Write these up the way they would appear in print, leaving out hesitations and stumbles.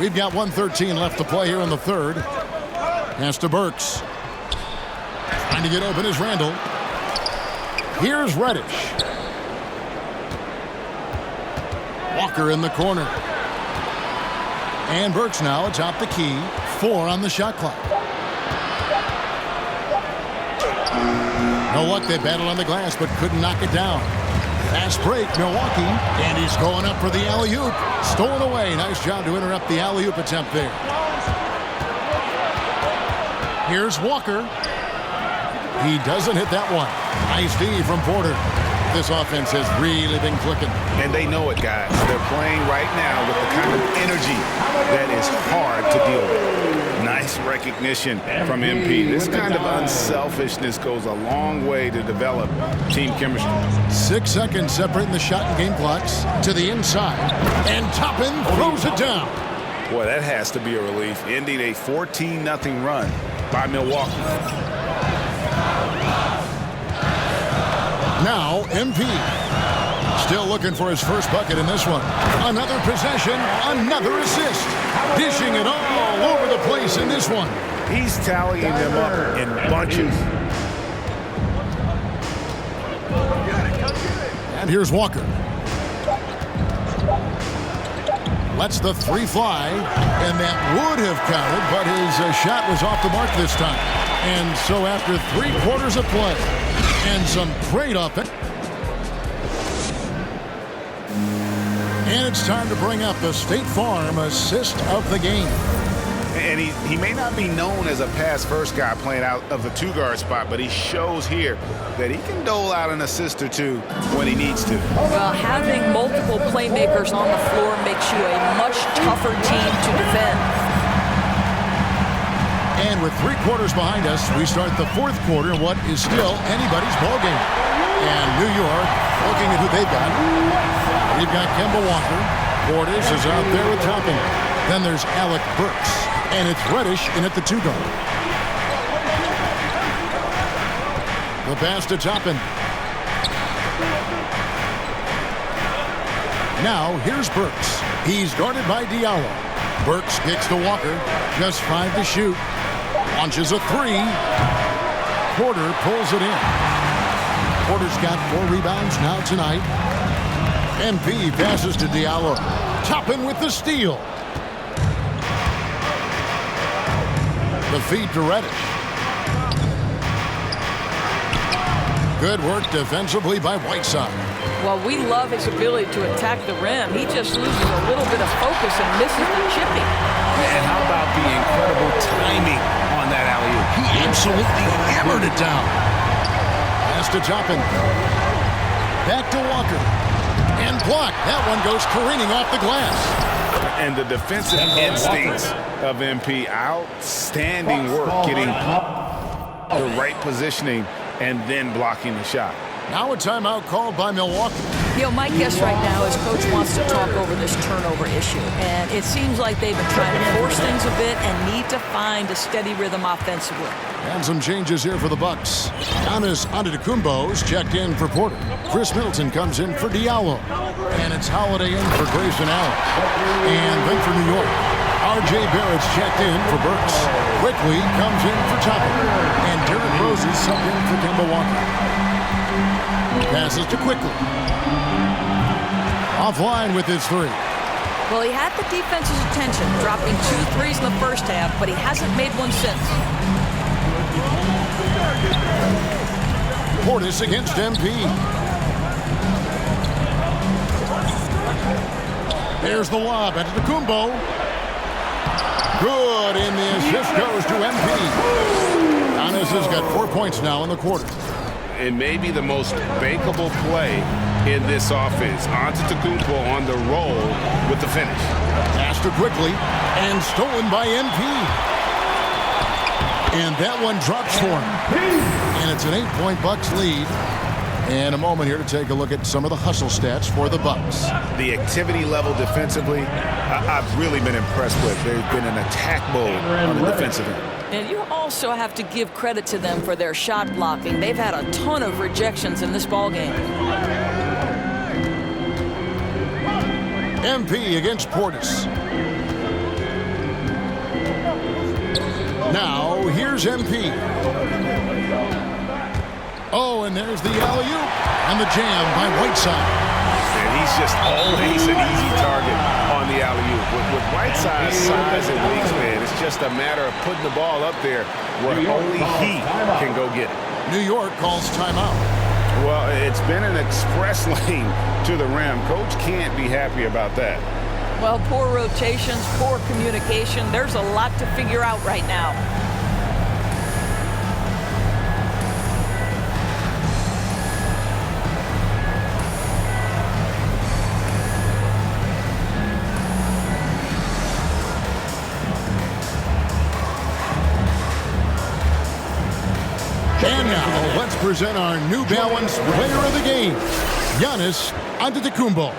We've got 1:13 left to play here in the third. Pass to Burks. Trying to get open is Randall. Here's Reddish. Walker in the corner. And Burks now atop the key. 4 on the shot clock. No luck, they battled on the glass but couldn't knock it down. Fast break, Milwaukee, and he's going up for the alley-oop. Stolen away. Nice job to interrupt the alley-oop attempt there. Here's Walker. He doesn't hit that one. Nice D from Porter. This offense has really been clicking. And they know it, guys. They're playing right now with the kind of energy that is hard to deal with. Nice recognition from MP. This kind of unselfishness goes a long way to develop team chemistry. 6 seconds separating the shot and game clocks. To the inside. And Toppin throws it down. Boy, that has to be a relief. Ending a 14-0 run by Milwaukee. Now, MP. Still looking for his first bucket in this one. Another possession, another assist. Dishing it all over the place in this one. He's tallying them up in bunches. And here's Walker. Lets the 3 fly, and that would have counted, but his shot was off the mark this time. And so after 3 quarters of play, and some great offense. And it's time to bring up the State Farm assist of the game. And he may not be known as a pass-first guy playing out of the 2-guard spot, but he shows here that he can dole out an assist or 2 when he needs to. Well, having multiple playmakers on the floor makes you a much tougher team to defend. And with 3 quarters behind us, we start the 4th quarter in what is still anybody's ballgame. And New York, looking at who they've got. We've got Kemba Walker. Portis is out there with Toppin. Then there's Alec Burks. And it's Reddish in at the 2-guard. The pass to Toppin. Now here's Burks. He's guarded by Diallo. Burks kicks to Walker. Just 5 to shoot. Launches a 3. Porter pulls it in. Porter's got 4 rebounds now tonight. MP passes to Diallo. Toppin with the steal. The feed to Reddish. Good work defensively by Whiteside. Well, we love his ability to attack the rim. He just loses a little bit of focus and misses the chipping. And how about the incredible timing on that alley-oop? He absolutely hammered it down. Pass to Toppin. Back to Walker. And blocked. That one goes careening off the glass. And the defensive instincts of MP, outstanding work getting the right positioning and then blocking the shot. Now a timeout called by Milwaukee. You know, my guess right now is Coach wants to talk over this turnover issue. And it seems like they've been trying to force things a bit and need to find a steady rhythm offensively. And some changes here for the Bucks. Giannis Antetokounmpo's checked in for Porter. Chris Middleton comes in for Diallo. And it's Holiday in for Grayson Allen. And then for New York, R.J. Barrett's checked in for Burks. Quickly comes in for Toppin. And Derrick Rose is subbed in for Kemba Walker. Passes to Quickly. Offline with his 3. Well, he had the defense's attention, dropping 2 threes in the first half, but he hasn't made one since. Portis against MP. There's the lob at Antetokounmpo. Good, and the assist goes to MP. Giannis has got 4 points now in the quarter. It may be the most bankable play in this offense. Antetokounmpo on the roll with the finish. Pass to Quickly and stolen by MP. And that one drops for him. And it's an 8-point Bucks lead. And a moment here to take a look at some of the hustle stats for the Bucks. The activity level defensively, I've really been impressed with. There's been an attack mode on the defensive end. And you also have to give credit to them for their shot blocking. They've had a ton of rejections in this ballgame. MP against Portis. Now, here's MP. Oh, and there's the alley-oop. And the jam by Whiteside. And he's just always an easy target on the alley-oop. With Whiteside's size and wingspan, it's just a matter of putting the ball up there where only he can go get it. New York calls timeout. Well, it's been an express lane to the rim. Coach can't be happy about that. Well, poor rotations, poor communication. There's a lot to figure out right now. And now, let's present our New Balance player of the game, Giannis Antetokounmpo.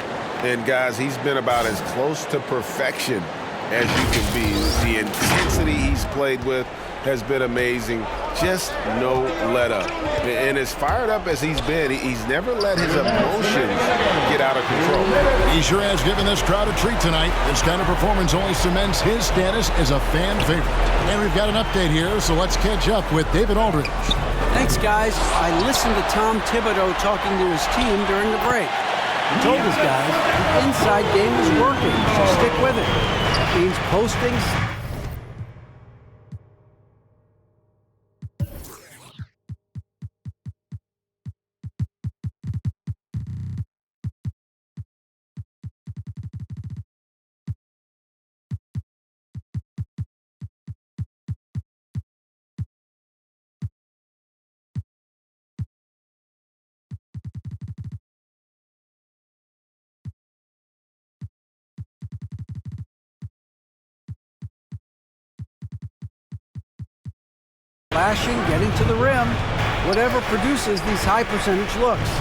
And, guys, he's been about as close to perfection as you can be. The intensity he's played with has been amazing. Just no let-up. And as fired up as he's been, he's never let his emotions get out of control. He sure has given this crowd a treat tonight. This kind of performance only cements his status as a fan favorite. And we've got an update here, so let's catch up with David Aldridge. Thanks, guys. I listened to Tom Thibodeau talking to his team during the break. He told his guys the inside game is working, so stick with it. That means postings. Flashing, getting to the rim, whatever produces these high percentage looks.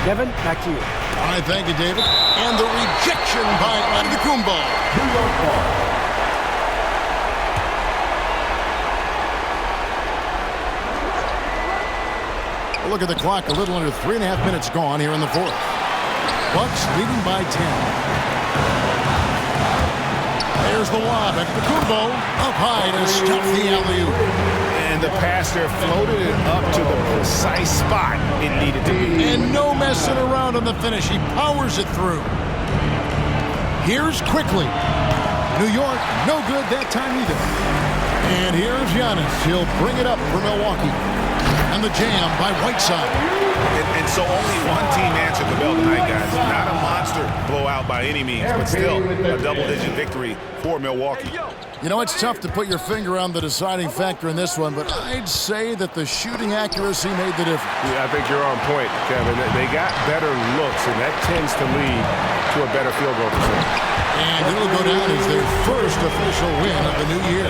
Kevin, back to you. All right, thank you, David. And the rejection by Antetokounmpo. Look at the clock, a little under 3.5 minutes gone here in the fourth. Bucks leading by 10. There's the lob. Antetokounmpo up high to stop the alley-oop. And the pass there floated it up to the precise spot it needed to be. And no messing around on the finish. He powers it through. Here's quickly. New York, no good that time either. And here's Giannis. He'll bring it up for Milwaukee. And the jam by Whiteside. And so only one team answered the bell tonight, guys. Not a monster blowout by any means, but still a double-digit victory for Milwaukee. You know, it's tough to put your finger on the deciding factor in this one, but I'd say that the shooting accuracy made the difference. Yeah, I think you're on point, Kevin. They got better looks, and that tends to lead to a better field goal percentage. And it'll go down as their first official win of the new year.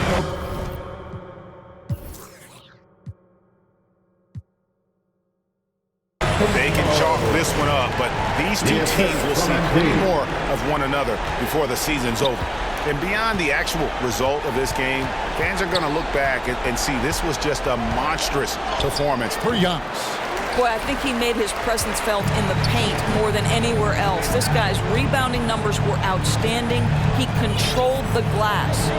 They can chalk this one up, but these two teams will see plenty more of one another before the season's over. And beyond the actual result of this game, fans are going to look back and see this was just a monstrous performance For Giannis. Boy, I think he made his presence felt in the paint more than anywhere else. This guy's rebounding numbers were outstanding. He controlled the glass.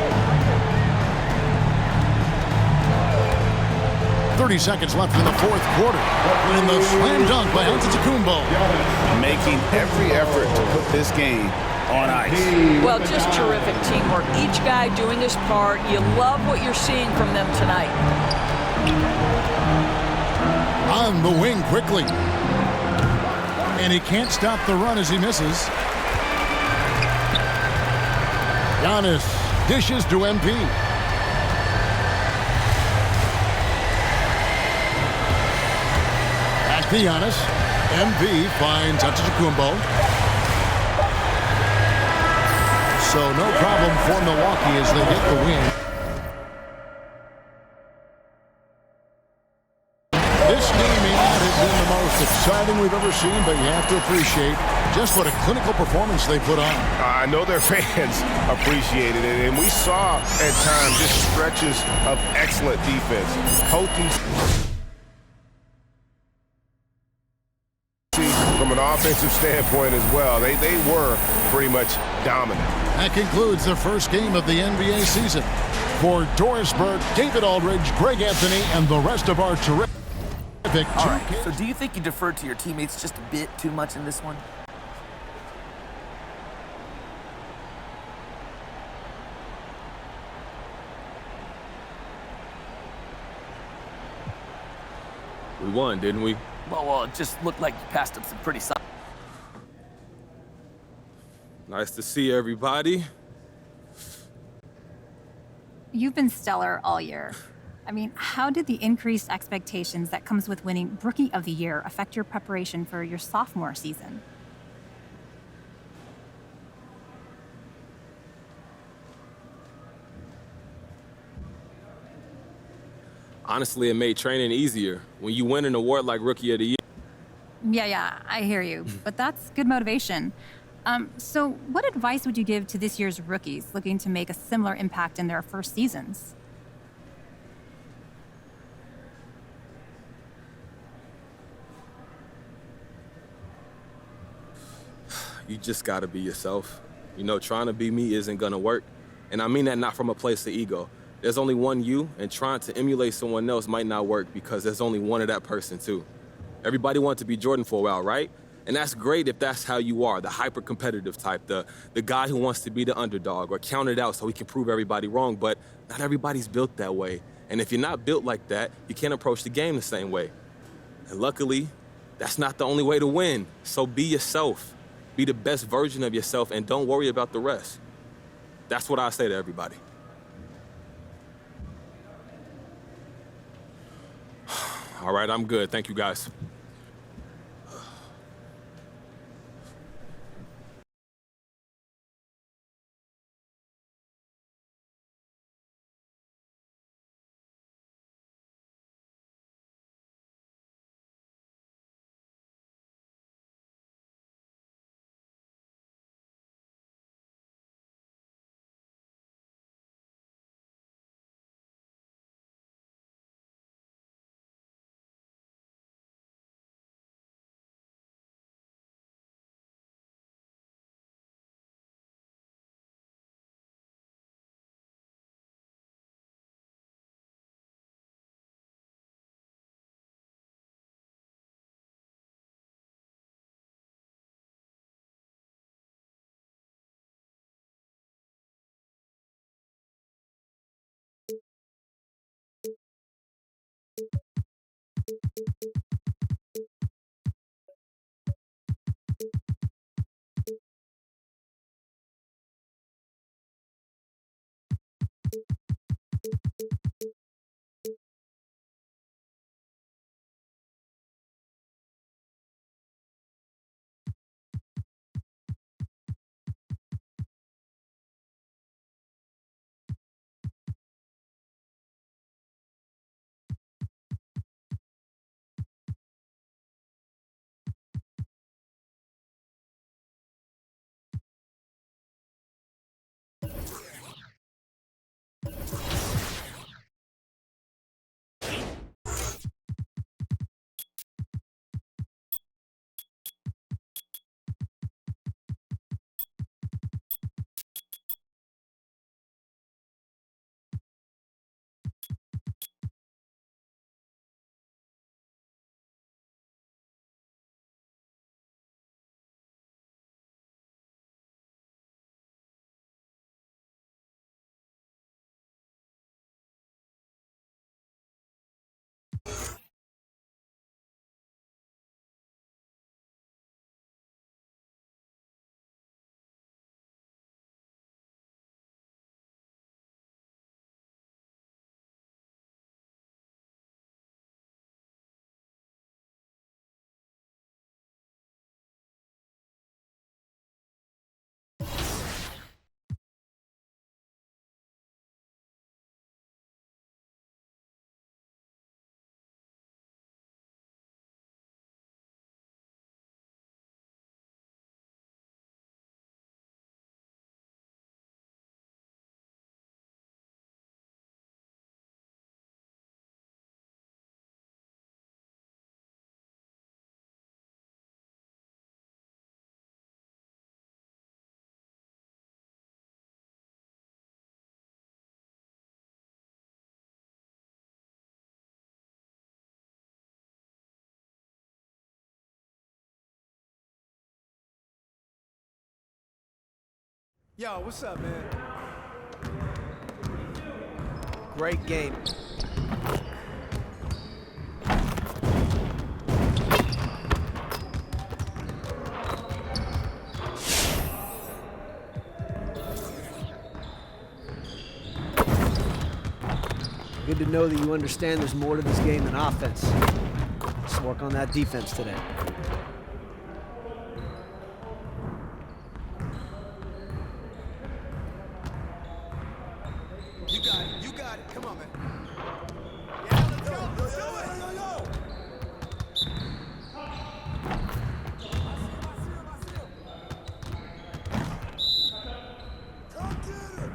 30 seconds left in the fourth quarter. And the slam dunk by Antetokounmpo. making every effort to put this game on ice. Well, just terrific teamwork. Each guy doing his part. You love what you're seeing from them tonight. On the wing quickly. And he can't stop the run as he misses. Giannis dishes to MP. Back to Giannis. MP finds Antetokounmpo. So no problem for Milwaukee as they get the win. This game may not have been the most exciting we've ever seen, but you have to appreciate just what a clinical performance they put on. I know their fans appreciated it, and we saw at times just stretches of excellent defense. Potency from an offensive standpoint as well. They were pretty much dominant. That concludes the first game of the NBA season. For Doris Burke, David Aldridge, Greg Anthony, and the rest of our terrific All right, so do you think you deferred to your teammates just a bit too much in this one? We won, didn't we? Well, it just looked like you passed up some pretty solid. Nice to see everybody. You've been stellar all year. I mean, how did the increased expectations that comes with winning Rookie of the Year affect your preparation for your sophomore season? Honestly, it made training easier. When you win an award like Rookie of the Year. Yeah, I hear you. But that's good motivation. So what advice would you give to this year's rookies looking to make a similar impact in their first seasons? You just gotta be yourself. You know, trying to be me isn't gonna work. And I mean that not from a place of ego. There's only one you, and trying to emulate someone else might not work because there's only one of that person too. Everybody wanted to be Jordan for a while, right? And that's great if that's how you are, the hyper-competitive type, the guy who wants to be the underdog or count it out so he can prove everybody wrong, but not everybody's built that way. And if you're not built like that, you can't approach the game the same way. And luckily, that's not the only way to win. So be yourself. Be the best version of yourself and don't worry about the rest. That's what I say to everybody. All right, I'm good. Thank you, guys. Yo, what's up, man? Great game. Good to know that you understand there's more to this game than offense. Let's work on that defense today. You got it. Come on, man. Yeah, let's go. Let's do it. Come get it.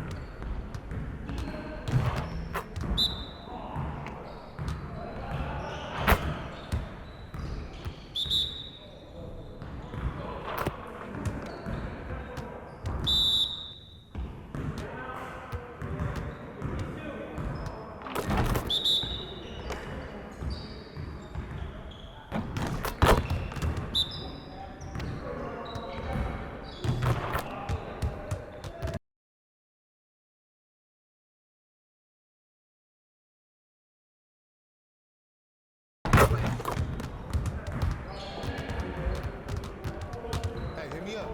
Hey, hit me up.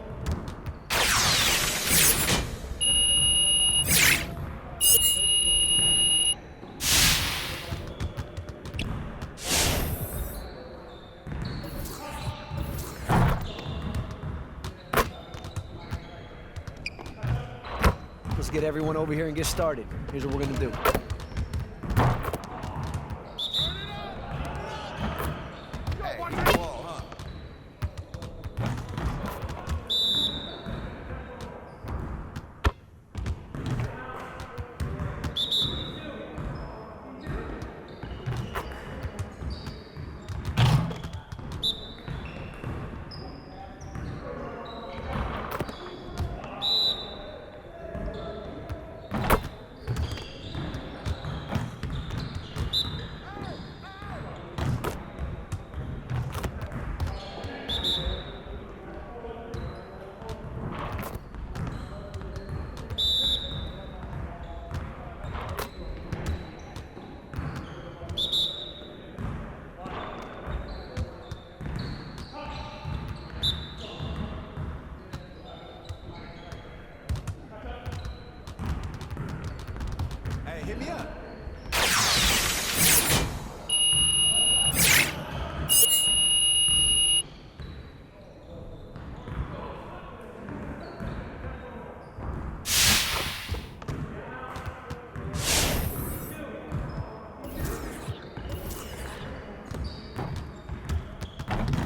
Let's get everyone over here and get started. Here's what we're gonna do. Hey, watch the ball, huh? Hey, hit me up.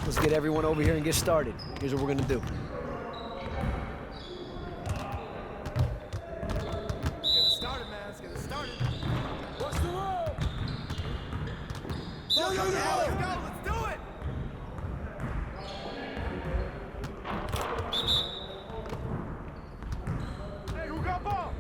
Let's get everyone over here and get started. Here's what we're gonna do. Get it started, man. Let's get it started. What's the rule? Yo, let's go. Let's do it. Hey, who got ball?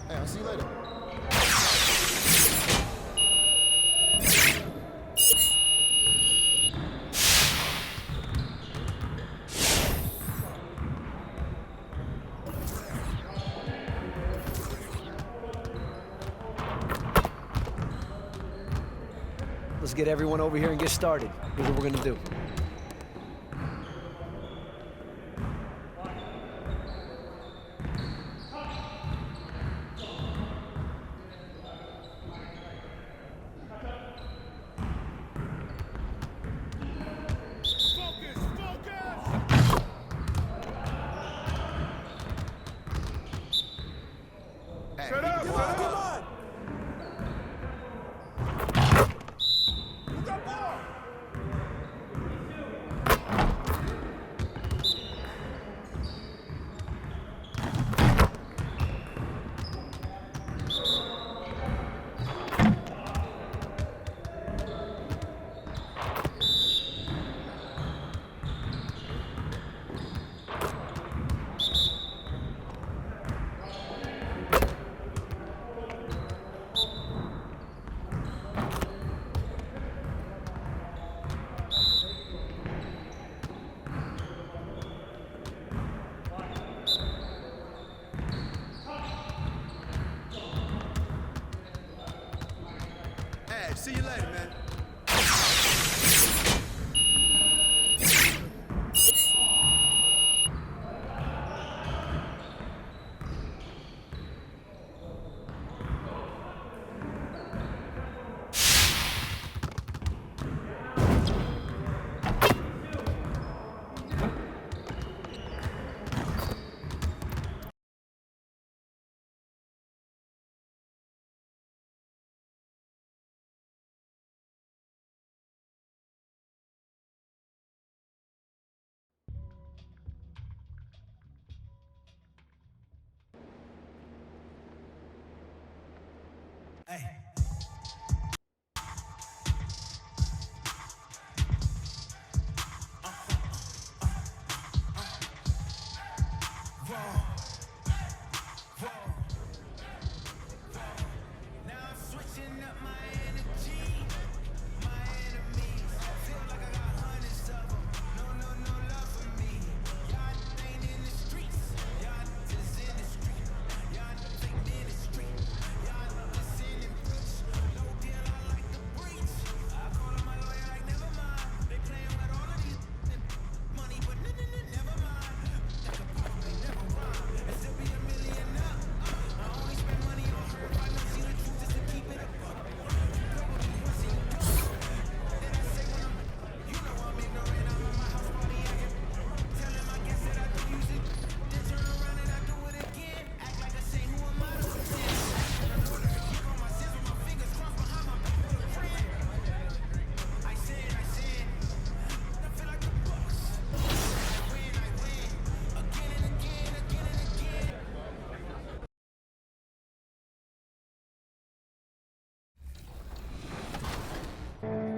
Hey, I'll see you later. Let's get everyone over here and get started. Here's what we're gonna do. Hey, shut up, come on.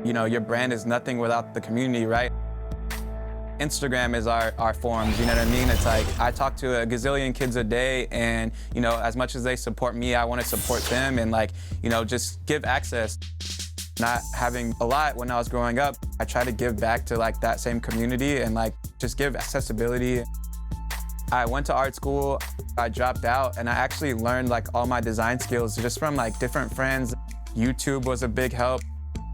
You know, your brand is nothing without the community, right? Instagram is our forums, you know what I mean? It's like, I talk to a gazillion kids a day, and, you know, as much as they support me, I want to support them and, like, you know, just give access. Not having a lot when I was growing up, I try to give back to, like, that same community and, like, just give accessibility. I went to art school, I dropped out, and I actually learned, like, all my design skills just from, like, different friends. YouTube was a big help.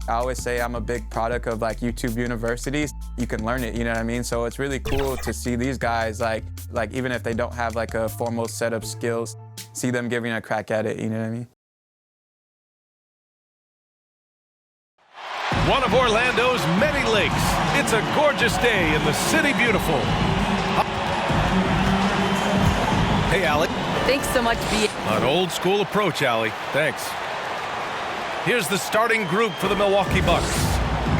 I always say I'm a big product of like YouTube University. You can learn it, you know what I mean? So it's really cool to see these guys, like even if they don't have like a formal set of skills, see them giving a crack at it, you know what I mean? One of Orlando's many lakes. It's a gorgeous day in the city beautiful. Hey, Allie. Thanks so much, B. An old school approach, Allie. Thanks. Here's the starting group for the Milwaukee Bucks.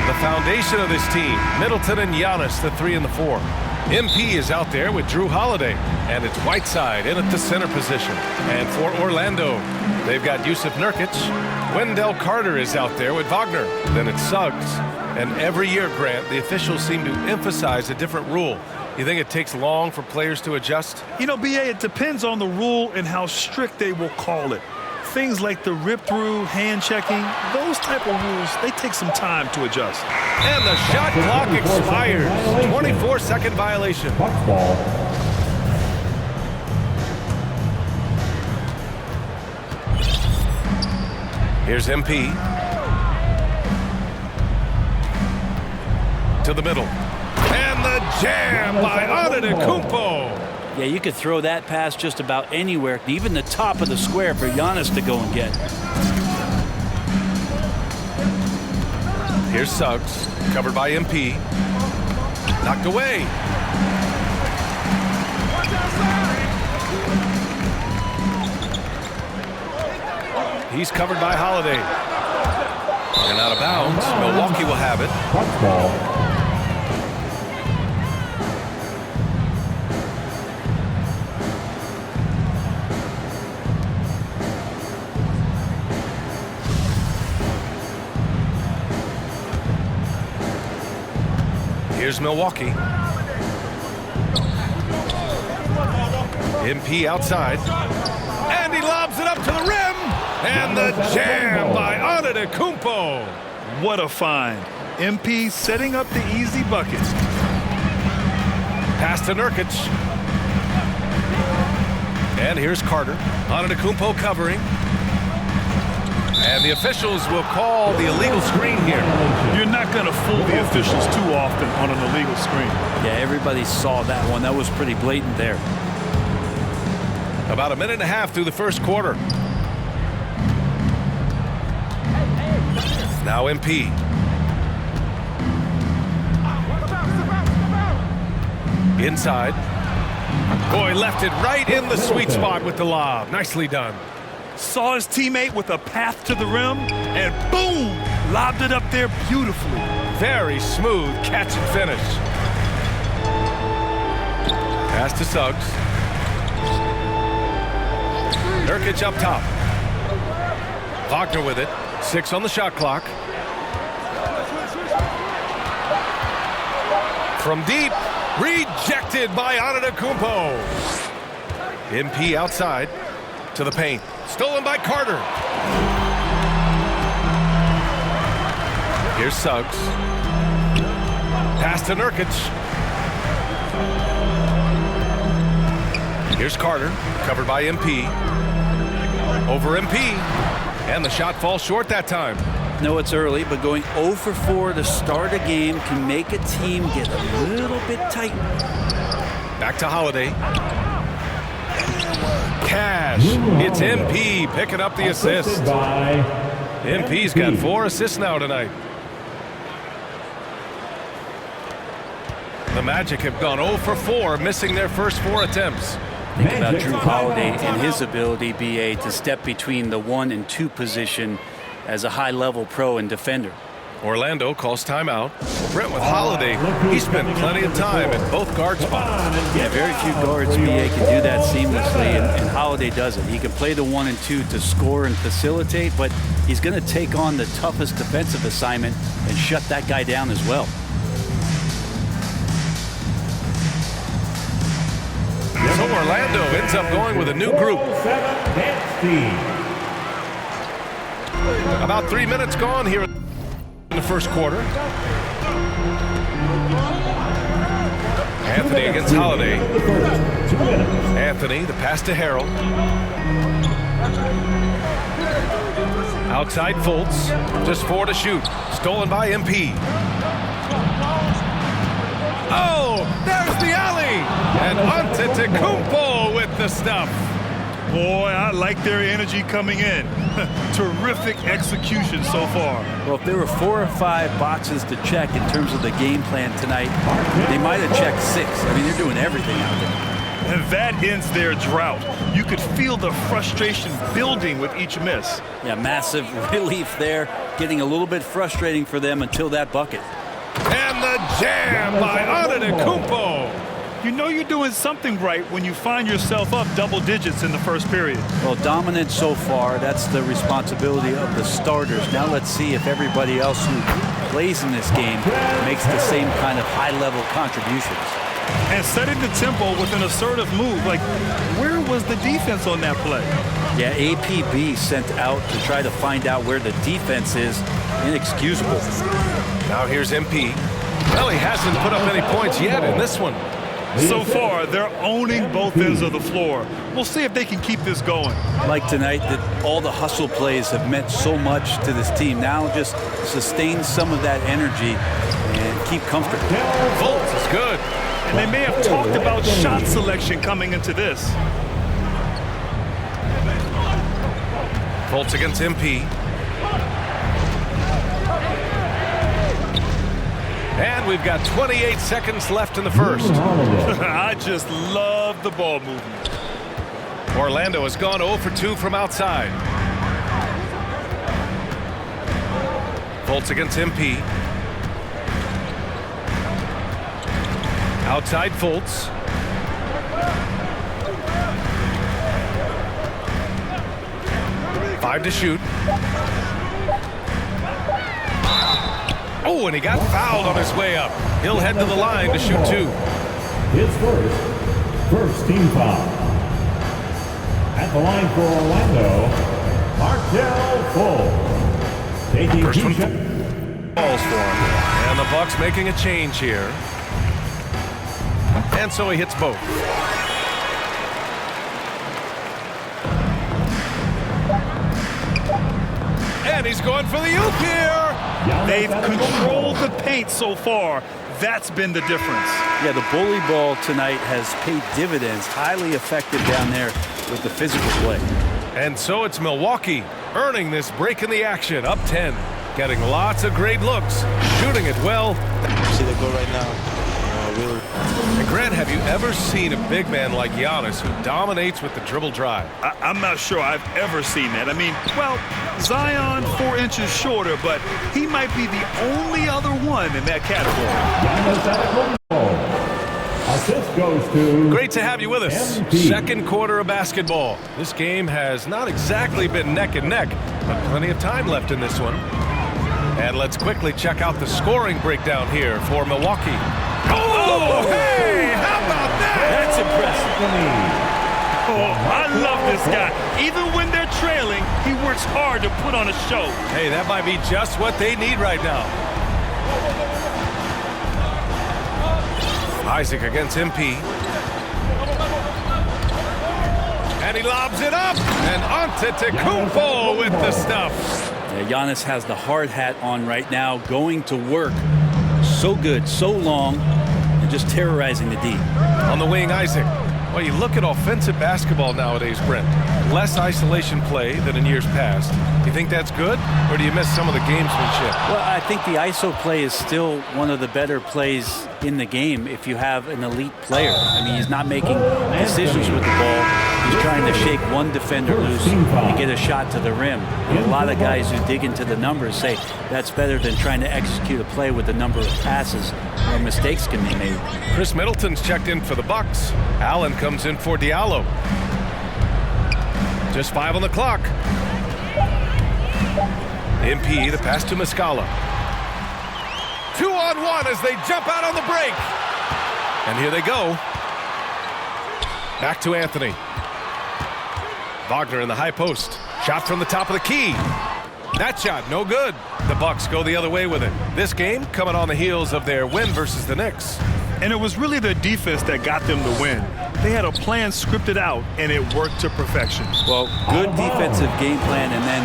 The foundation of this team, Middleton and Giannis, the 3 and the 4. MP is out there with Drew Holiday, and it's Whiteside in at the center position. And for Orlando, they've got Yusuf Nurkic. Wendell Carter is out there with Wagner. Then it's Suggs. And every year, Grant, the officials seem to emphasize a different rule. You think it takes long for players to adjust? You know, BA, it depends on the rule and how strict they will call it. Things like the rip-through, hand-checking, those type of rules, they take some time to adjust. And the shot clock expires. 24-second violation. Here's MP. To the middle. And the jam by Antetokounmpo. Yeah, you could throw that pass just about anywhere, even the top of the square for Giannis to go and get. Here's Suggs, covered by MP. Knocked away. He's covered by Holiday. And out of bounds, Milwaukee will have it. Here's Milwaukee. MP outside. And he lobs it up to the rim. And the jam by Antetokounmpo. What a find. MP setting up the easy buckets. Pass to Nurkic. And here's Carter. Antetokounmpo covering. And the officials will call the illegal screen here. You're not going to fool the officials too often on an illegal screen. Yeah, everybody saw that one. That was pretty blatant there. About a minute and a half through the first quarter. Now MP. Inside. Boy, left it right in the sweet spot with the lob. Nicely done. Saw his teammate with a path to the rim, and boom, lobbed it up there beautifully. Very smooth catch and finish. Pass to Suggs. Nurkic up top. Wagner with it. 6 on the shot clock. From deep, rejected by Antetokounmpo. MP outside to the paint. Stolen by Carter. Here's Suggs. Pass to Nurkic. Here's Carter, covered by MP. Over MP. And the shot falls short that time. No, it's early, but going 0 for 4 to start a game can make a team get a little bit tight. Back to Holiday. Cash. It's MP picking up the assist. MP's got 4 assists now tonight. The Magic have gone 0 for 4, missing their first 4 attempts. Think about Drew Holiday and his ability, BA, to step between the 1 and 2 position as a high-level pro and defender. Orlando calls timeout. Brent, with Holiday, he spent plenty of time at both guard spots. Yeah, very few guards, BA, can do that seamlessly, and Holiday does it. He can play the 1 and 2 to score and facilitate, but he's going to take on the toughest defensive assignment and shut that guy down as well. So Orlando ends up going with a new group. About 3 minutes gone here in the first quarter. Anthony against Holiday. Anthony, the pass to Harrell. Outside Fultz, just 4 to shoot. Stolen by MP. Oh, there's the alley! And Antetokounmpo with the stuff. Boy, I like their energy coming in. Terrific execution so far. Well, if there were 4 or 5 boxes to check in terms of the game plan tonight, they might have checked 6. I mean, they're doing everything out there. And that ends their drought. You could feel the frustration building with each miss. Yeah, massive relief there. Getting a little bit frustrating for them until that bucket. And the jam by Antetokounmpo. You know you're doing something right when you find yourself up double digits in the first period. Well, dominant so far. That's the responsibility of the starters. Now let's see if everybody else who plays in this game makes the same kind of high-level contributions. And setting the tempo with an assertive move. Like, where was the defense on that play? Yeah, APB sent out to try to find out where the defense is. Inexcusable. Now here's MP. Well, he hasn't put up any points yet in this one. So far, they're owning both ends of the floor. We'll see if they can keep this going. Like tonight, that all the hustle plays have meant so much to this team. Now just sustain some of that energy and keep comfortable. Fultz is good. And they may have talked about shot selection coming into this. Fultz against MP. And we've got 28 seconds left in the first. I just love the ball movement. Orlando has gone 0 for 2 from outside. Fultz against MP. Outside Fultz. Five to shoot. Oh, and he got fouled on his way up. He'll head to the line to shoot 2. His first team foul. At the line for Orlando, Markelle Fultz. Taking first one balls for him. And the Bucks making a change here. And so he hits both. And he's going for the oop here. They've controlled the paint so far. That's been the difference. Yeah, the bully ball tonight has paid dividends. Highly effective down there with the physical play. And so it's Milwaukee earning this break in the action, up 10. Getting lots of great looks, shooting it well. See the goal right now. And Grant, have you ever seen a big man like Giannis who dominates with the dribble drive? I'm not sure I've ever seen that. I mean, well, Zion 4 inches shorter, but he might be the only other one in that category. Assist goes to Great to have you with us. MP. Second quarter of basketball. This game has not exactly been neck and neck, But plenty of time left in this one. And let's quickly check out the scoring breakdown here for Milwaukee. Oh, hey, how about that? That's impressive. Oh, I love this guy. Even when they're trailing, he works hard to put on a show. Hey, that might be just what they need right now. Isaac against MP. And he lobs it up. And Antetokounmpo with the stuff. Yeah, Giannis has the hard hat on right now, going to work. So good, so long, and just terrorizing the D. On the wing, Isaac. Well, you look at offensive basketball nowadays, Brent. Less isolation play than in years past. Do you think that's good, or do you miss some of the gamesmanship? Well, I think the ISO play is still one of the better plays in the game if you have an elite player. I mean, he's not making decisions with the ball. He's trying to shake one defender loose and get a shot to the rim. And a lot of guys who dig into the numbers say that's better than trying to execute a play with the number of passes where mistakes can be made. Chris Middleton's checked in for the Bucks. Allen comes in for Diallo. Just 5 on the clock. MP, the pass to Muscala. 2-on-1 as they jump out on the break. And here they go. Back to Anthony. Wagner in the high post. Shot from the top of the key. That shot, no good. The Bucks go the other way with it. This game coming on the heels of their win versus the Knicks. And it was really their defense that got them the win. They had a plan scripted out, and it worked to perfection. Well, good defensive game plan and then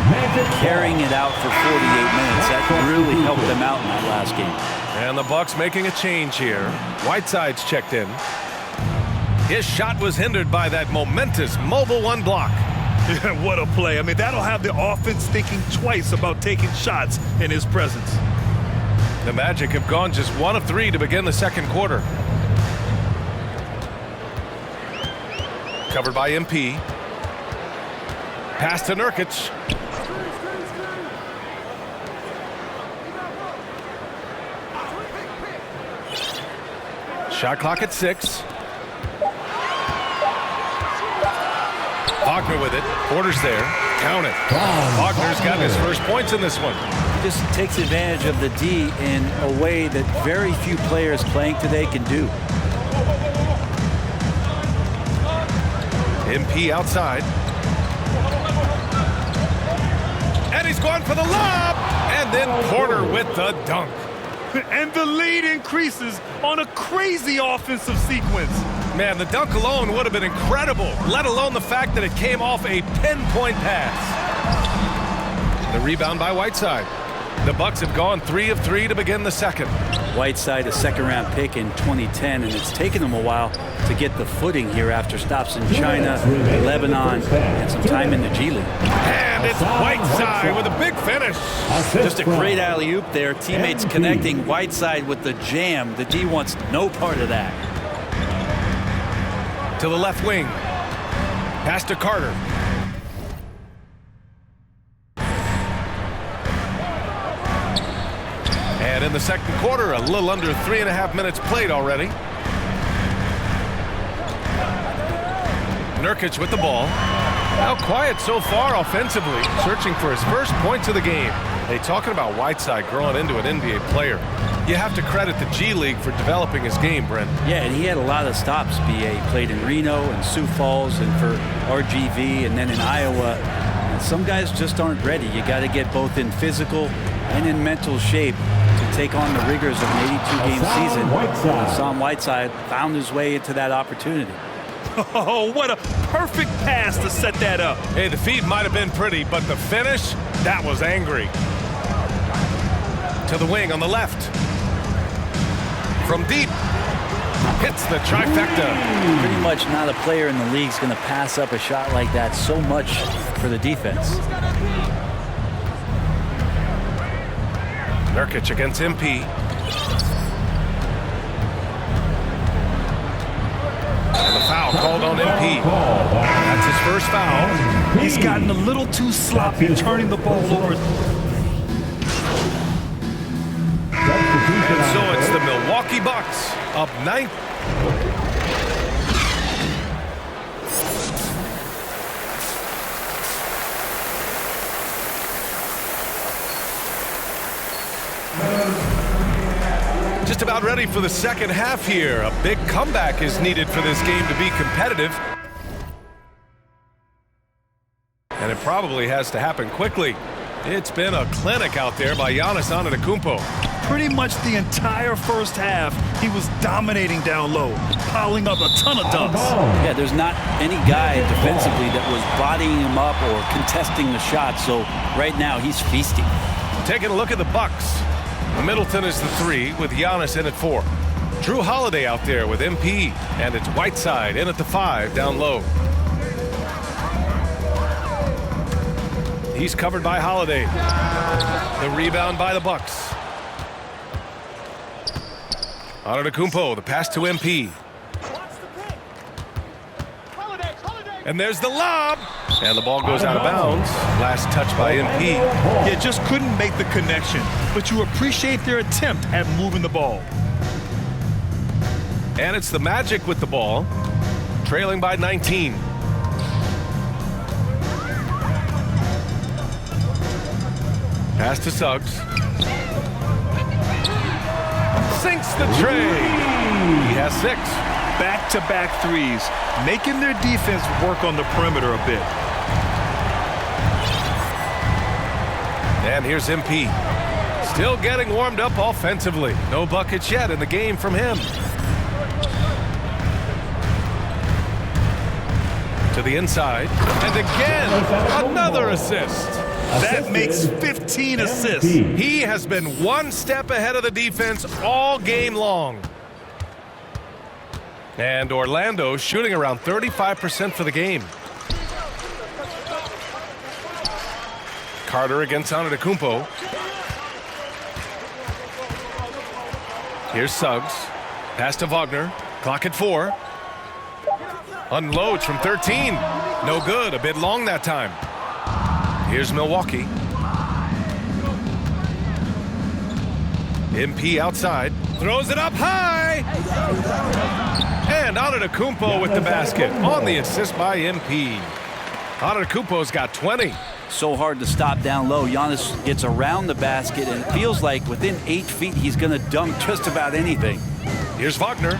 carrying it out for 48 minutes. That really helped them out in that last game. And the Bucks making a change here. Whiteside's checked in. His shot was hindered by that momentous mobile one block. What a play. I mean, that'll have the offense thinking twice about taking shots in his presence. The Magic have gone just 1 of 3 to begin the second quarter. Covered by MP. Pass to Nurkic. Shot clock at 6. Wagner with it. Porter's there. Count it. Wagner's got his first points in this one. He just takes advantage of the D in a way that very few players playing today can do. MP outside. And he's going for the lob. And then Porter with the dunk. And the lead increases on a crazy offensive sequence. Man, the dunk alone would have been incredible, let alone the fact that it came off a pinpoint pass. The rebound by Whiteside. The Bucks have gone 3 of 3 to begin the second. Whiteside, a second-round pick in 2010, and it's taken him a while to get the footing here after stops in China, Lebanon, and some time in the G League. And it's Whiteside with a big finish. Just a great alley-oop there. Teammates connecting. Whiteside with the jam. The D wants no part of that. To the left wing. Pass to Carter. And in the second quarter, a little under 3.5 minutes played already. Nurkic with the ball. Now quiet so far offensively, searching for his first points of the game. Hey, talking about Whiteside growing into an NBA player. You have to credit the G League for developing his game, Brent. Yeah, and he had a lot of stops, B.A. He played in Reno and Sioux Falls and for RGV and then in Iowa. And some guys just aren't ready. You got to get both in physical and in mental shape to take on the rigors of an 82-game season. Hassan Whiteside found his way into that opportunity. Oh, what a perfect pass to set that up. Hey, the feed might have been pretty, but the finish, that was angry. To the wing on the left. From deep, hits the trifecta. Pretty much not a player in the league is going to pass up a shot like that so much for the defense. Nurkic against MP. And the foul called on MP. That's his first foul. He's gotten a little too sloppy turning the ball over. And so it's the Milwaukee Bucks up 9. Just about ready for the second half here. A big comeback is needed for this game to be competitive. And it probably has to happen quickly. It's been a clinic out there by Giannis Antetokounmpo. Pretty much the entire first half, he was dominating down low, piling up a ton of dunks. Yeah, there's not any guy defensively that was bodying him up or contesting the shot, so right now he's feasting. Taking a look at the Bucks. Middleton is the 3 with Giannis in at 4. Drew Holiday out there with MP, and it's Whiteside in at the 5 down low. He's covered by Holiday. The rebound by the Bucks. Antetokounmpo, the pass to MP. And there's the lob. And the ball goes out of bounds. Last touch by MP. Yeah, just couldn't make the connection. But you appreciate their attempt at moving the ball. And it's the Magic with the ball. Trailing by 19. Pass to Suggs. Sinks the tray. He has 6. Back-to-back threes, making their defense work on the perimeter a bit. And here's MP. Still getting warmed up offensively. No buckets yet in the game from him. To the inside. And again, another assist. That makes 15 assists. He has been one step ahead of the defense all game long. And Orlando shooting around 35% for the game. Carter against Antetokounmpo. Here's Suggs. Pass to Wagner. Clock at 4. Unloads from 13. No good. A bit long that time. Here's Milwaukee. MP outside. Throws it up high. And Antetokounmpo with the basket on the assist by MP. Antetokounmpo's got 20. So hard to stop down low. Giannis gets around the basket, and it feels like within 8 feet he's going to dunk just about anything. Here's Wagner.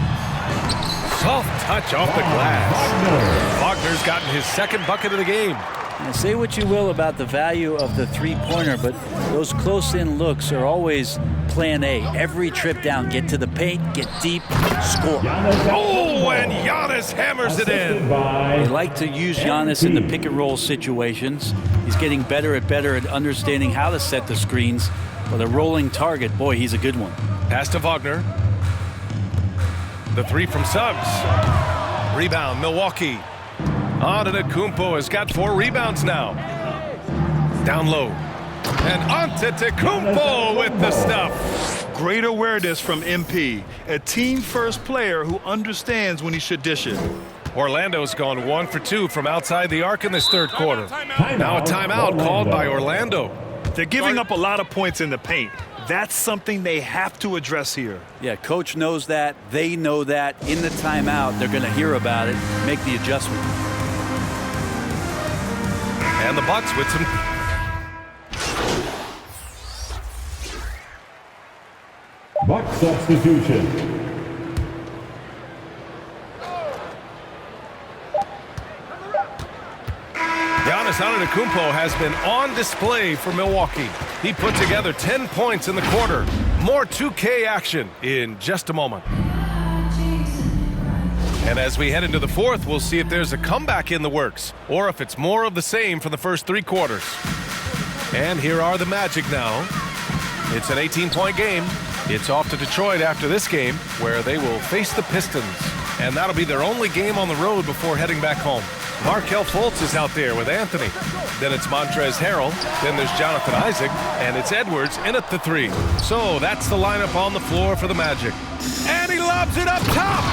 Soft touch off the glass. Wagner's gotten his second bucket of the game. Now, say what you will about the value of the three-pointer, but those close-in looks are always plan A. Every trip down, get to the paint, get deep, score. Oh, and Giannis hammers it in. They like to use Giannis in the pick-and-roll situations. He's getting better at understanding how to set the screens. With a rolling target, boy, he's a good one. Pass to Wagner. The 3 from Suggs. Rebound, Milwaukee. Antetokounmpo has got 4 rebounds now. Down low. And Antetokounmpo with the stuff. Great awareness from MP. A team-first player who understands when he should dish it. Orlando's gone 1 for 2 from outside the arc in this third quarter. Now a timeout called by Orlando. They're giving up a lot of points in the paint. That's something they have to address here. Yeah, coach knows that. They know that. In the timeout, they're going to hear about it, make the adjustment. And the Bucks with some... Buck substitution. Giannis Antetokounmpo has been on display for Milwaukee. He put together 10 points in the quarter. More 2K action in just a moment. And as we head into the fourth, we'll see if there's a comeback in the works or if it's more of the same for the first 3 quarters. And here are the Magic now. It's an 18-point game. It's off to Detroit after this game, where they will face the Pistons. And that'll be their only game on the road before heading back home. Markelle Fultz is out there with Anthony. Then it's Montrezl Harrell. Then there's Jonathan Isaac. And it's Edwards in at the 3. So that's the lineup on the floor for the Magic. And he lobs it up top.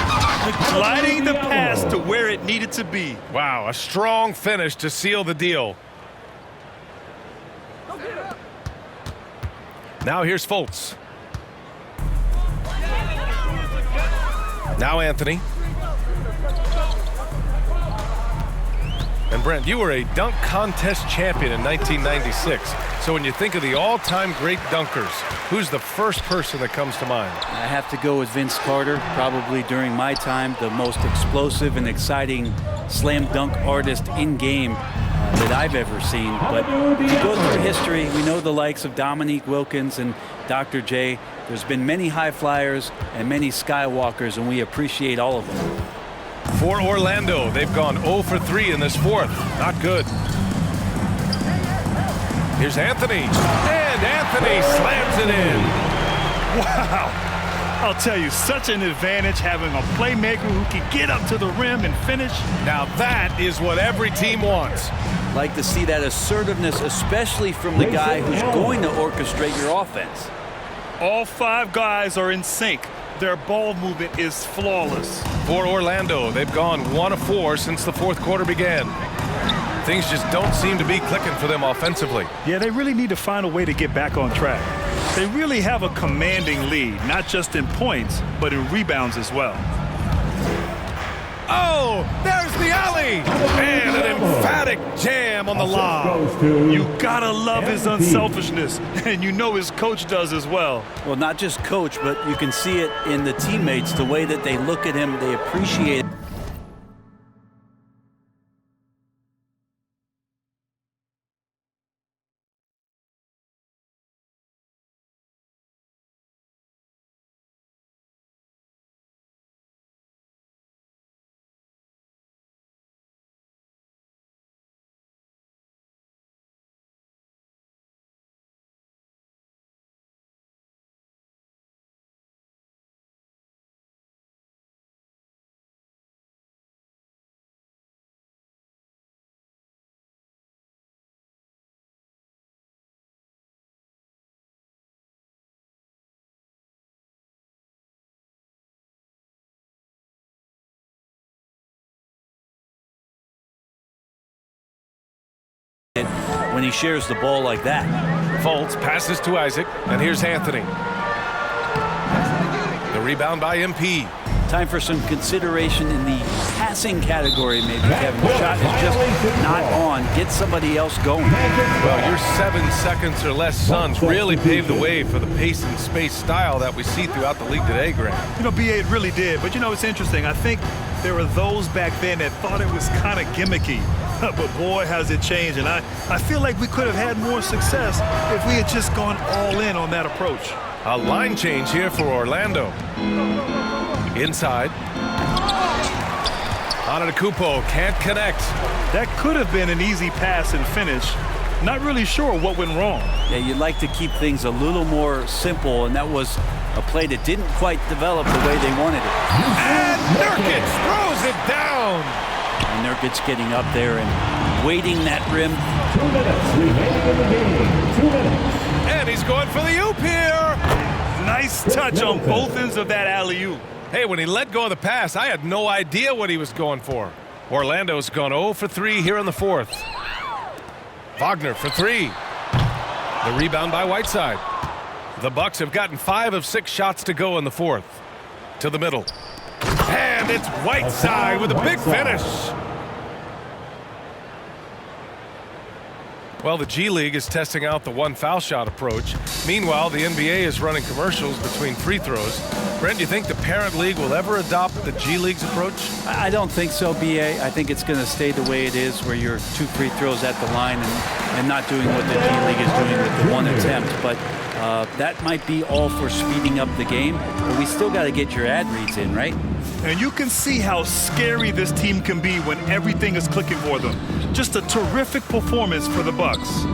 Gliding the pass to where it needed to be. Wow, a strong finish to seal the deal. Now here's Fultz. Now Anthony. And Brent, you were a dunk contest champion in 1996. So when you think of the all-time great dunkers, who's the first person that comes to mind? I have to go with Vince Carter, probably during my time, the most explosive and exciting slam dunk artist in game that I've ever seen. But if you go through history, we know the likes of Dominique Wilkins and Dr. J. There's been many high flyers and many skywalkers, and we appreciate all of them. For Orlando, they've gone 0 for 3 in this fourth. Not good. Here's Anthony. And Anthony slams it in. Wow. I'll tell you, such an advantage having a playmaker who can get up to the rim and finish. Now that is what every team wants. Like to see that assertiveness, especially from the guy who's going to orchestrate your offense. All 5 guys are in sync. Their ball movement is flawless. For Orlando, they've gone 1 of 4 since the fourth quarter began. Things just don't seem to be clicking for them offensively. Yeah, they really need to find a way to get back on track. They really have a commanding lead, not just in points, but in rebounds as well. Oh, there's the alley! And an emphatic jam on the lob. You gotta love his unselfishness, and you know his coach does as well. Well, not just coach, but you can see it in the teammates, the way that they look at him, they appreciate it. When he shares the ball like that. Fultz passes to Isaac, and here's Anthony. The rebound by MP. Time for some consideration in the passing category, maybe, Kevin. The shot is just not on. Get somebody else going. Well, your 7 seconds or less Suns really paved the way for the pace and space style that we see throughout the league today, Grant. You know, BA, it really did. But, you know, it's interesting. I think there were those back then that thought it was kind of gimmicky. But, boy, has it changed. And I feel like we could have had more success if we had just gone all in on that approach. A line change here for Orlando. Inside. Antetokounmpo can't connect. That could have been an easy pass and finish. Not really sure what went wrong. Yeah, you'd like to keep things a little more simple, and that was a play that didn't quite develop the way they wanted it. And Nurkic throws it down. And Nurkic getting up there and waiting that rim. 2 minutes remaining in the game. 2 minutes. And he's going for the oop here. Nice touch on both ends of that alley-oop. Hey, when he let go of the pass, I had no idea what he was going for. Orlando's gone 0 for 3 here in the fourth. Wagner for 3. The rebound by Whiteside. The Bucks have gotten 5 of 6 shots to go in the fourth. To the middle. And it's Whiteside with a big finish. Well, the G League is testing out the 1 foul shot approach. Meanwhile, the NBA is running commercials between free throws. Brent, do you think the parent league will ever adopt the G League's approach? I don't think so, BA. I think it's going to stay the way it is, where you're 2 free throws at the line and not doing what the G League is doing with the 1 attempt. But that might be all for speeding up the game. But we still got to get your ad reads in, right? And you can see how scary this team can be when everything is clicking for them. Just a terrific performance for the Bucks.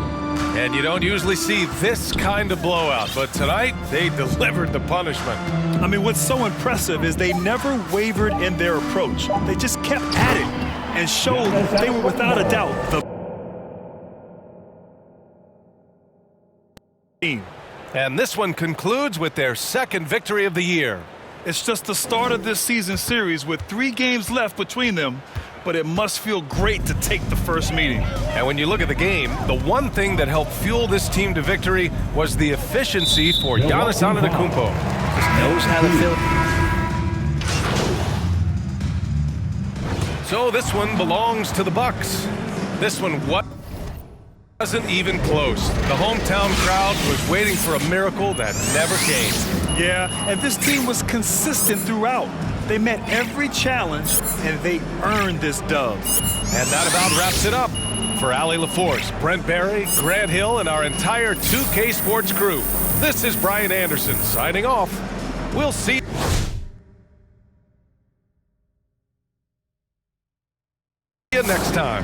And you don't usually see this kind of blowout, but tonight they delivered the punishment. I mean, what's so impressive is they never wavered in their approach. They just kept at it and showed they were without a doubt the team. And this one concludes with their 2nd victory of the year. It's just the start of this season series with 3 games left between them, but it must feel great to take the first meeting. And when you look at the game, the one thing that helped fuel this team to victory was the efficiency for Giannis Antetokounmpo. Just knows how to fill. So this one belongs to the Bucks. This one wasn't even close. The hometown crowd was waiting for a miracle that never came. Yeah, and this team was consistent throughout. They met every challenge, and they earned this dub. And that about wraps it up. For Allie LaForce, Brent Barry, Grant Hill, and our entire 2K Sports crew, this is Brian Anderson signing off. We'll see you next time.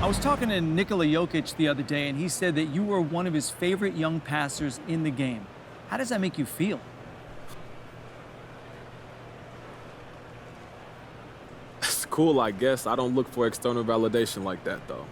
I was talking to Nikola Jokic the other day, and he said that you were one of his favorite young passers in the game. How does that make you feel? It's cool, I guess. I don't look for external validation like that, though.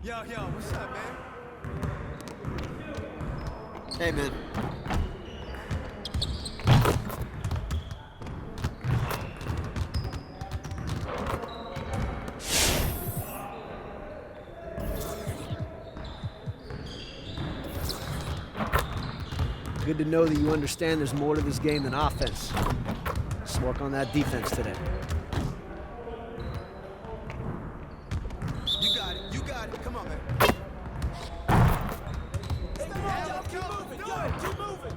Yo, what's up, man? Hey, man. Good to know that you understand there's more to this game than offense. Let's work on that defense today. You got it. Come on, man. Keep moving. Keep moving.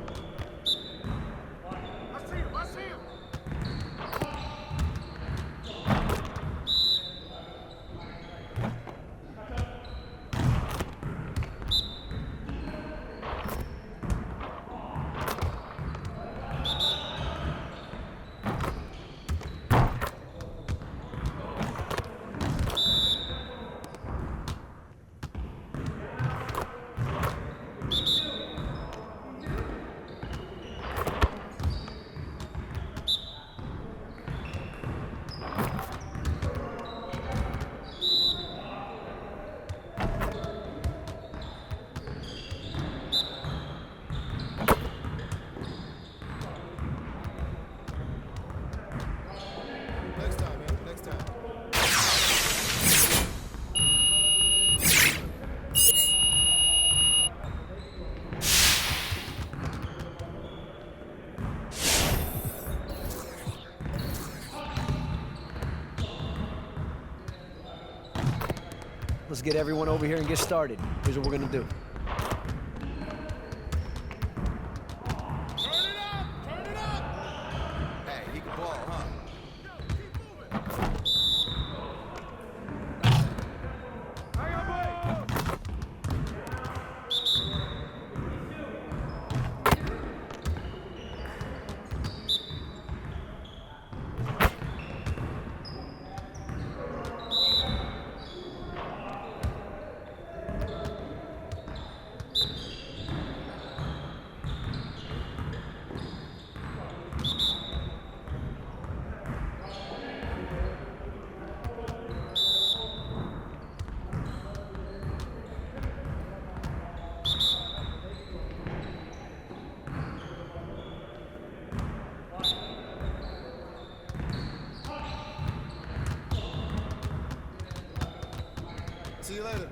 I see him. Let's get everyone over here and get started. Here's what we're gonna do. Turn it up. Hey, he can ball, huh? See you later.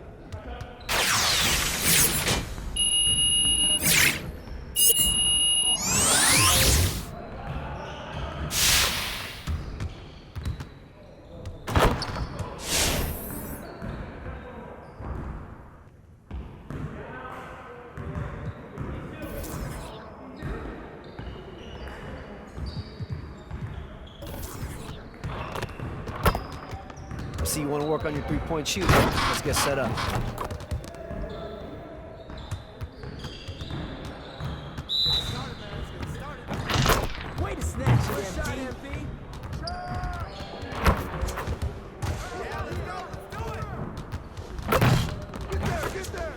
See, you want to work on your three-point shooting. Let's get set up. Way to snatch it, MP. Yeah, let's go. Let's do it. Get there.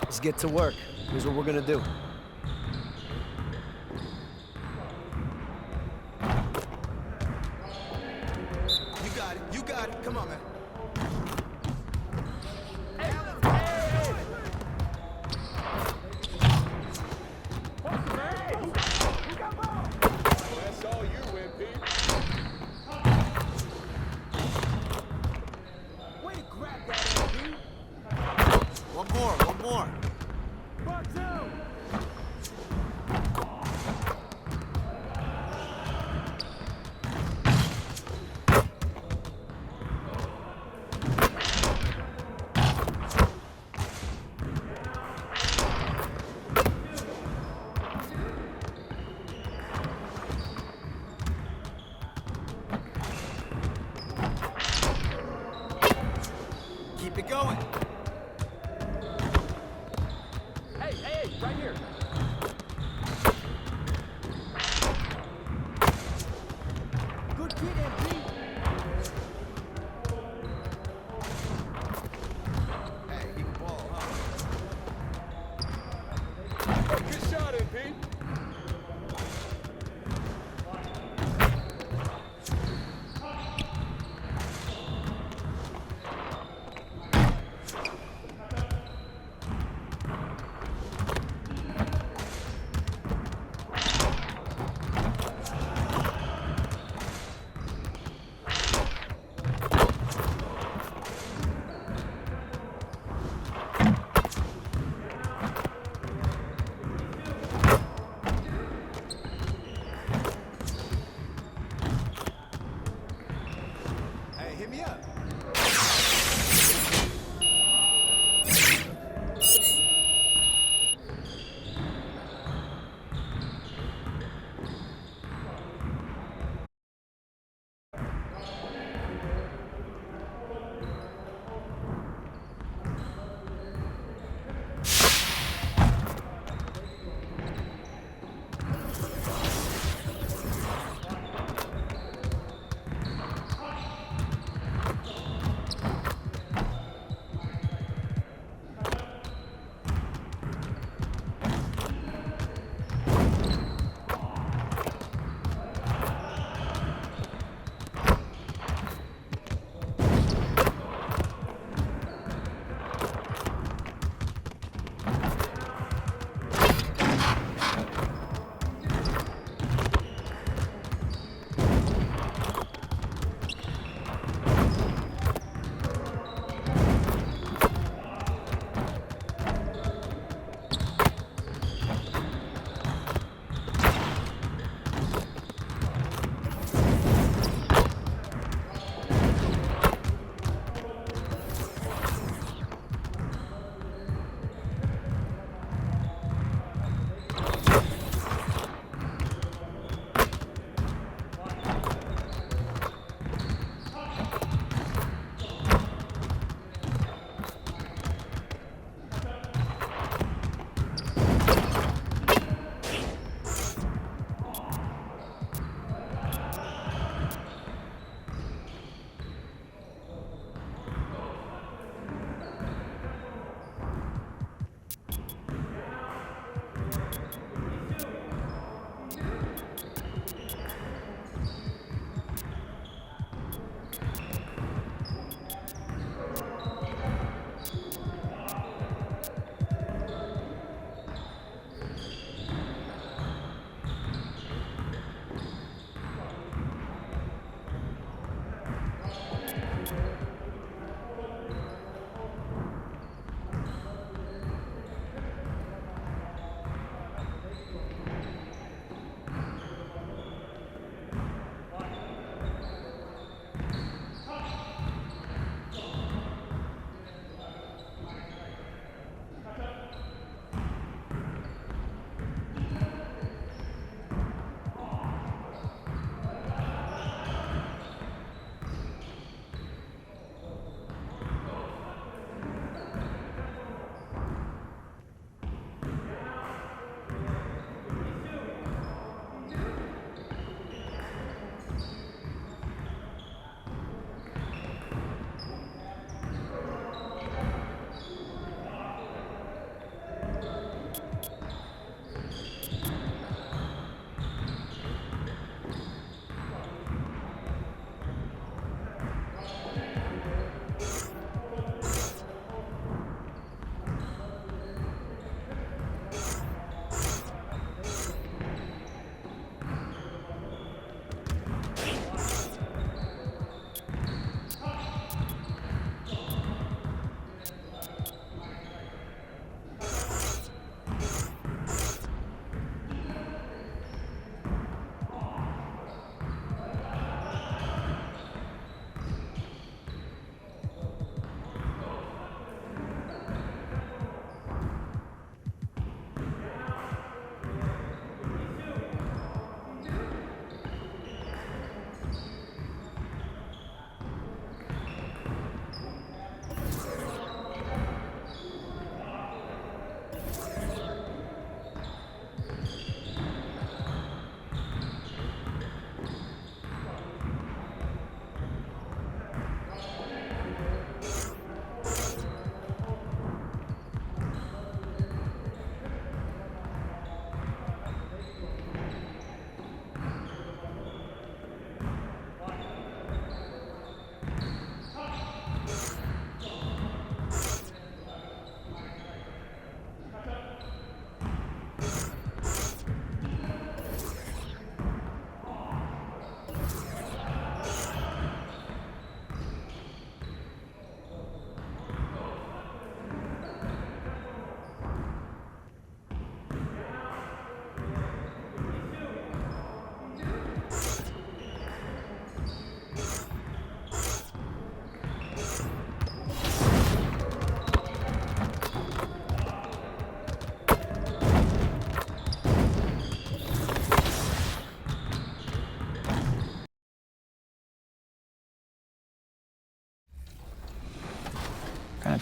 Let's get to work. Here's what we're gonna do. You got it. You got it. Come on, man. That's all you, MP. Way to grab that, MP. One more. Box out. Keep it going. Hey,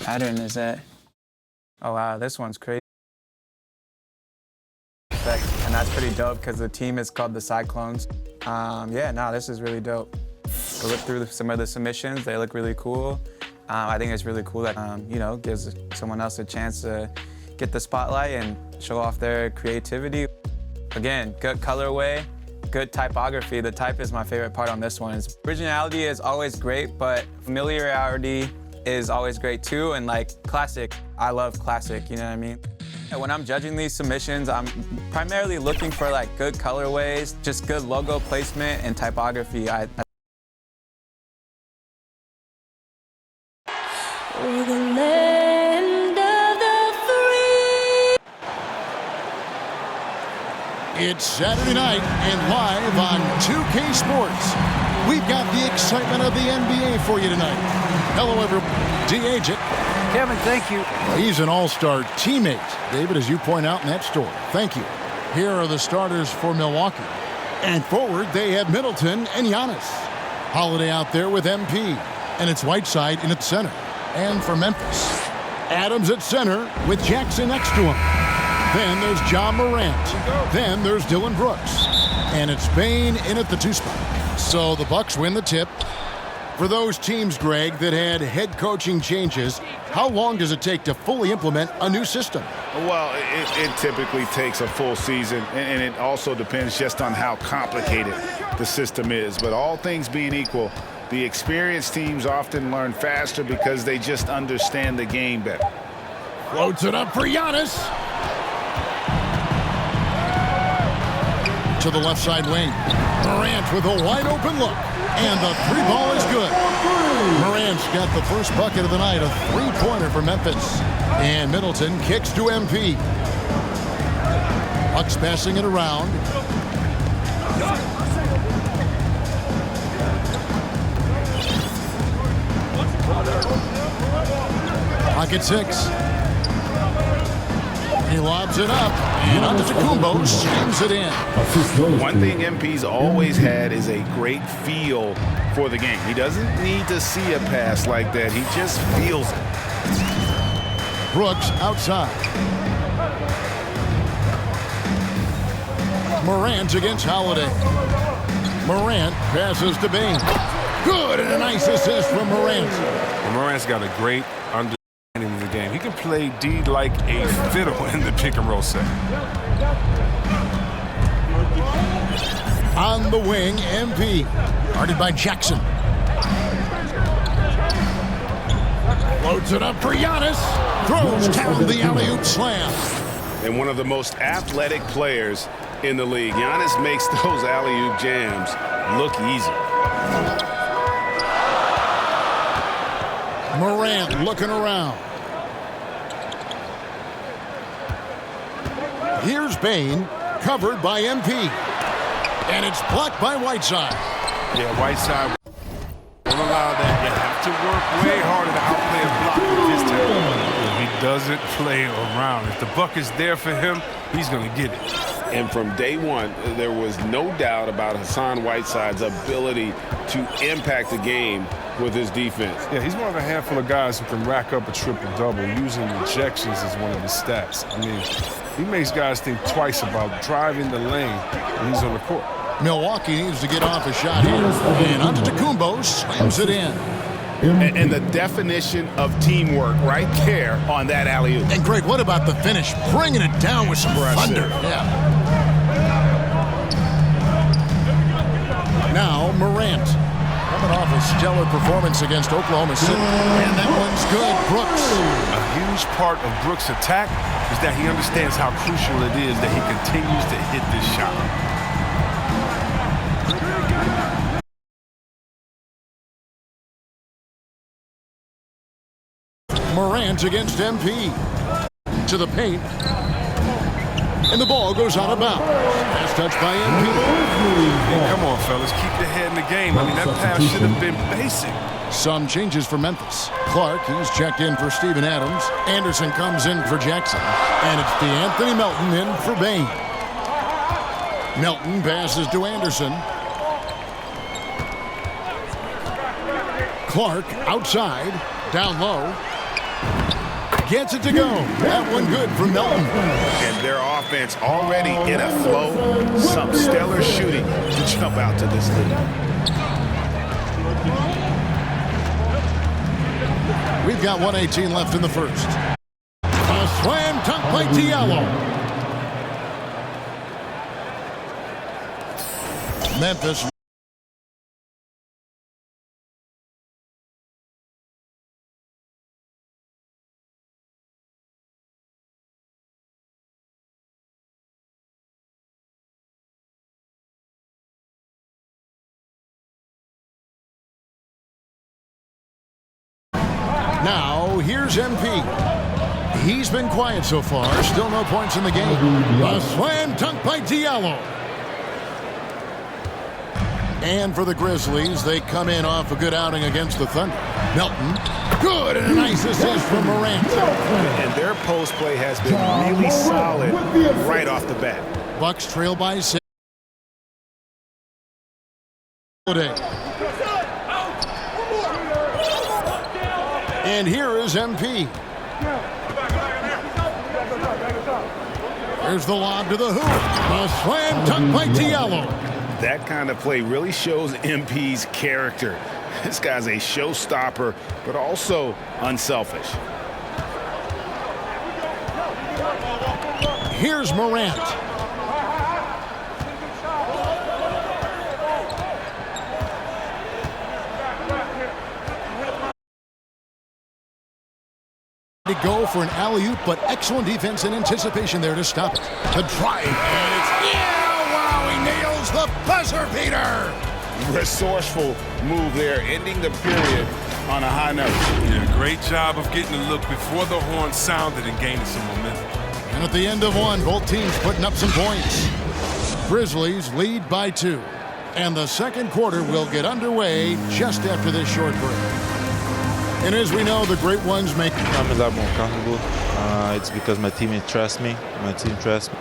pattern is that? Oh, wow, this one's crazy. And that's pretty dope because the team is called the Cyclones. Yeah, no, this is really dope. To look through some of the submissions, they look really cool. I think it's really cool that, you know, gives someone else a chance to get the spotlight and show off their creativity. Again, good colorway, good typography. The type is my favorite part on this one. Originality is always great, but familiarity is always great too, and like classic. I love classic, you know what I mean? When I'm judging these submissions, I'm primarily looking for like good colorways, just good logo placement and typography. It's Saturday night and live on 2K Sports. We've got the excitement of the NBA for you tonight. Hello, everyone. D-Agent. Kevin, thank you. He's an all-star teammate, David, as you point out in that story. Thank you. Here are the starters for Milwaukee. And forward, they have Middleton and Giannis. Holiday out there with MP. And it's Whiteside in at center. And for Memphis, Adams at center with Jackson next to him. Then there's John Morant. Then there's Dylan Brooks. And it's Bane in at the 2 spot. So the Bucks win the tip. For those teams, Greg, that had head coaching changes, how long does it take to fully implement a new system? Well, it typically takes a full season, and it also depends just on how complicated the system is. But all things being equal, the experienced teams often learn faster because they just understand the game better. Floats it up for Giannis. To the left side wing. Morant with a wide open look. And the 3 ball is good. Morant's got the first bucket of the night, a 3-pointer for Memphis. And Middleton kicks to MP. Bucks passing it around. Pocket 6. He lobs it up, and Antetokounmpo slams it in. One thing MP's always had is a great feel for the game. He doesn't need to see a pass like that. He just feels it. Brooks outside. Morant against Holiday. Morant passes to Bane. Good, and a nice assist from Morant. Morant's got a great understanding of the game. He can play D like a fiddle in the pick and roll set. On the wing, MP. Guarded by Jackson. Loads it up for Giannis. Throws down the alley-oop slam. And one of the most athletic players in the league. Giannis makes those alley-oop jams look easy. Morant looking around. Here's Bane, covered by MP. And it's blocked by Whiteside. Yeah, Whiteside won't allow that. You have to work way harder to outplay a block with his talent. He doesn't play around. If the buck is there for him, he's going to get it. And from day one, there was no doubt about Hassan Whiteside's ability to impact the game with his defense. Yeah, he's one of a handful of guys who can rack up a triple-double using rejections as one of his stats. I mean, he makes guys think twice about driving the lane when he's on the court. Milwaukee needs to get off a shot here. And Antetokounmpo slams it in. And the definition of teamwork right there on that alley-oop. And Greg, what about the finish? Bringing it down with some thunder. Yeah. Now Morant. Coming off a stellar performance against Oklahoma City. And that one's good. Brooks. A huge part of Brooks' attack is that he understands how crucial it is that he continues to hit this shot. Morant against MP. To the paint. And the ball goes out of bounds. Pass touch by MP. Hey, come on, fellas. Keep your head in the game. I mean, that pass should have been basic. Some changes for Memphis. Clark, he's checked in for Steven Adams. Anderson comes in for Jackson. And it's DeAnthony Melton in for Bane. Melton passes to Anderson. Clark outside. Down low. Gets it to go. That one good for Melton. And their offense already in a flow. Some stellar shooting to jump out to this lead. We've got 1:18 left in the first. A slam dunk by Diallo. Memphis. Now, here's MP. He's been quiet so far. Still no points in the game. A slam dunk by Diallo. And for the Grizzlies, they come in off a good outing against the Thunder. Melton, good, and a nice assist from Morant. And their post play has been really solid right off the bat. Bucks trail by 6. And here is MP. There's the lob to the hoop. A slam dunk by Diallo. That kind of play really shows MP's character. This guy's a showstopper, but also unselfish. Here's Morant. To go for an alley-oop, but excellent defense and anticipation there to stop it. The drive, and it's, wow, he nails the buzzer beater. Resourceful move there, ending the period on a high note. Yeah, great job of getting the look before the horn sounded and gaining some momentum. And at the end of one, both teams putting up some points. Grizzlies lead by 2. And the second quarter will get underway just after this short break. And as we know, the great ones make... I'm a lot more comfortable. It's because my teammates trust me. My team trusts me.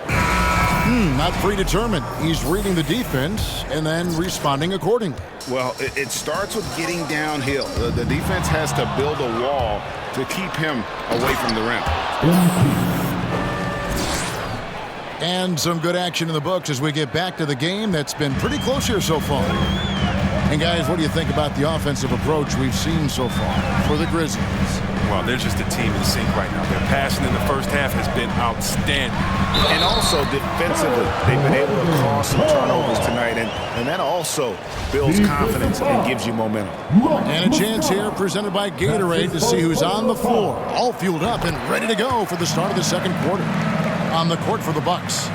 Not predetermined. He's reading the defense and then responding accordingly. Well, it starts with getting downhill. The defense has to build a wall to keep him away from the rim. And some good action in the books as we get back to the game that's been pretty close here so far. And guys, what do you think about the offensive approach we've seen so far for the Grizzlies? Well, they're just a team in sync right now. Their passing in the first half has been outstanding. And also defensively, they've been able to cause some turnovers tonight, and that also builds confidence and gives you momentum. And a chance here presented by Gatorade to see who's on the floor, all fueled up and ready to go for the start of the second quarter. On the court for the Bucks,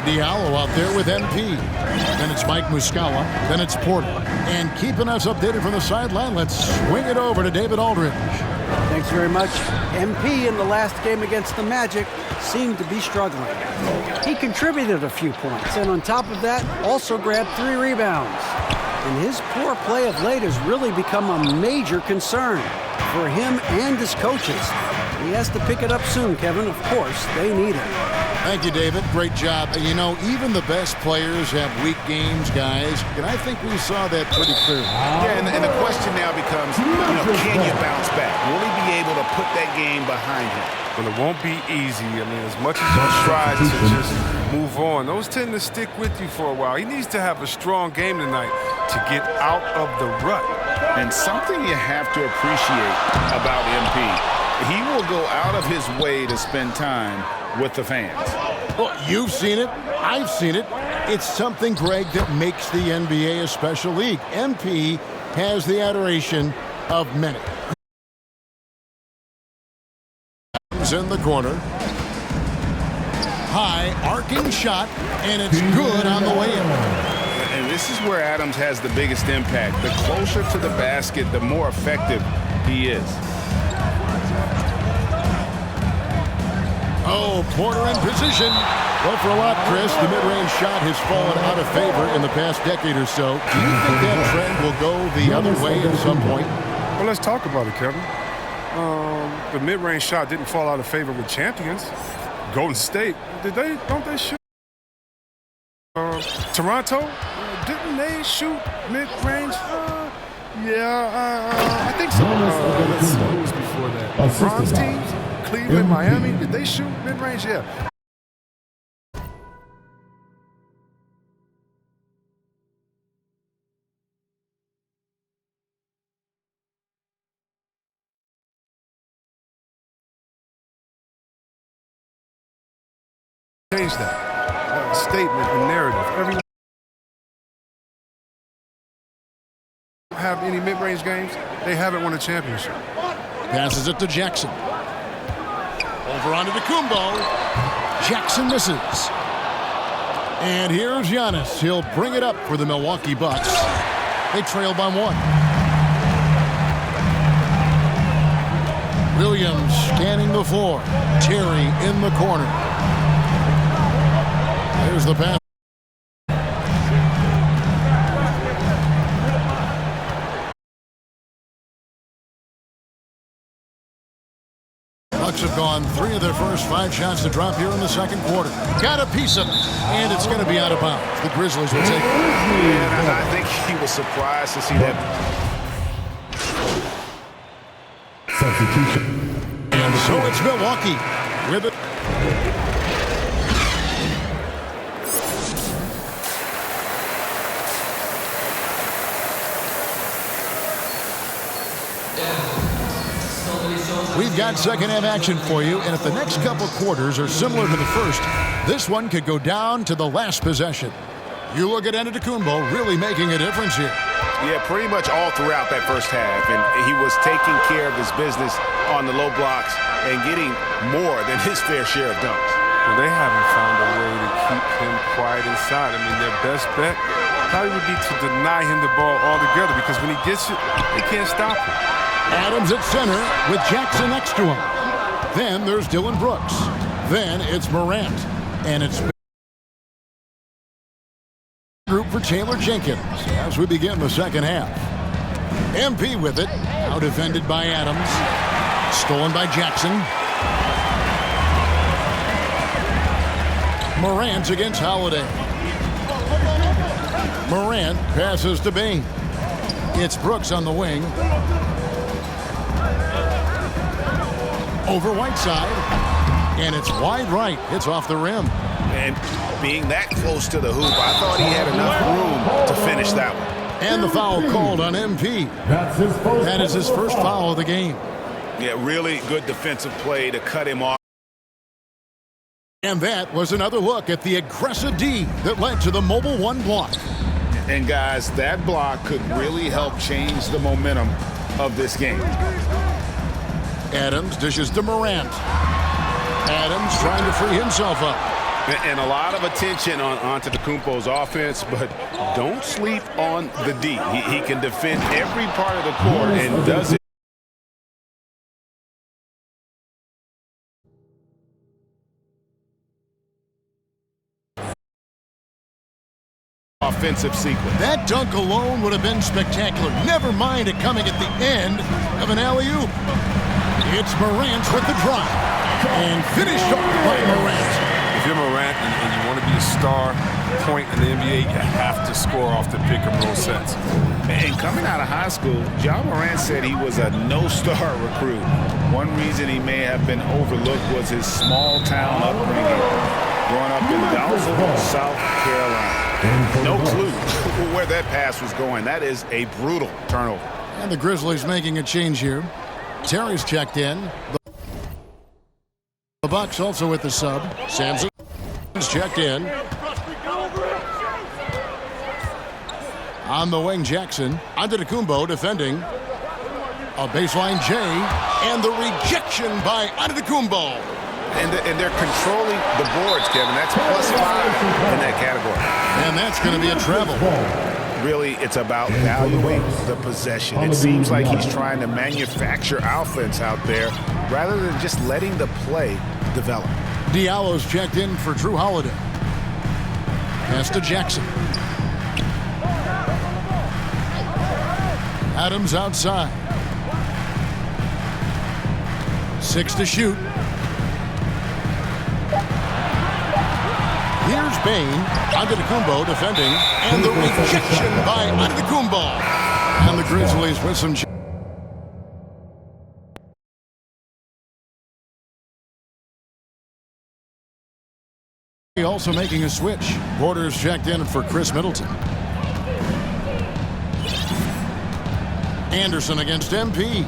Diallo out there with MP. Then it's Mike Muscala. Then it's Porter. And keeping us updated from the sideline, let's swing it over to David Aldridge. Thanks very much. MP in the last game against the Magic seemed to be struggling. He contributed a few points, and on top of that, also grabbed 3 rebounds. And his poor play of late has really become a major concern for him and his coaches. He has to pick it up soon, Kevin. Of course, they need him. Thank you, David. Great job. You know, even the best players have weak games, guys. And I think we saw that pretty clearly. Yeah, and the question now becomes, can you bounce back? Will he be able to put that game behind him? Well, it won't be easy. I mean, as much as you try to just move on, those tend to stick with you for a while. He needs to have a strong game tonight to get out of the rut. And something you have to appreciate about MP, he will go out of his way to spend time with the fans. Well, you've seen it. I've seen it. It's something, Greg, that makes the NBA a special league. MP has the adoration of many. In the corner. High, arcing shot, and it's good on the way in. And this is where Adams has the biggest impact. The closer to the basket, the more effective he is. Oh, Porter in position. Well, for a lot, Chris, the mid-range shot has fallen out of favor in the past decade or so. Do you think that trend will go the other way at some point? Well, let's talk about it, Kevin. The mid-range shot didn't fall out of favor with champions. Golden State, don't they shoot? Toronto, didn't they shoot mid-range? I think so. Let's see who was before that. Bronze teams? Cleveland, Miami, did they shoot mid-range? Yeah. Change that statement and narrative. Everyone have any mid-range games, they haven't won a championship. Passes it to Jackson. Over onto Kumbo. Jackson misses. And here's Giannis. He'll bring it up for the Milwaukee Bucks. They trail by 1. Williams scanning the floor. Terry in the corner. There's the pass. Bucks have gone 3 of their first 5 shots to drop here in the second quarter. Got a piece of it, and it's going to be out of bounds. The Grizzlies will take it. And I think he was surprised to see that. Substitution. And so it's Milwaukee with it. We've got second-half action for you, and if the next couple quarters are similar to the first, this one could go down to the last possession. You look at Antetokounmpo really making a difference here. Yeah, pretty much all throughout that first half, and he was taking care of his business on the low blocks and getting more than his fair share of dunks. Well, they haven't found a way to keep him quiet inside. I mean, their best bet probably would be to deny him the ball altogether, because when he gets it, they can't stop him. Adams at center with Jackson next to him. Then there's Dylan Brooks. Then it's Morant. And it's group for Taylor Jenkins as we begin the second half. MP with it. Now defended by Adams. Stolen by Jackson. Morant against Holiday. Morant passes to Bain. It's Brooks on the wing. Over Whiteside, and it's wide right. It's off the rim. And being that close to the hoop, I thought he had enough room to finish that one. And the foul called on MP. That is his first foul of the game. Yeah, really good defensive play to cut him off. And that was another look at the aggressive D that led to the mobile 1 block. And guys, that block could really help change the momentum of this game. Adams dishes to Morant. Adams trying to free himself up. And a lot of attention on Antetokounmpo's offense, but don't sleep on the D. He can defend every part of the court and does it. Offensive sequence. That dunk alone would have been spectacular. Never mind it coming at the end of an alley-oop. It's Morant with the drive. And finished off by Morant. If you're Morant and you want to be a star point in the NBA, you have to score off the pick-and-roll sets. And coming out of high school, Ja Morant said he was a no-star recruit. One reason he may have been overlooked was his small-town upbringing, growing up in Dowsville, South Carolina. No clue where that pass was going. That is a brutal turnover. And the Grizzlies making a change here. Terry's checked in. The Bucks also with the sub. Samson's checked in. On the wing, Jackson. Antetokounmpo defending. A baseline J. And the rejection by Antetokounmpo. And they're controlling the boards, Kevin. That's +5 in that category. And that's going to be a treble. Really, it's about valuing the possession. It seems like he's trying to manufacture offense out there rather than just letting the play develop. Diallo's checked in for Drew Holiday. Pass to Jackson. Adams outside. 6 to shoot. Here's Bain. Antetokounmpo defending. And the rejection by Antetokounmpo. And the Grizzlies with some Also making a switch. Porter's checked in for Chris Middleton. Anderson against MP.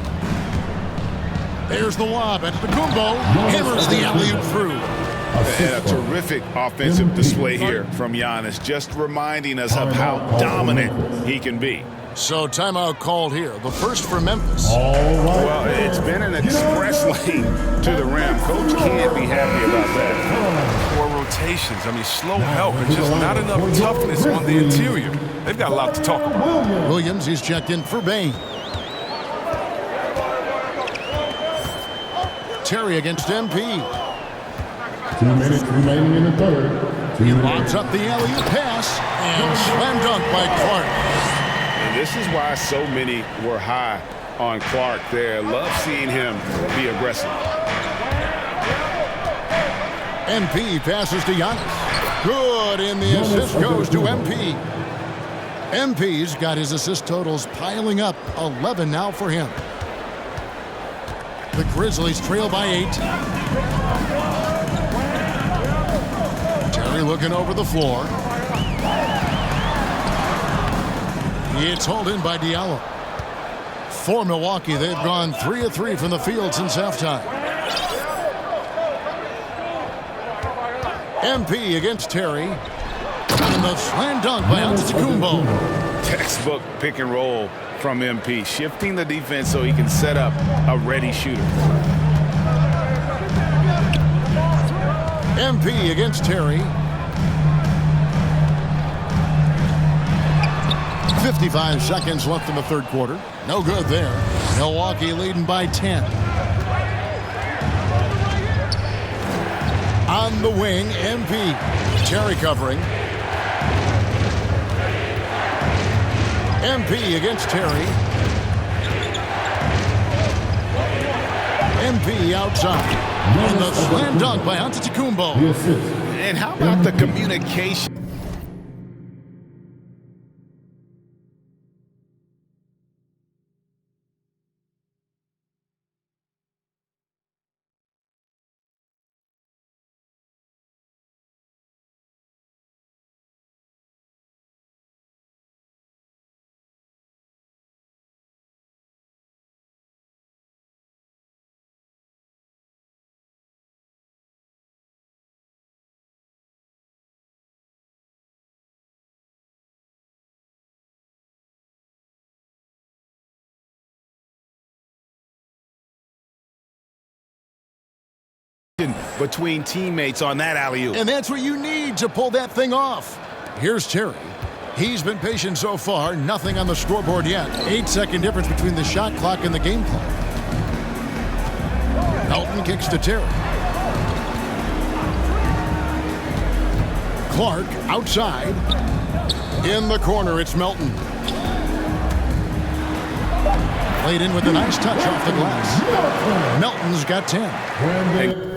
There's the lob at Kumbo. Hammers the alley-oop through. And a terrific offensive display here from Giannis, just reminding us of how dominant he can be. So timeout called here. The first for Memphis. Well, it's been an express lane to the rim. Coach can't be happy about that. Poor rotations. I mean, slow help and just not enough toughness on the interior. They've got a lot to talk about. Williams, he's checked in for Bain. Terry against MP. 2 minutes remaining in the third. He lobs up the alley-oop pass and slam dunk by Clark. And this is why so many were high on Clark there. Love seeing him be aggressive. MP passes to Giannis. Good, and the assist goes to MP. MP's got his assist totals piling up. 11 now for him. The Grizzlies trail by 8. Terry looking over the floor. It's hauled in by Diallo. For Milwaukee, they've gone 3 of 3 from the field since halftime. MP against Terry. And the slam dunk by Antetokounmpo. Textbook pick and roll from MP, shifting the defense so he can set up a ready shooter. MP against Terry. 55 seconds left in the third quarter. No good there. Milwaukee leading by 10. On the wing, MP. Terry covering. MP against Terry. MP outside. And the slam dunk by Antetokounmpo. And how about the communication? Between teammates on that alley-oop. And that's what you need to pull that thing off. Here's Terry. He's been patient so far. Nothing on the scoreboard yet. 8-second difference between the shot clock and the game clock. Melton kicks to Terry. Clark outside. In the corner, it's Melton. Played in with a nice touch off the glass. Melton's got 10.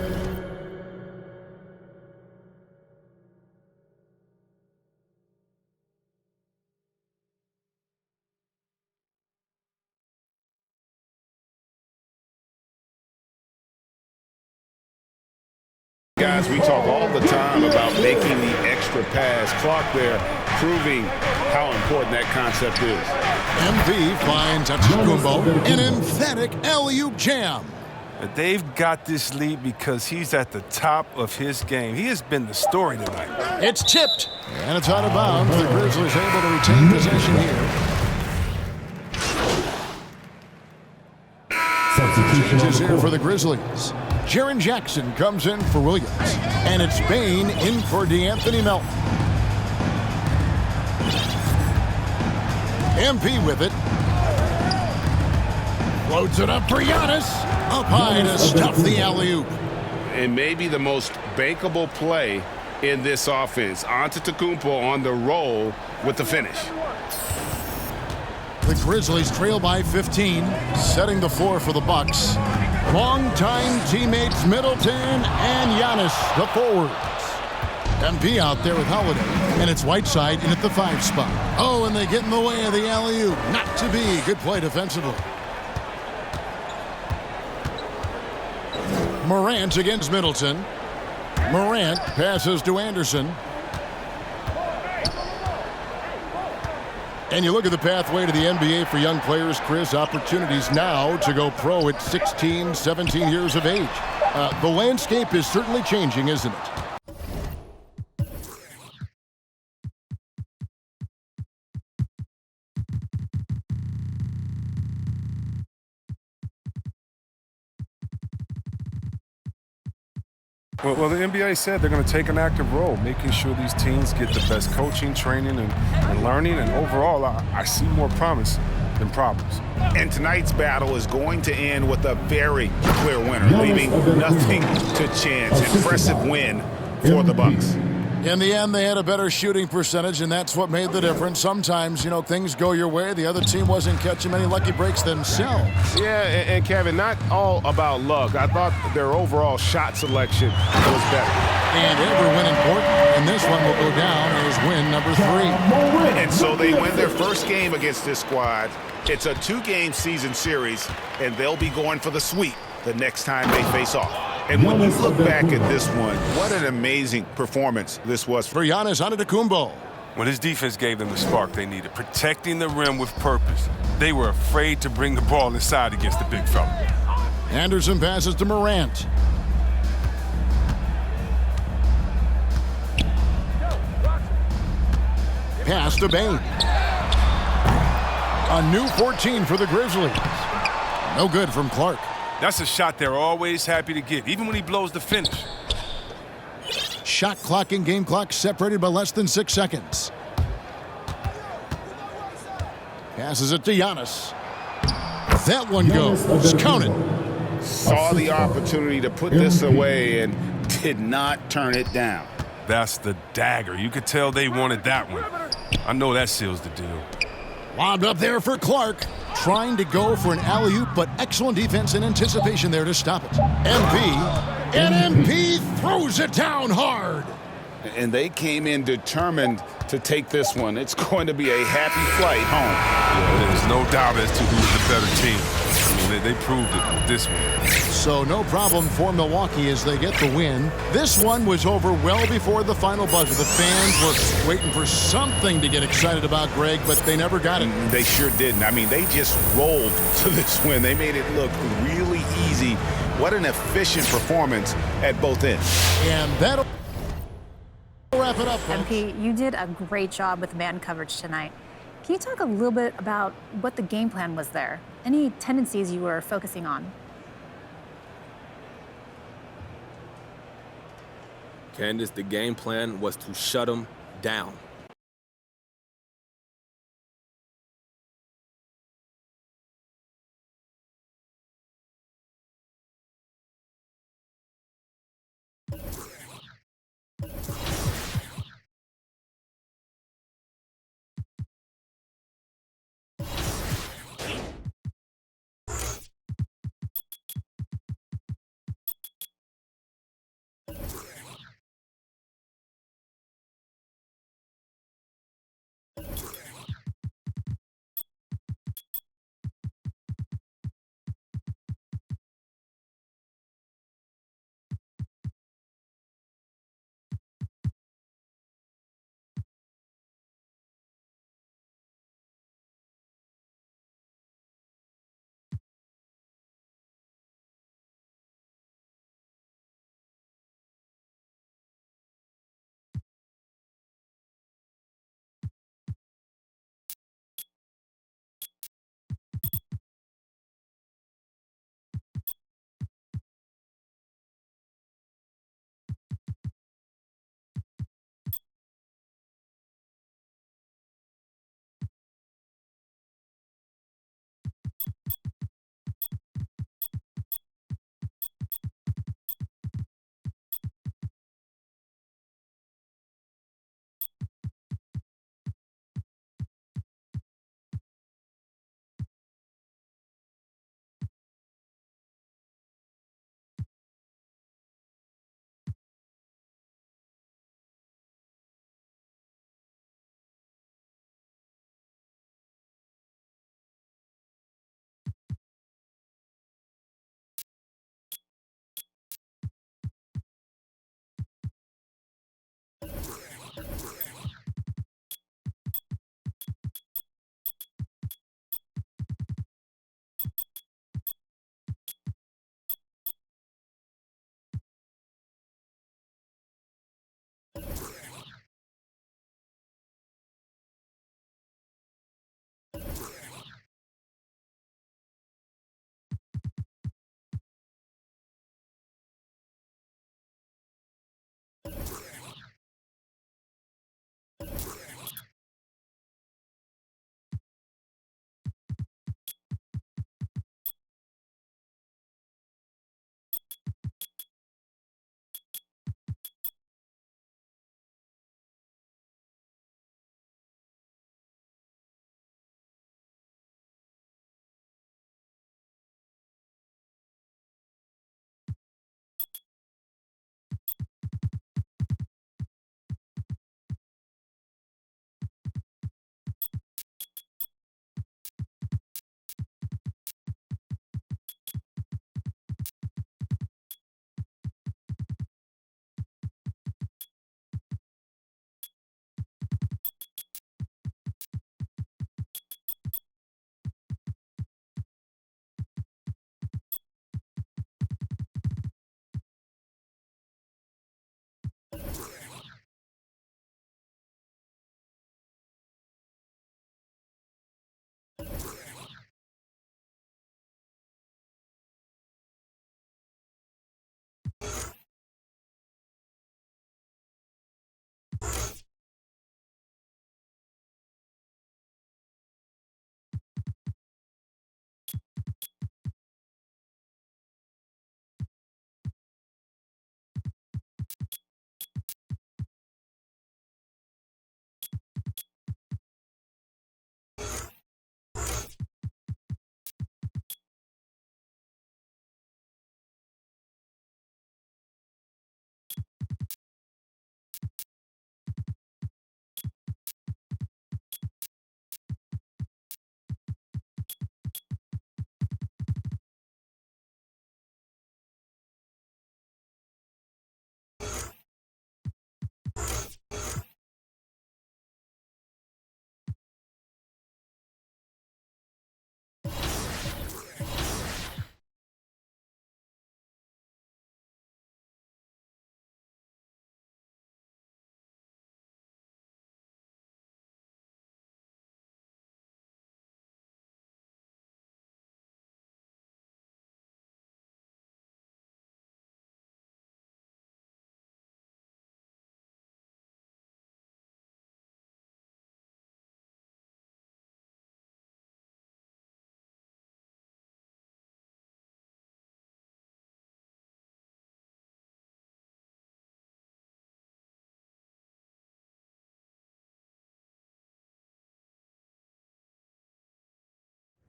Guys, we talk all the time about making the extra pass. Clark there proving how important that concept is. MP finds Antetokounmpo, an emphatic alley-oop jam. They've got this lead because he's at the top of his game. He has been the story tonight. It's tipped, and it's out of bounds. The Grizzlies able to retain possession here. Changes here for the Grizzlies. Jaren Jackson comes in for Williams. And it's Bain in for DeAnthony Melton. MP with it. Floats it up for Giannis. Up high to stuff the alley-oop. And maybe the most bankable play in this offense. Antetokounmpo on the roll with the finish. The Grizzlies trail by 15, setting the floor for the Bucks. Longtime teammates Middleton and Giannis, the forwards. MP out there with Holiday, and it's Whiteside in at the 5 spot. Oh, and they get in the way of the alley-oop. Not to be. Good play defensively. Morant against Middleton. Morant passes to Anderson. And you look at the pathway to the NBA for young players, Chris, opportunities now to go pro at 16, 17 years of age. The landscape is certainly changing, isn't it? Well, the NBA said they're going to take an active role, making sure these teams get the best coaching, training, and learning. And overall, I see more promise than problems. And tonight's battle is going to end with a very clear winner, leaving nothing to chance. Impressive win for the Bucks. In the end, they had a better shooting percentage, and that's what made the difference. Sometimes, things go your way. The other team wasn't catching many lucky breaks themselves. Yeah, and Kevin, not all about luck. I thought their overall shot selection was better. And every win important, and this one will go down as win number 3. And so they win their first game against this squad. It's a 2-game season series, and they'll be going for the sweep the next time they face off. And when you look back at this one, what an amazing performance this was for Giannis Antetokounmpo. Well, his defense gave them the spark they needed, protecting the rim with purpose. They were afraid to bring the ball inside against the big fella. Anderson passes to Morant. Pass to Bain. A new 14 for the Grizzlies. No good from Clark. That's a shot they're always happy to get, even when he blows the finish. Shot clock and game clock separated by less than 6 seconds. Passes it to Giannis. That one goes. Count it. Saw the opportunity to put this away and did not turn it down. That's the dagger. You could tell they wanted that one. I know that seals the deal. Lobbed up there for Clark. Trying to go for an alley-oop, but excellent defense and anticipation there to stop it. MP throws it down hard. And they came in determined to take this one. It's going to be a happy flight home. Yeah, there's no doubt as to who's the better team. I mean, they proved it with this one. So no problem for Milwaukee as they get the win. This one was over well before the final buzzer. The fans were waiting for something to get excited about, Greg, but they never got it. They sure didn't. I mean, they just rolled to this win. They made it look really easy. What an efficient performance at both ends. And that'll wrap it up, folks. MP, you did a great job with man coverage tonight. Can you talk a little bit about what the game plan was there? Any tendencies you were focusing on? Candace, the game plan was to shut them down.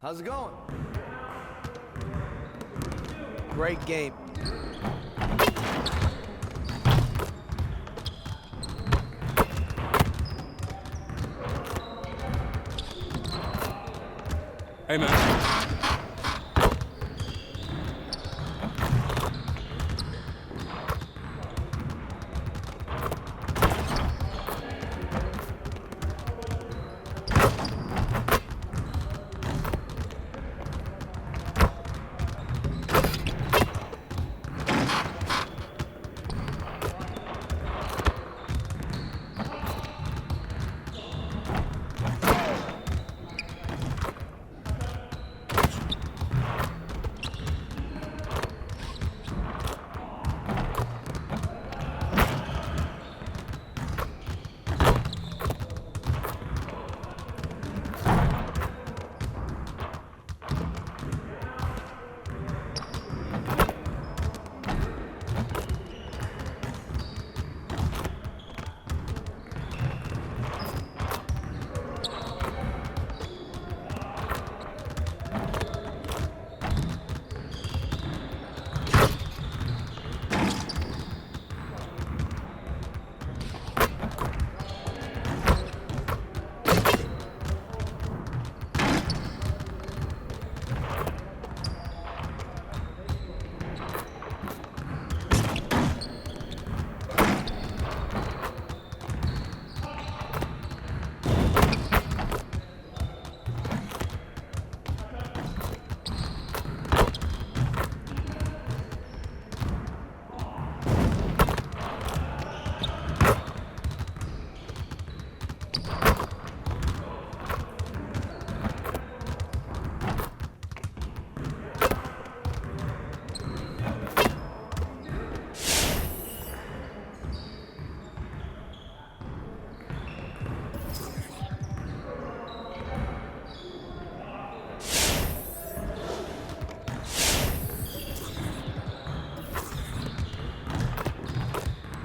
How's it going? Great game. Hey, man.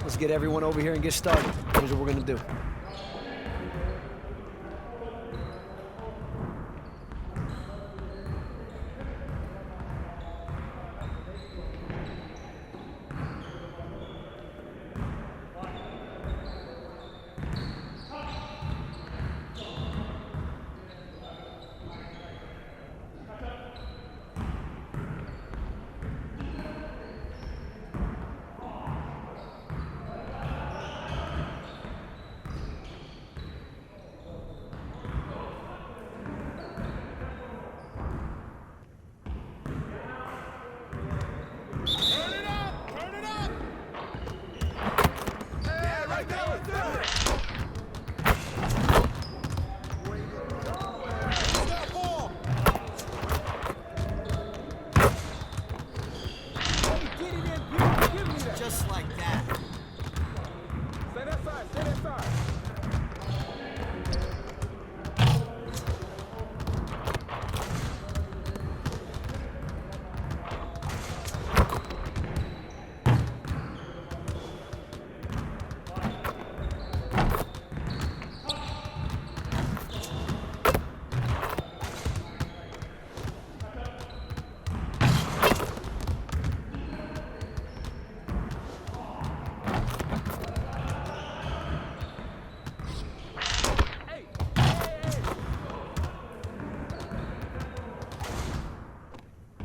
Let's get everyone over here and get started. Here's what we're gonna do.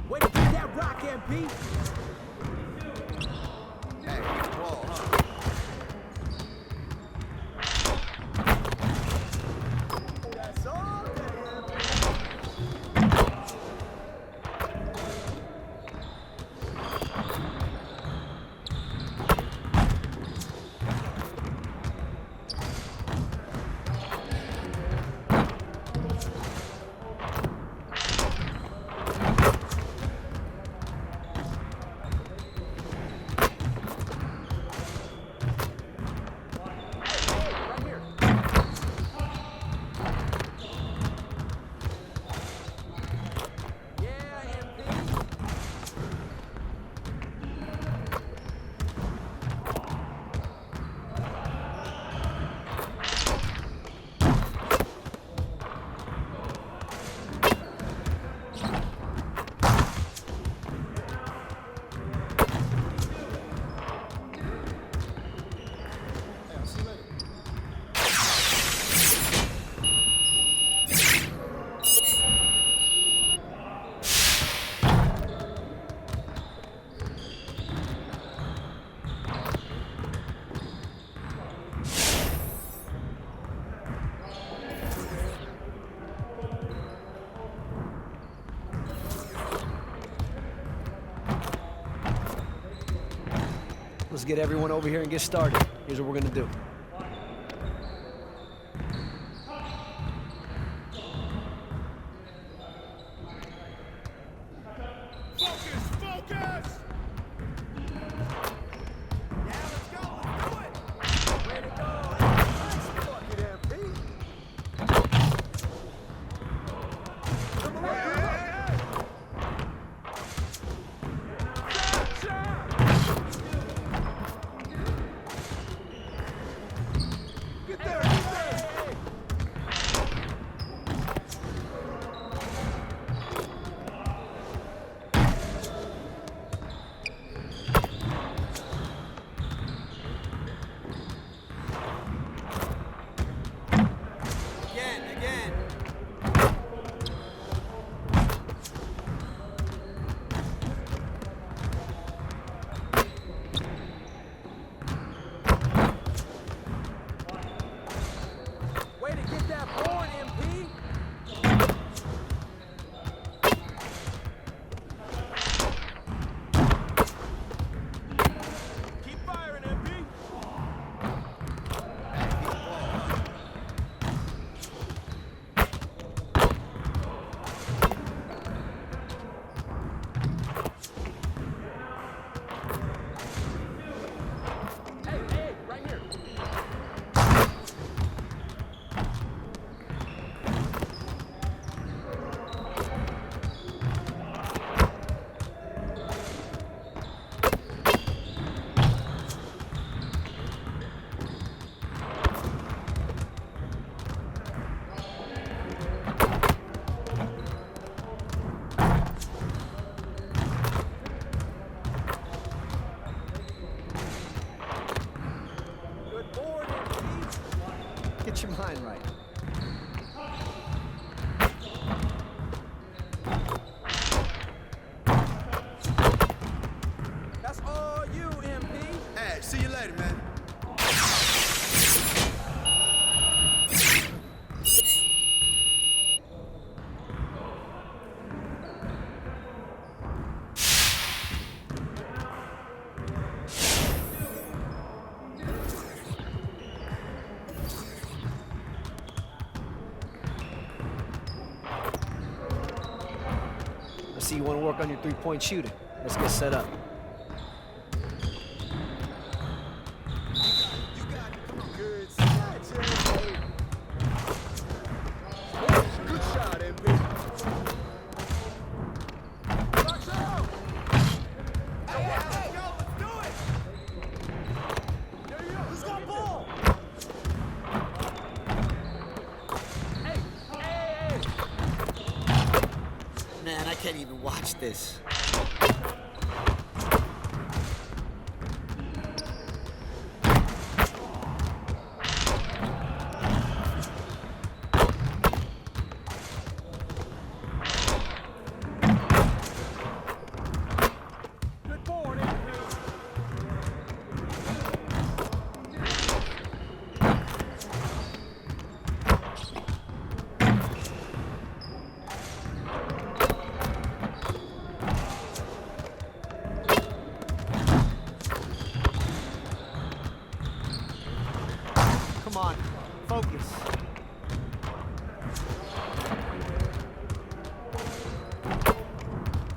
Way to get that rock, MP. Hey, whoa, huh? That's all Let's get everyone over here and get started. Here's what we're gonna do. Get your mind right. That's all you, MP. Hey, see you later, man. I see you want to work on your three-point shooting. Let's get set up. You got it. Come on, good. can't even watch this. Come on, focus.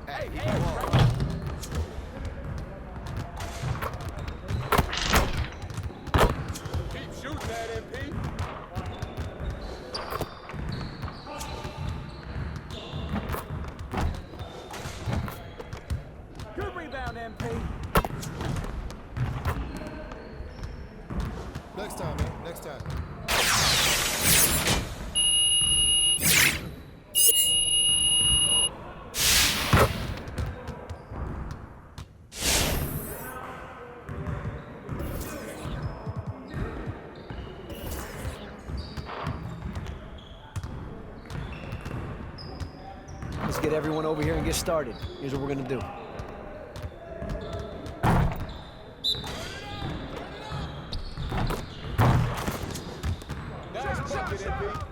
Hey, Keep shooting that, MP. Good rebound, MP. Next time, man. Next time. Let's get everyone over here and get started. Here's what we're gonna do. Nice bucket, MP.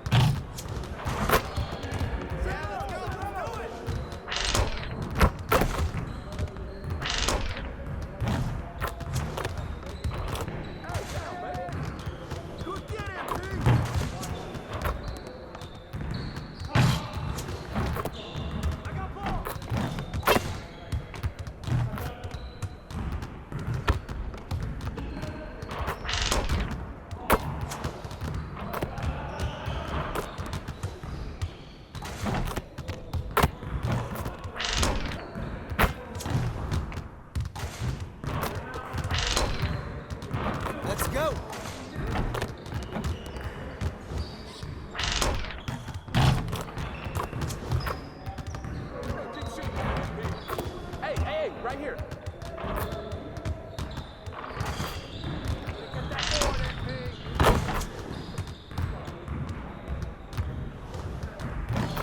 Let's go. Hey, hey, right here.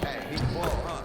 Hey, he the ball, huh?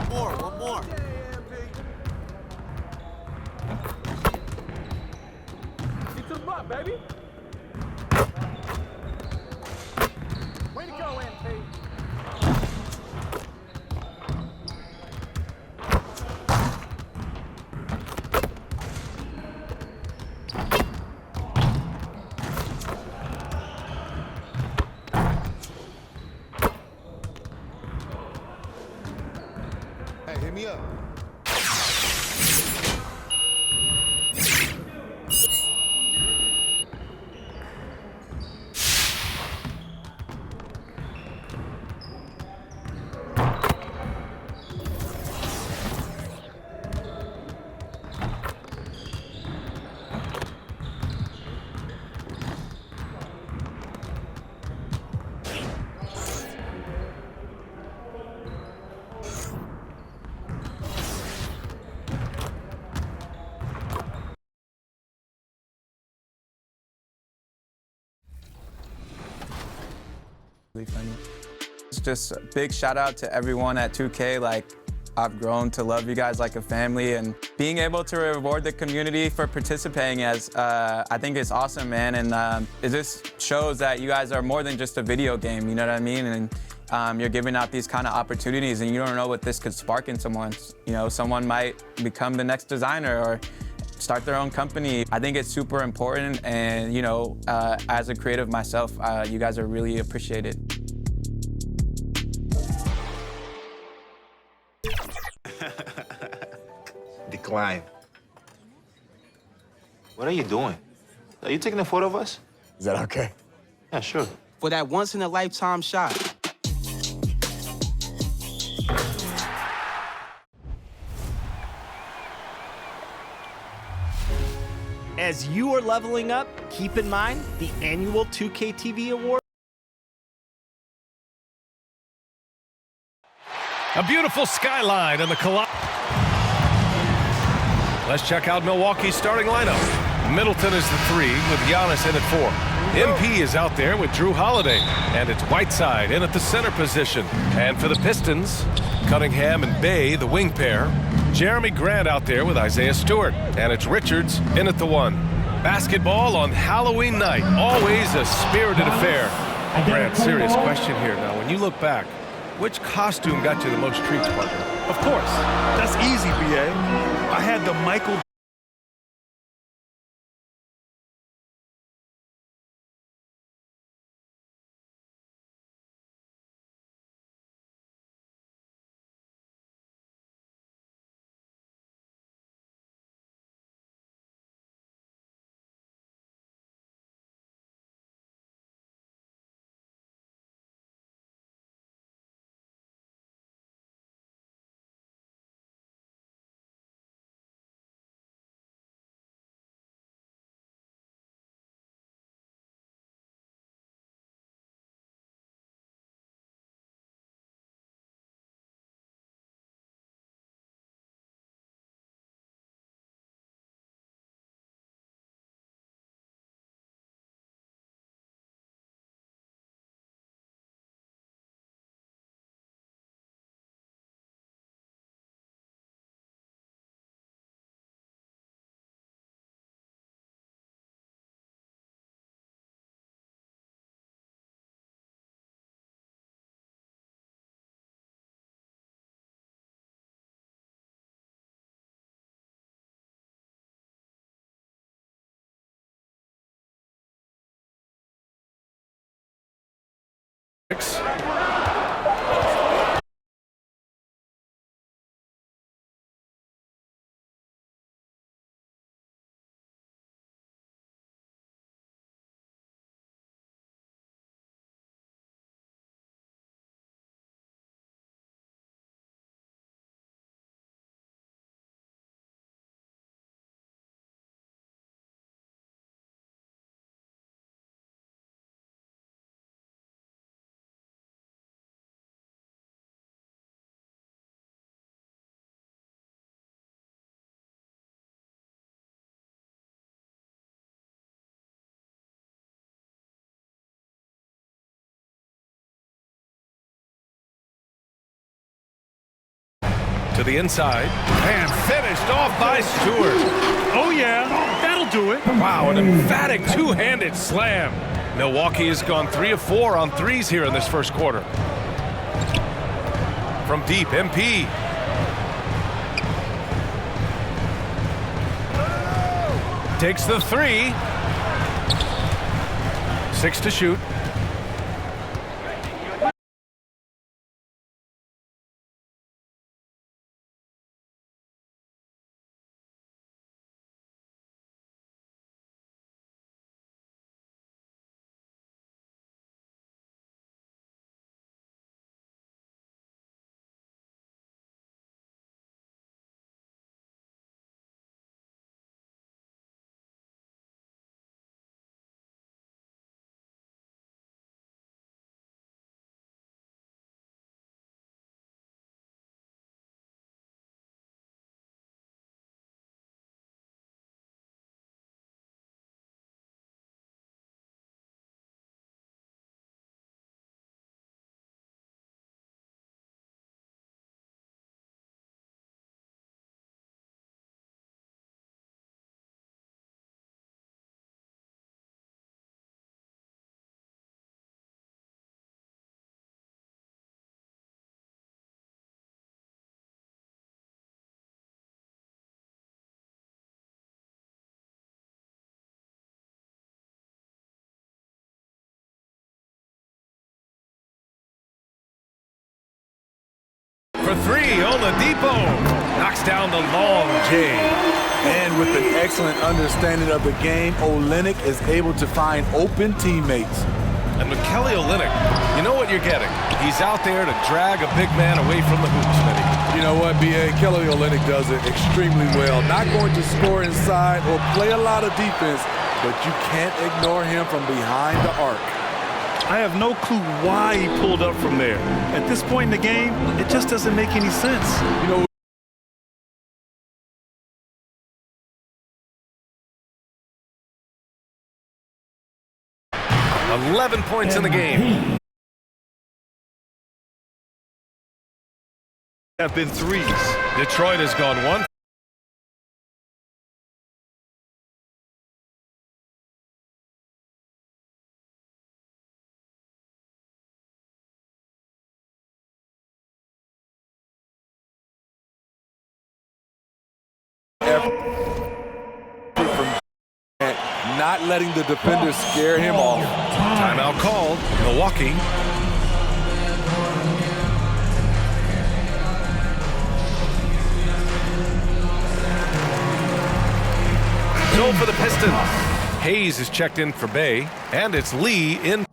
One more. Get to the butt, baby. Way to go, MP. Hey, hit me up. Funny. Just a big shout out to everyone at 2K. Like, I've grown to love you guys like a family, and being able to reward the community for participating I think it's awesome, man. And it just shows that you guys are more than just a video game, you know what I mean? And you're giving out these kind of opportunities, and you don't know what this could spark in someone. You know, someone might become the next designer or start their own company. I think it's super important, and you know, as a creative myself, you guys are really appreciated. Decline. What are you doing? Are you taking a photo of us? Is that okay? Yeah, sure. For that once-in-a-lifetime shot. As you are leveling up, keep in mind the annual 2K TV Award. A beautiful skyline in the Let's check out Milwaukee's starting lineup. Middleton is the 3 with Giannis in at 4. MP is out there with Drew Holiday, and it's Whiteside in at the center position. And for the Pistons, Cunningham and Bay, the wing pair. Jeremy Grant out there with Isaiah Stewart, and it's Richards in at the 1. Basketball on Halloween night, always a spirited affair. Grant, serious question here now. When you look back, which costume got you the most treats, partner? Of course. That's easy, BA. I had the Michael To the inside, and finished off by Stewart. Oh yeah, that'll do it. Wow, an emphatic two-handed slam. Milwaukee has gone 3 of 4 on threes here in this first quarter. From deep, MP. Takes the 3. 6 to shoot. Oladipo knocks down the long J. And with an excellent understanding of the game, Olynyk is able to find open teammates. And with Kelly Olynyk, you know what you're getting. He's out there to drag a big man away from the hoops, Smitty. You know what, B.A.? Kelly Olynyk does it extremely well. Not going to score inside or play a lot of defense, but you can't ignore him from behind the arc. I have no clue why he pulled up from there. At this point in the game, it just doesn't make any sense. You know, 11 points in the game. Have been threes. Detroit has gone one. Not letting the defenders scare him off. Timeout called. Milwaukee. So for the Pistons, Hayes is checked in for Bay, and it's Lee in.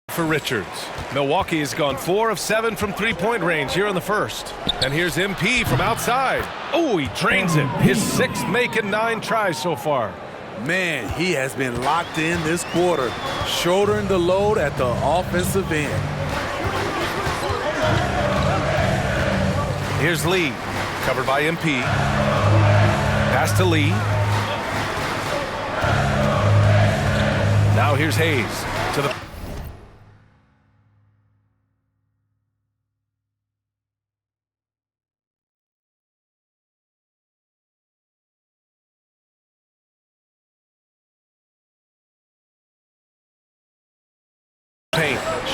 For Richards. Milwaukee has gone 4 of 7 from three-point range here in the first. And here's MP from outside. Oh, he drains it. His 6th make and 9 tries so far. Man, he has been locked in this quarter, shouldering the load at the offensive end. Here's Lee, covered by MP. Pass to Lee. Now here's Hayes to the.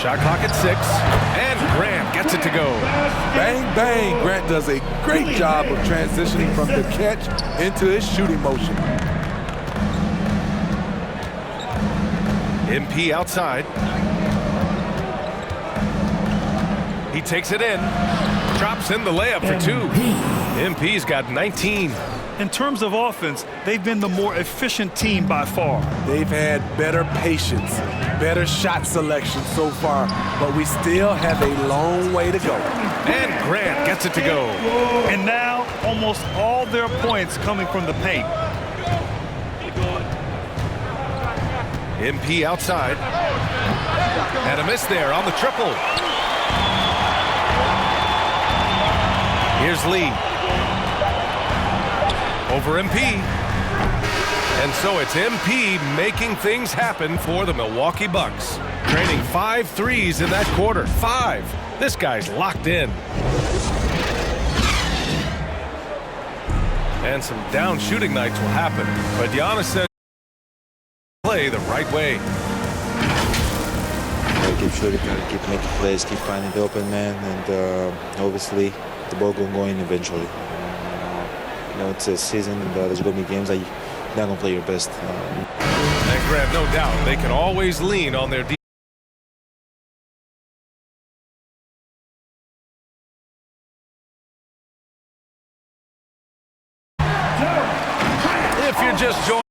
Shot clock at 6, and Grant gets it to go. Bang, bang. Grant does a great job of transitioning from the catch into his shooting motion. MP outside. He takes it in, drops in the layup for 2. MP's got 19. In terms of offense, they've been the more efficient team by far. They've had better patience, better shot selection so far, but we still have a long way to go. And Grant gets it to go. And now, almost all their points coming from the paint. MP outside. And a miss there on the triple. Here's Lee. Over MP. And so it's MP making things happen for the Milwaukee Bucks. Draining 5 threes in that quarter. 5. This guy's locked in. And some down shooting nights will happen. But Giannis said play the right way. Gotta keep shooting, gotta keep making plays, keep finding the open man, and obviously the ball will go in eventually. You know, it's a season. There's going to be games that you're not going to play your best. And Grant, no doubt, they can always lean on their defense. If you're just joining.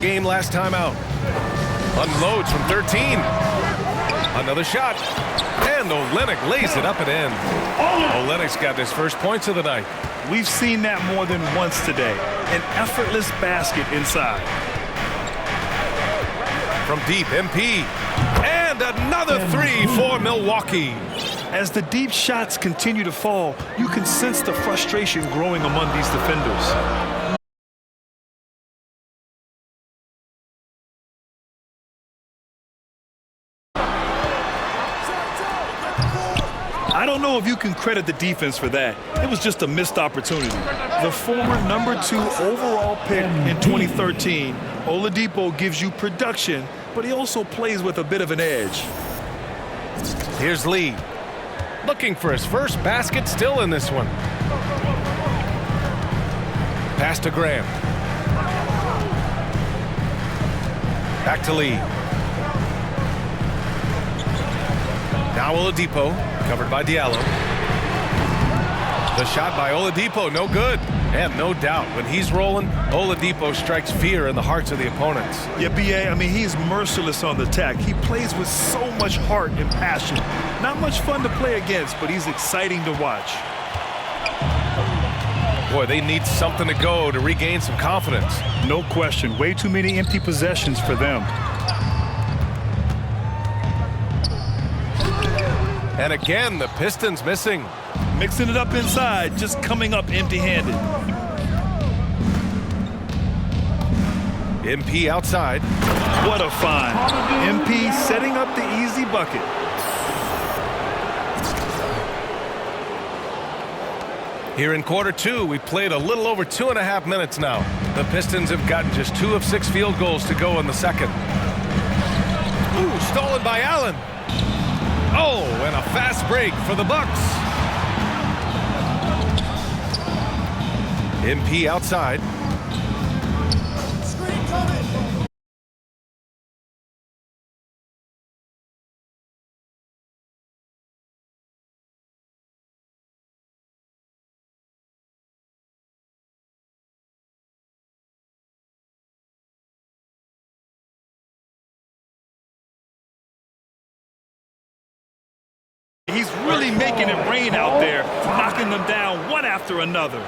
Game last time out. Unloads from 13. Another shot. And Olynyk lays it up and in. Olynyk's got his first points of the night. We've seen that more than once today. An effortless basket inside. From deep, MP. And another three for Milwaukee. As the deep shots continue to fall, you can sense the frustration growing among these defenders. I don't know if you can credit the defense for that. It was just a missed opportunity. The former #2 overall pick in 2013, Oladipo gives you production, but he also plays with a bit of an edge. Here's Lee. Looking for his first basket, still in this one. Pass to Graham. Back to Lee. Now Oladipo, covered by Diallo. The shot by Oladipo, no good. And no doubt, when he's rolling, Oladipo strikes fear in the hearts of the opponents. Yeah, B.A., I mean, he's merciless on the attack. He plays with so much heart and passion. Not much fun to play against, but he's exciting to watch. Boy, they need something to go to regain some confidence. No question. Way too many empty possessions for them. And again, the Pistons missing. Mixing it up inside, just coming up empty-handed. MP outside. What a find. MP setting up the easy bucket. Here in quarter two, we played a little over 2.5 minutes now. The Pistons have gotten just 2 of 6 field goals to go in the second. Ooh, stolen by Allen. Oh, and a fast break for the Bucks. MP outside. Screen coming. He's really making it rain out there, knocking them down one after another.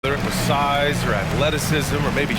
Whether it was size or athleticism or maybe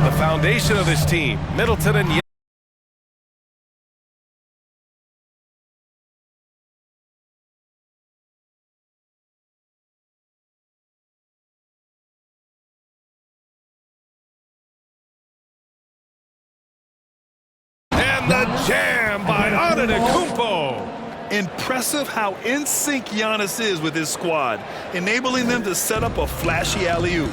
the foundation of this team, Middleton and and the jam by Antetokounmpo. Impressive how in sync Giannis is with his squad, enabling them to set up a flashy alley-oop.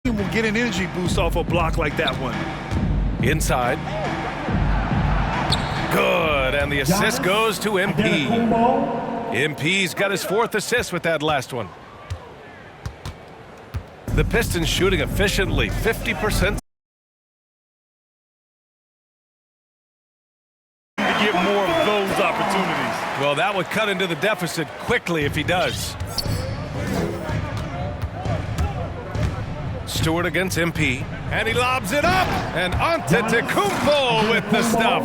Will get an energy boost off a block like that one. Inside. Good, and the assist goes to MP. MP's got his 4th assist with that last one. The Pistons shooting efficiently, 50%. To get more of those opportunities. Well, that would cut into the deficit quickly if he does. Stewart against MP, and he lobs it up, and Antetokounmpo with the stuff.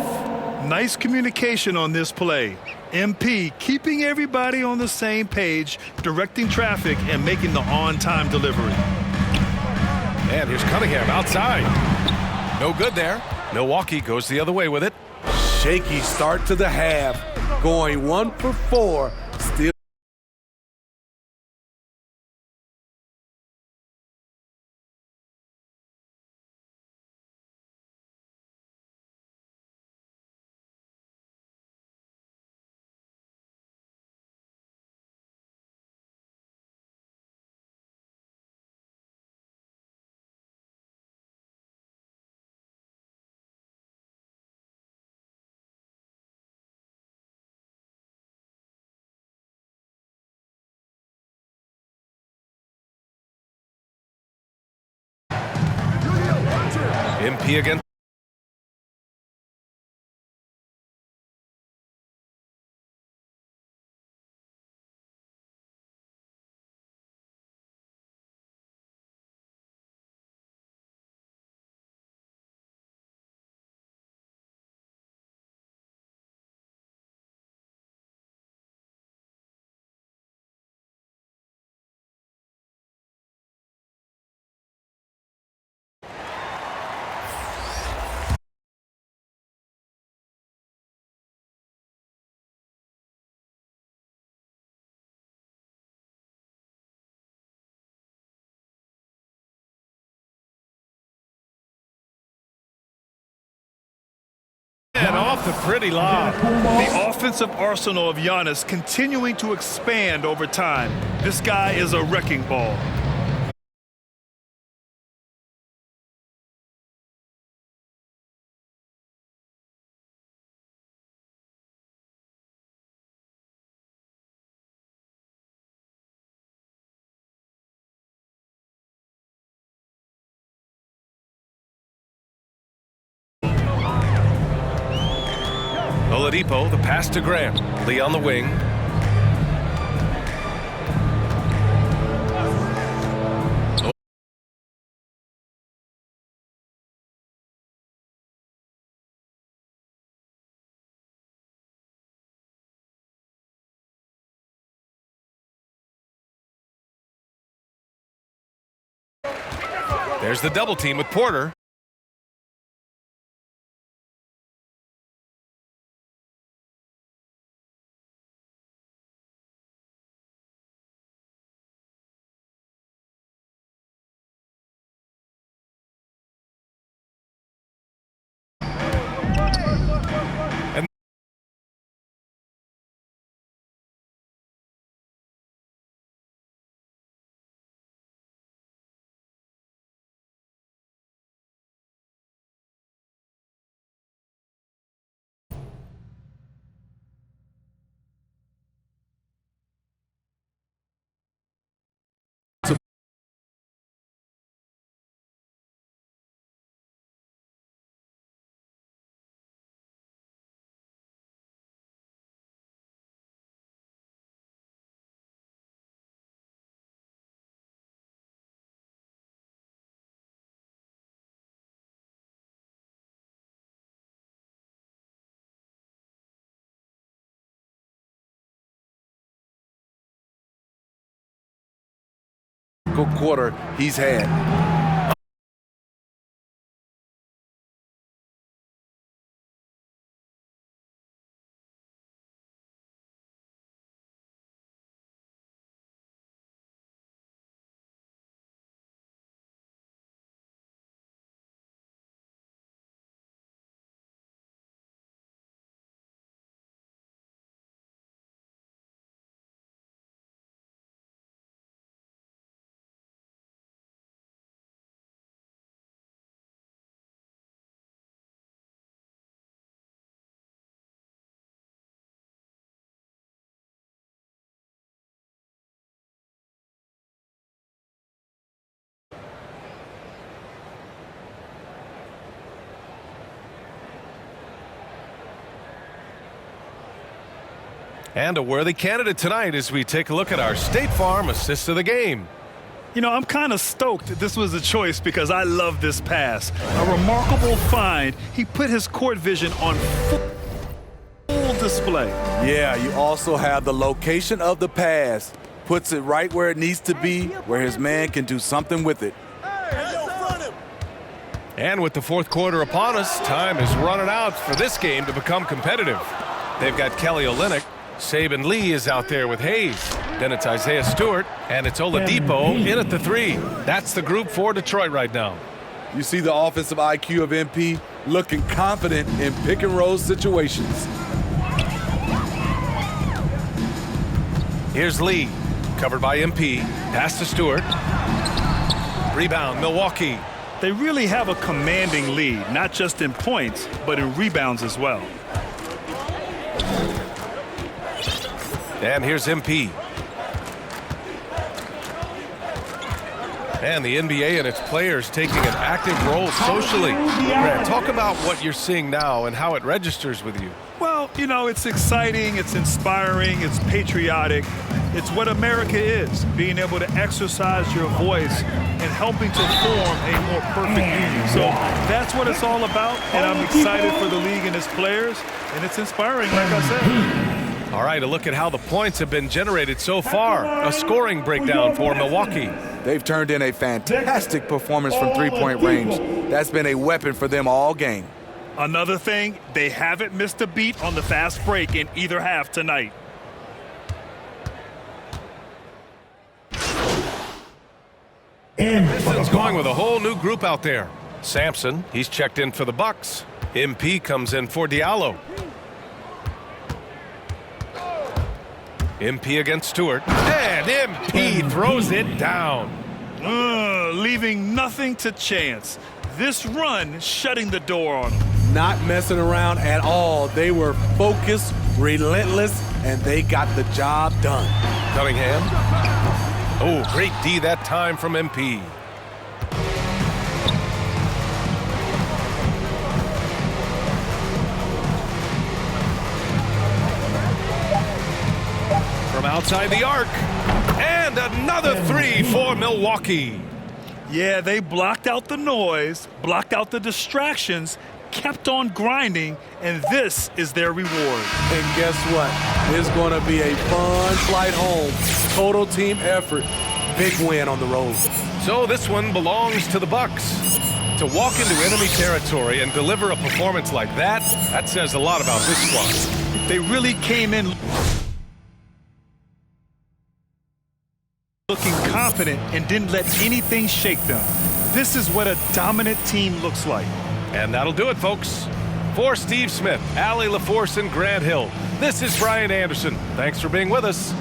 Nice communication on this play. MP keeping everybody on the same page, directing traffic, and making the on-time delivery. And here's Cunningham outside. No good there. Milwaukee goes the other way with it. Shaky start to the half, going 1 for 4, still. MP again. And off the pretty lob. The offensive arsenal of Giannis continuing to expand over time. This guy is a wrecking ball. Oladipo, the pass to Graham. Lee on the wing. There's the double team with Porter. Quarter he's had. And a worthy candidate tonight as we take a look at our State Farm assist of the game. You know, I'm kind of stoked this was a choice because I love this pass. A remarkable find. He put his court vision on full display. Yeah, you also have the location of the pass. Puts it right where it needs to be, where his man can do something with it. And with the fourth quarter upon us, time is running out for this game to become competitive. They've got Kelly Olynyk. Saban Lee is out there with Hayes. Then it's Isaiah Stewart, and it's Oladipo in at the 3. That's the group for Detroit right now. You see the offensive IQ of MP looking confident in pick-and-roll situations. Here's Lee, covered by MP. Pass to Stewart. Rebound, Milwaukee. They really have a commanding lead, not just in points, but in rebounds as well. And here's MP. And the NBA and its players taking an active role socially. Grant, talk about what you're seeing now and how it registers with you. Well, you know, it's exciting, it's inspiring, it's patriotic. It's what America is, being able to exercise your voice and helping to form a more perfect union. So that's what it's all about, and I'm excited for the league and its players, and it's inspiring, like I said. All right, a look at how the points have been generated so far. A scoring breakdown for Milwaukee. They've turned in a fantastic performance from three-point range. That's been a weapon for them all game. Another thing, they haven't missed a beat on the fast break in either half tonight. Pistons going with a whole new group out there. Sampson, he's checked in for the Bucks. MP comes in for Diallo. MP against Stewart. And MP throws it down. Leaving nothing to chance. This run shutting the door on them. Not messing around at all. They were focused, relentless, and they got the job done. Cunningham. Oh, great D that time from MP. From outside the arc. And another 3 for Milwaukee. Yeah, they blocked out the noise, blocked out the distractions, kept on grinding, and this is their reward. And guess what? It's going to be a fun flight home. Total team effort. Big win on the road. So this one belongs to the Bucks. To walk into enemy territory and deliver a performance like that says a lot about this squad. They really came in looking confident and didn't let anything shake them. This is what a dominant team looks like. And that'll do it, folks. For Steve Smith, Allie LaForce, and Grant Hill, this is Brian Anderson. Thanks for being with us.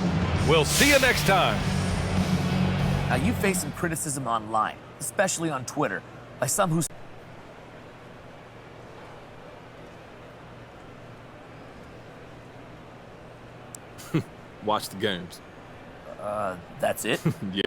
We'll see you next time. Now, you face some criticism online, especially on Twitter, by some who... Watch the games. That's it? Yeah.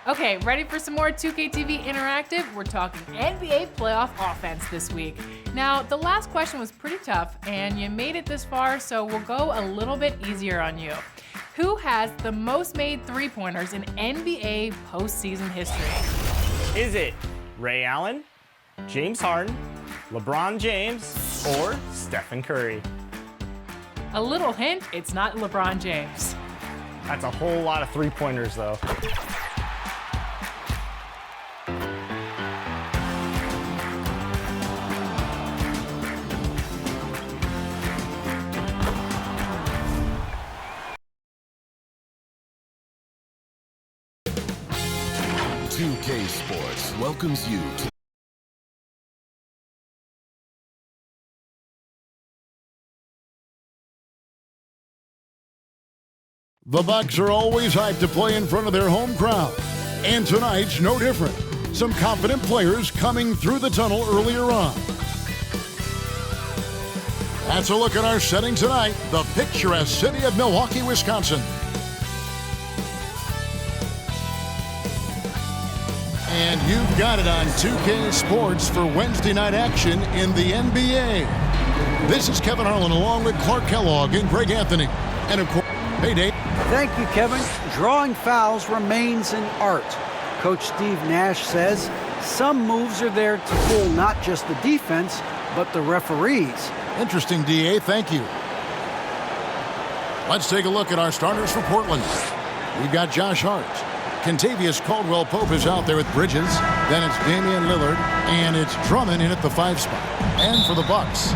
Okay, ready for some more 2KTV Interactive? We're talking NBA playoff offense this week. Now, the last question was pretty tough, and you made it this far, so we'll go a little bit easier on you. Who has the most made three-pointers in NBA postseason history? Is it Ray Allen, James Harden, LeBron James, or Stephen Curry? A little hint, it's not LeBron James. That's a whole lot of three-pointers, though. Sports welcomes you to the Bucks are always hyped to play in front of their home crowd, and tonight's no different. Some confident players coming through the tunnel earlier on. That's a look at our setting tonight, the picturesque city of Milwaukee, Wisconsin. And you've got it on 2K Sports for Wednesday night action in the NBA. This is Kevin Harlan along with Clark Kellogg and Greg Anthony. And of course, hey Dave. Thank you, Kevin. Drawing fouls remains an art. Coach Steve Nash says some moves are there to fool not just the defense, but the referees. Interesting, DA. Thank you. Let's take a look at our starters for Portland. We've got Josh Hart. Kentavious Caldwell-Pope is out there with Bridges. Then it's Damian Lillard, and it's Drummond in at the 5 spot. And for the Bucks,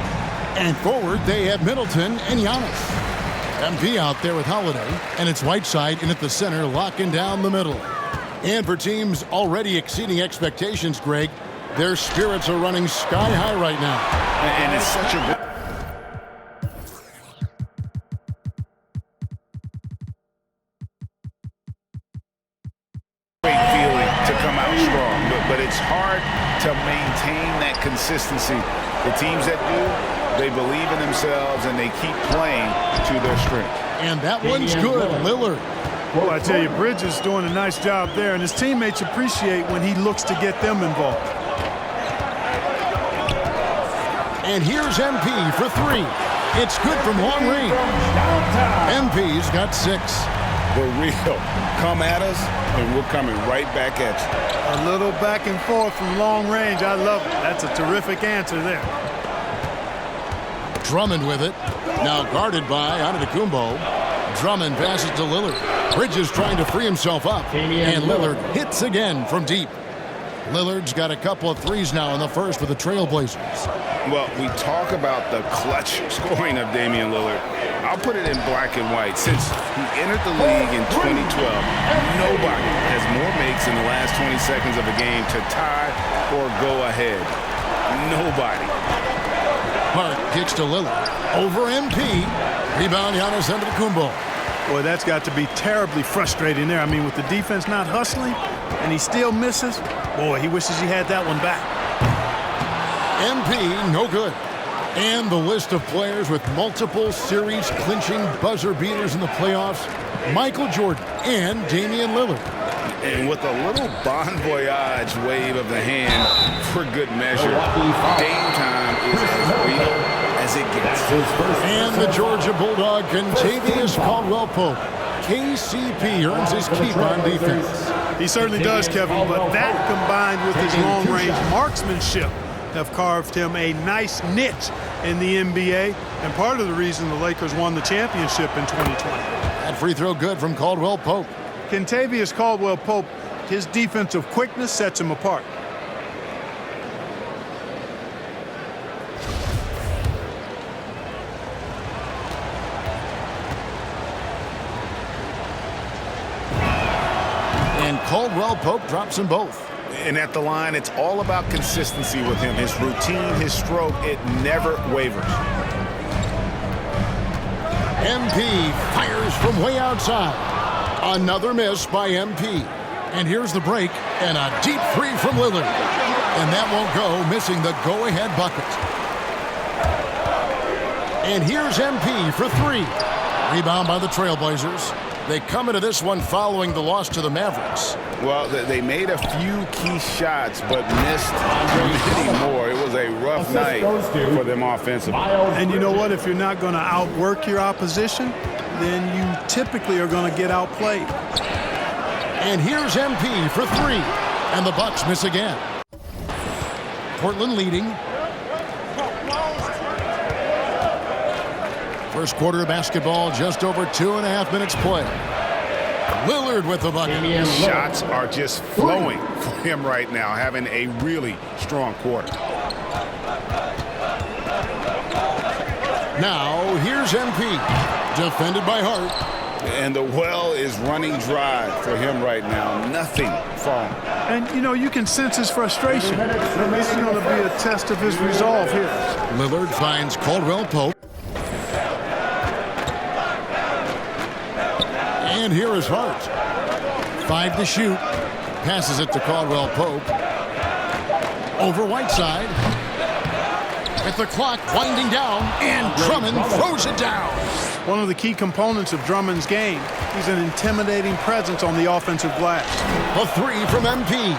and forward they have Middleton and Giannis. MP out there with Holiday, and it's Whiteside in at the center, locking down the middle. And for teams already exceeding expectations, Greg, their spirits are running sky high right now. And it's such a but it's hard to maintain that consistency. The teams that do, they believe in themselves and they keep playing to their strength. And that one's good, Lillard. Well, I tell you, Bridges is doing a nice job there, and his teammates appreciate when he looks to get them involved. And here's MP for 3. It's good from long range. MP's got 6. The real come at us, and we're coming right back at you. A little back and forth from long range. I love it. That's a terrific answer there. Drummond with it. Now guarded by Antetokounmpo. Drummond passes to Lillard. Bridges trying to free himself up, and Lillard hits again from deep. Lillard's got a couple of threes now in the first with the Trailblazers. Well, we talk about the clutch scoring of Damian Lillard. I'll put it in black and white. Since he entered the league in 2012, nobody has more makes in the last 20 seconds of a game to tie or go ahead. Nobody. Hart kicks to Lillard. Over MP. Rebound, Giannis Antetokounmpo. Boy, that's got to be terribly frustrating there. I mean, with the defense not hustling and he still misses, boy, he wishes he had that one back. MP, no good. And the list of players with multiple series-clinching buzzer beaters in the playoffs, Michael Jordan and Damian Lillard. And with a little bon voyage wave of the hand for good measure, game time is as real as it gets. And the Georgia Bulldog, Kentavious Caldwell-Pope. KCP earns his keep on defense. He certainly does, Kevin, but that combined with his long-range marksmanship have carved him a nice niche in the NBA, and part of the reason the Lakers won the championship in 2020. That free throw good from Caldwell-Pope. Kentavious Caldwell-Pope, his defensive quickness sets him apart. And Caldwell-Pope drops them both. And at the line, it's all about consistency with him. His routine, his stroke, it never wavers. MP fires from way outside. Another miss by MP. And here's the break, and a deep three from Lillard. And that won't go, missing the go-ahead bucket. And here's MP for three. Rebound by the Trailblazers. They come into this one following the loss to the Mavericks. Well, they made a few key shots, but missed many more. It was a rough night for them offensively. And you know what? If you're not going to outwork your opposition, then you typically are going to get outplayed. And here's MP for three. And the Bucks miss again. Portland leading. First quarter of basketball, just over 2.5 minutes play. Lillard with the bucket. Shots are just flowing for him right now, having a really strong quarter. Now, here's MP, defended by Hart. And the well is running dry for him right now. Nothing falling. And, you know, you can sense his frustration. This is going to be a test of his resolve here. Lillard finds Caldwell-Pope. And here is Hart. 5 to shoot. Passes it to Caldwell-Pope. Over Whiteside. With the clock winding down, and Drummond throws it down. One of the key components of Drummond's game. He's an intimidating presence on the offensive glass. A three from MP.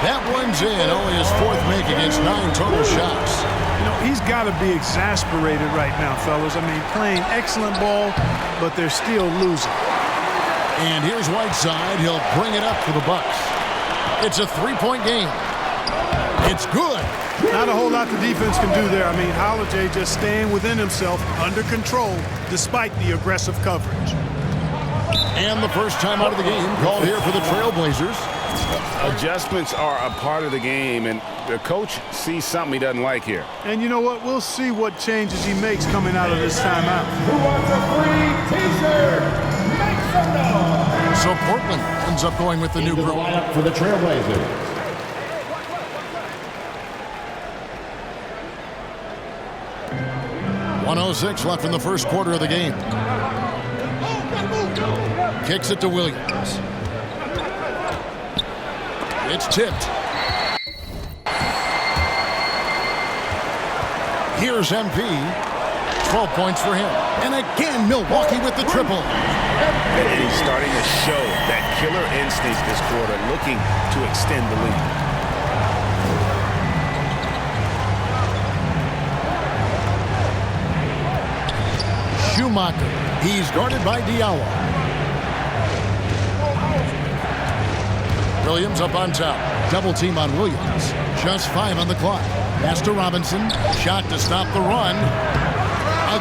That one's in. Only his fourth make against 9 total shots. You know, he's got to be exasperated right now, fellas. I mean, playing excellent ball, but they're still losing. And here's Whiteside. He'll bring it up for the Bucks. It's a three-point game. It's good. Not a whole lot the defense can do there. I mean, Holiday just staying within himself, under control, despite the aggressive coverage. And the first time out of the game called here for the Trailblazers. Adjustments are a part of the game, and the coach sees something he doesn't like here. And you know what? We'll see what changes he makes coming out of this timeout. Who wants a free t-shirt? So Portland ends up going with the new group. Lineup for the Trailblazers. .106 left in the first quarter of the game. Kicks it to Williams. It's tipped. Here's MP. 12 points for him. And again, Milwaukee with the triple. And he's starting to show that killer instinct this quarter, looking to extend the lead. Schumacher. He's guarded by Diallo. Williams up on top. Double team on Williams. Just 5 on the clock. Pass to Robinson. Shot to stop the run.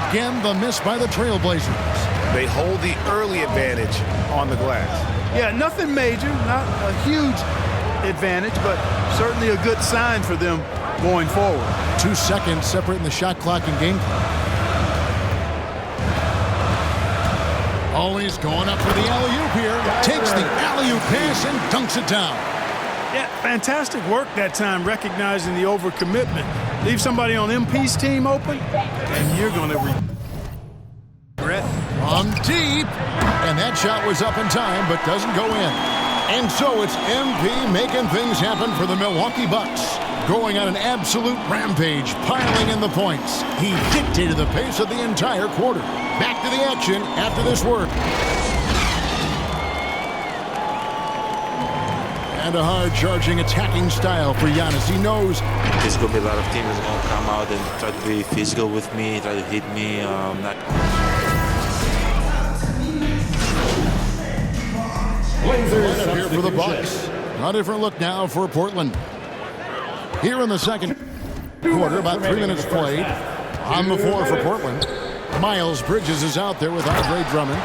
Again, the miss by the Trailblazers. They hold the early advantage on the glass. Yeah, nothing major, not a huge advantage, but certainly a good sign for them going forward. 2 seconds separating the shot clock and game clock. Always going up for the alley-oop here. Takes the alley-oop pass and dunks it down. Yeah, fantastic work that time, recognizing the overcommitment. Leave somebody on MP's team open, and you're going to regret. From deep, and that shot was up in time, but doesn't go in. And so it's MP making things happen for the Milwaukee Bucks. Going on an absolute rampage, piling in the points. He dictated the pace of the entire quarter. Back to the action after this work. And a hard-charging attacking style for Giannis. He knows there's going to be a lot of teams that are going to come out and try to be physical with me, try to hit me. Blazers here for the Bucks. A different look now for Portland. Here in the second quarter, about 3 minutes played. On the floor for Portland. Miles Bridges is out there with Andre Drummond.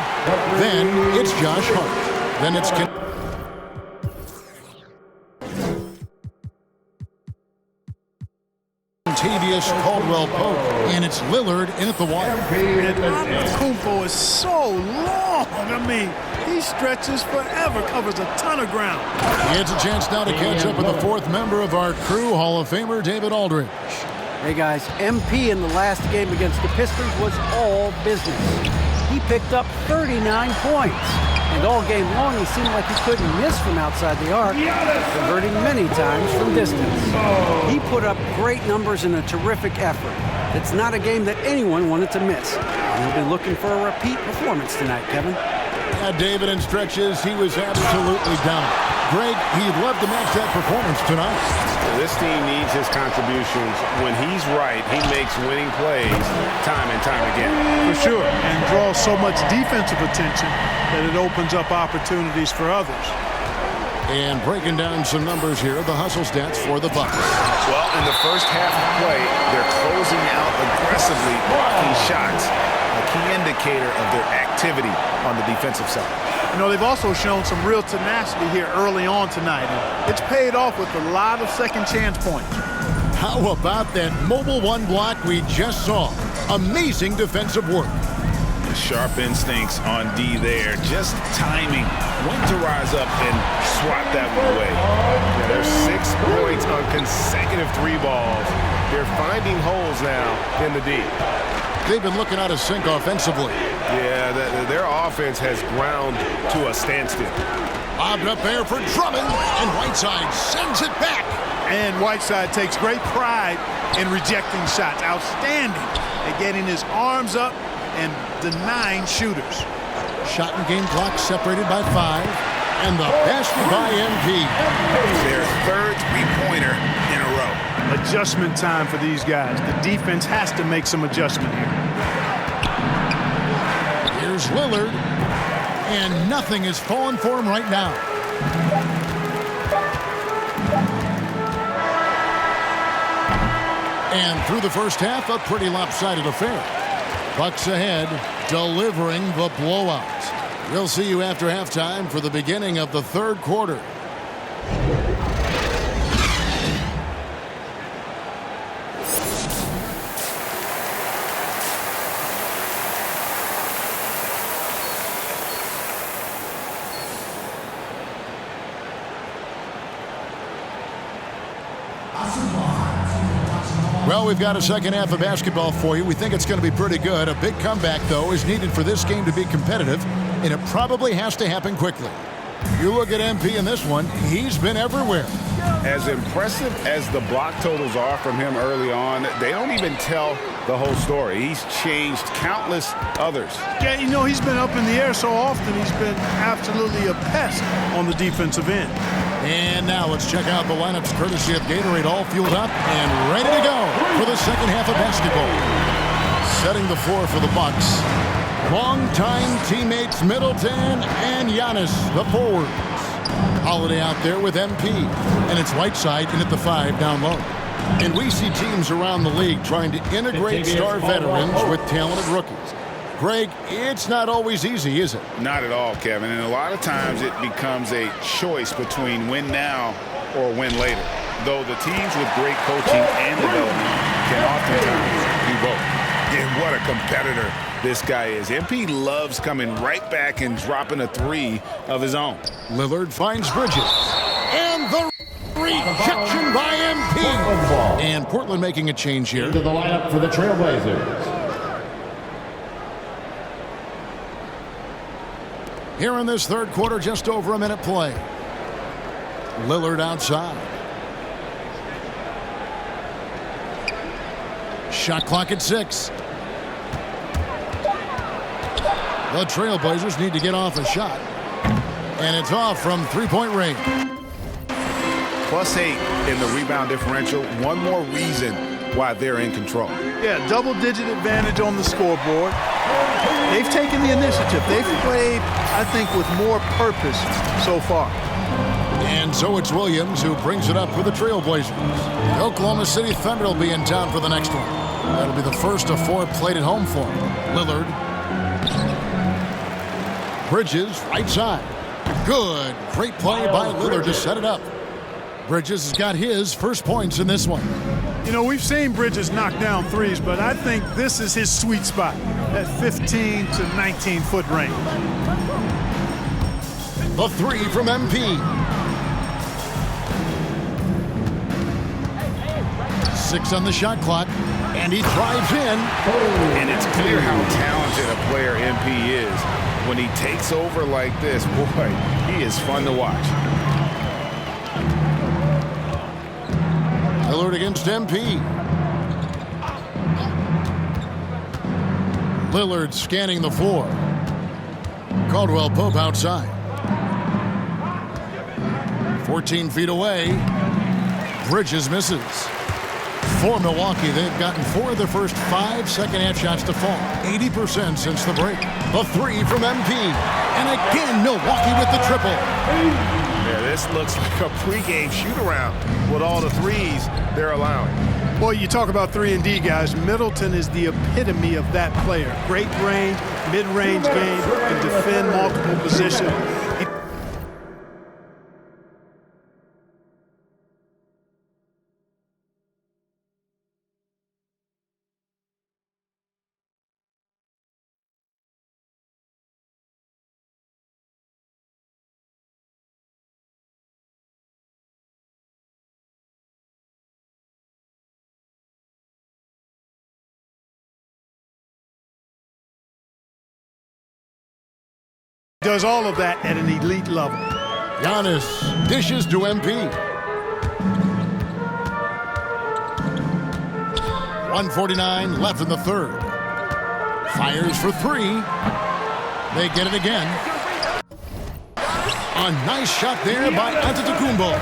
Then it's Josh Hart. Then it's Tavius Caldwell-Pope, and it's Lillard in at the wire. Antetokounmpo is so long. I mean, he stretches forever, covers a ton of ground. It's a chance now to catch up with the fourth member of our crew, Hall of Famer David Aldridge. Hey guys, MP in the last game against the Pistons was all business. He picked up 39 points. And all game long, he seemed like he couldn't miss from outside the arc, converting many times from distance. He put up great numbers in a terrific effort. It's not a game that anyone wanted to miss. And he'll be looking for a repeat performance tonight, Kevin. Yeah, David, in stretches, he was absolutely down. Greg, he'd love to match that performance tonight. This team needs his contributions. When he's right, he makes winning plays time and time again. For sure, and draws so much defensive attention that it opens up opportunities for others. And breaking down some numbers here, the hustle stats for the Bucks. Well, in the first half of play, they're closing out aggressively, blocking shots, a key indicator of their activity on the defensive side. You know, they've also shown some real tenacity here early on tonight. And it's paid off with a lot of second chance points. How about that mobile one block we just saw? Amazing defensive work. Sharp instincts on D there. Just timing when to rise up and swat that one away. Yeah, there's 6 points on consecutive 3 balls. They're finding holes now in the D. They've been looking out of sync offensively. Yeah, their offense has ground to a standstill. Bobbed up there for Drummond, and Whiteside sends it back. And Whiteside takes great pride in rejecting shots. Outstanding at getting his arms up and denying shooters. Shot and game clock separated by 5. And the basket by MP. Their third three-pointer in a row. Adjustment time for these guys. The defense has to make some adjustment here. Here's Lillard. And nothing is falling for him right now. And through the first half, a pretty lopsided affair. Bucks ahead, delivering the blowout. We'll see you after halftime for the beginning of the third quarter. Well, we've got a second half of basketball for you. We think it's going to be pretty good. A big comeback, though, is needed for this game to be competitive, and it probably has to happen quickly. You look at MP in this one, he's been everywhere. As impressive as the block totals are from him early on, they don't even tell the whole story. He's changed countless others. Yeah, you know, he's been up in the air so often, he's been absolutely a pest on the defensive end. And now let's check out the lineups courtesy of Gatorade, all fueled up and ready to go for the second half of basketball. Setting the floor for the Bucks. Longtime teammates Middleton and Giannis, the forwards. Holiday out there with MP, and it's Whiteside in at the 5 down low. And we see teams around the league trying to integrate star veterans with talented rookies. Greg, it's not always easy, is it? Not at all, Kevin. And a lot of times it becomes a choice between win now or win later. Though the teams with great coaching and development can oftentimes do both. And what a competitor this guy is. MP loves coming right back and dropping a three of his own. Lillard finds Bridges. And the rejection by MP. And Portland making a change here. Into the lineup for the Trailblazers. Here in this third quarter, just over a minute play. Lillard outside. Shot clock at 6. The Trailblazers need to get off a shot. And it's off from three-point range. +8 in the rebound differential. One more reason why they're in control. Yeah, double-digit advantage on the scoreboard. They've taken the initiative. They've played, I think, with more purpose so far. And so it's Williams who brings it up for the Trailblazers. The Oklahoma City Thunder will be in town for the next one. That'll be the first of 4 played at home for him. Lillard. Bridges, right side. Good. Great play by Lillard to set it up. Bridges has got his first points in this one. You know, we've seen Bridges knock down threes, but I think this is his sweet spot, that 15 to 19-foot range. The three from MP. 6 on the shot clock, and he drives in. And it's clear how talented a player MP is. When he takes over like this, boy, he is fun to watch. Lillard against MP. Lillard scanning the floor. Caldwell Pope outside. 14 feet away. Bridges misses. For Milwaukee, they've gotten 4 of their first 5 second-half shots to fall. 80% since the break. The three from MP. And again, Milwaukee with the triple. Yeah, this looks like a pregame shoot-around with all the threes they're allowing. Boy, you talk about 3-and-D, guys. Middleton is the epitome of that player. Great range, mid-range game, can defend multiple positions. Does all of that at an elite level. Giannis dishes to MP. 1:49 left in the third. Fires for 3. They get it again. A nice shot there by Antetokounmpo.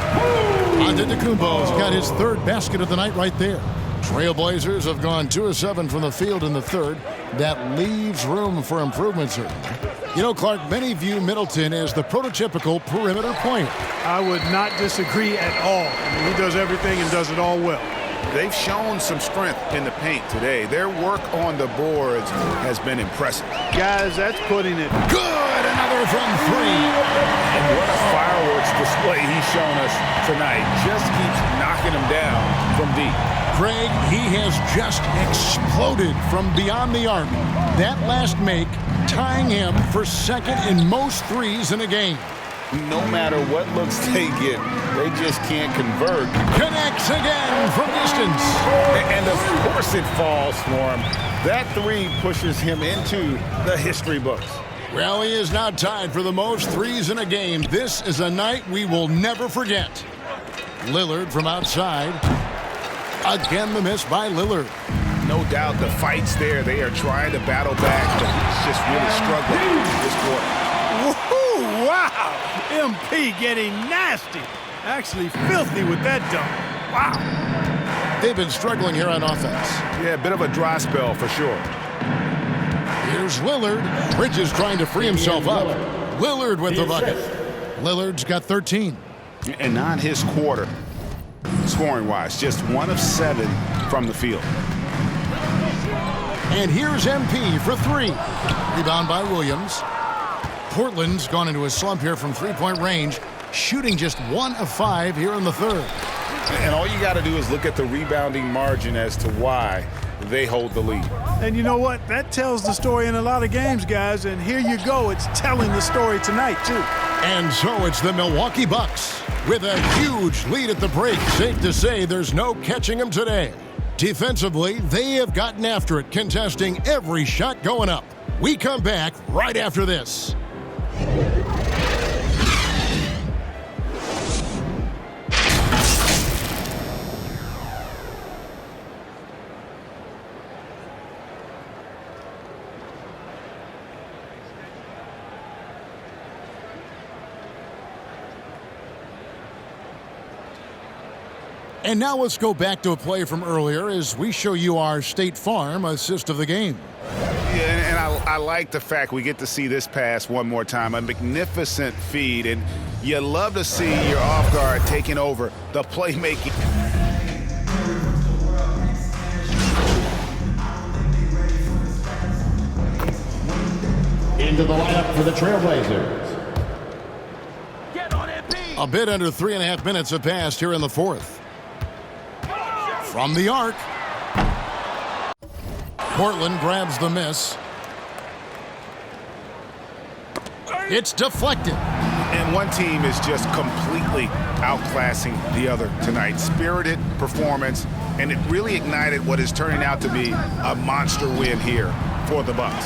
Antetokounmpo's got his 3rd basket of the night right there. Trailblazers have gone 2 of 7 from the field in the third. That leaves room for improvement, sir. You know, Clark, many view Middleton as the prototypical perimeter point. I would not disagree at all. I mean, he does everything and does it all well. They've shown some strength in the paint today. Their work on the boards has been impressive. Guys, that's putting it. Good, another from 3. And what a fireworks display he's shown us tonight. Just keeps knocking them down from deep. Greg, he has just exploded from beyond the arc. That last make tying him for 2nd in most threes in a game. No matter what looks they get, they just can't convert. Connects again from distance. And of course it falls for him. That 3 pushes him into the history books. Well, he is now tied for the most threes in a game. This is a night we will never forget. Lillard from outside. Again, the miss by Lillard. No doubt the fight's there. They are trying to battle back, but he's just really struggling this quarter. Woohoo! Wow! MP getting nasty. Actually filthy with that dunk. Wow. They've been struggling here on offense. Yeah, a bit of a dry spell for sure. Here's Lillard. Bridges trying to free himself up. Lillard with the bucket. Lillard's got 13. And not his quarter, scoring-wise. Just 1 of 7 from the field. And here's MP for three. Rebound by Williams. Portland's gone into a slump here from three-point range, shooting just 1 of 5 here in the third. And all you got to do is look at the rebounding margin as to why they hold the lead. And you know what? That tells the story in a lot of games, guys. And here you go. It's telling the story tonight, too. And so it's the Milwaukee Bucks with a huge lead at the break. Safe to say there's no catching them today. Defensively, they have gotten after it, contesting every shot going up. We come back right after this. And now let's go back to a play from earlier as we show you our State Farm assist of the game. Yeah, and I like the fact we get to see this pass one more time. A magnificent feed, and you love to see your off guard taking over the playmaking. Into the lineup for the Trailblazers. A bit under 3.5 minutes have passed here in the fourth. From the arc. Portland grabs the miss. It's deflected. And one team is just completely outclassing the other tonight. Spirited performance, and it really ignited what is turning out to be a monster win here for the Bucks.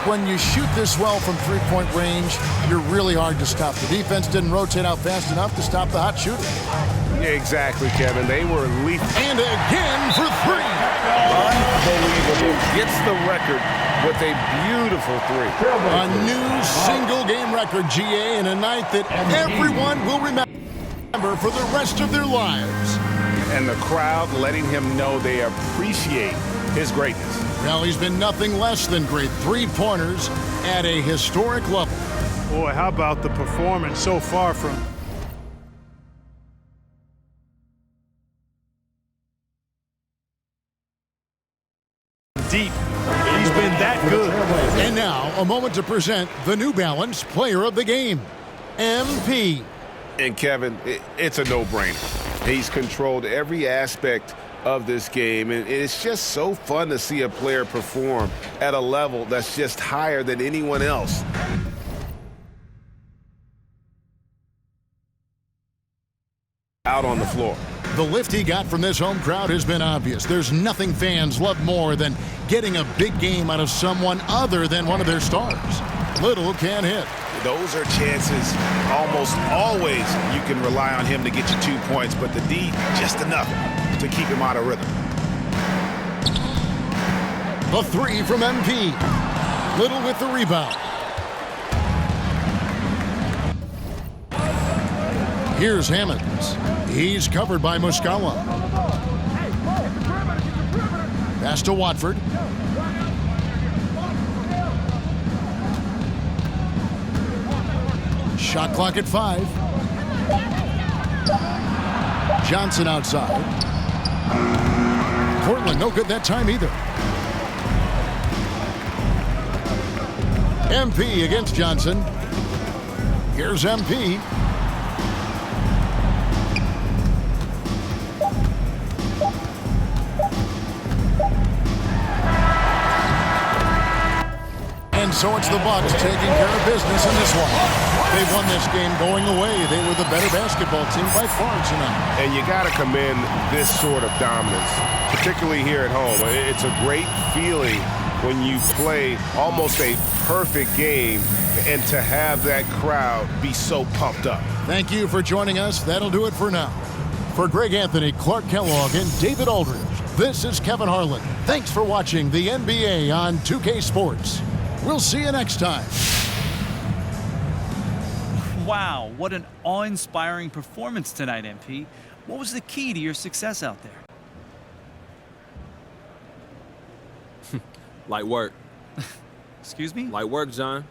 When you shoot this well from three-point range, you're really hard to stop. The defense didn't rotate out fast enough to stop the hot shooter. Yeah, exactly, Kevin. They were lethal. And again for three. Unbelievable. Gets the record with a beautiful three. A new single-game record, GA, in a night that everyone will remember for the rest of their lives. And the crowd letting him know they appreciate his greatness. Well, he's been nothing less than great. 3-pointers at a historic level. Boy, how about the performance so far from deep. He's been that good. And now, a moment to present the New Balance Player of the Game, MP. And Kevin, it's a no-brainer. He's controlled every aspect of this game, and it's just so fun to see a player perform at a level that's just higher than anyone else. Out on the floor. The lift he got from this home crowd has been obvious. There's nothing fans love more than getting a big game out of someone other than one of their stars. Little can hit. Those are chances almost always you can rely on him to get you 2 points, but the D just enough to keep him out of rhythm. The three from MP. Little with the rebound. Here's Hammonds. He's covered by Muscala. Pass to Watford. Shot clock at 5. Johnson outside. Portland no good that time either. MP against Johnson. Here's MP. And so it's the Bucks taking care of business in this one. They won this game going away. They were the better basketball team by far tonight. And you got to commend this sort of dominance, particularly here at home. It's a great feeling when you play almost a perfect game and to have that crowd be so pumped up. Thank you for joining us. That'll do it for now. For Greg Anthony, Clark Kellogg, and David Aldridge, this is Kevin Harlan. Thanks for watching the NBA on 2K Sports. We'll see you next time. Wow, what an awe-inspiring performance tonight, MP. What was the key to your success out there? Light work. Excuse me? Light work, John.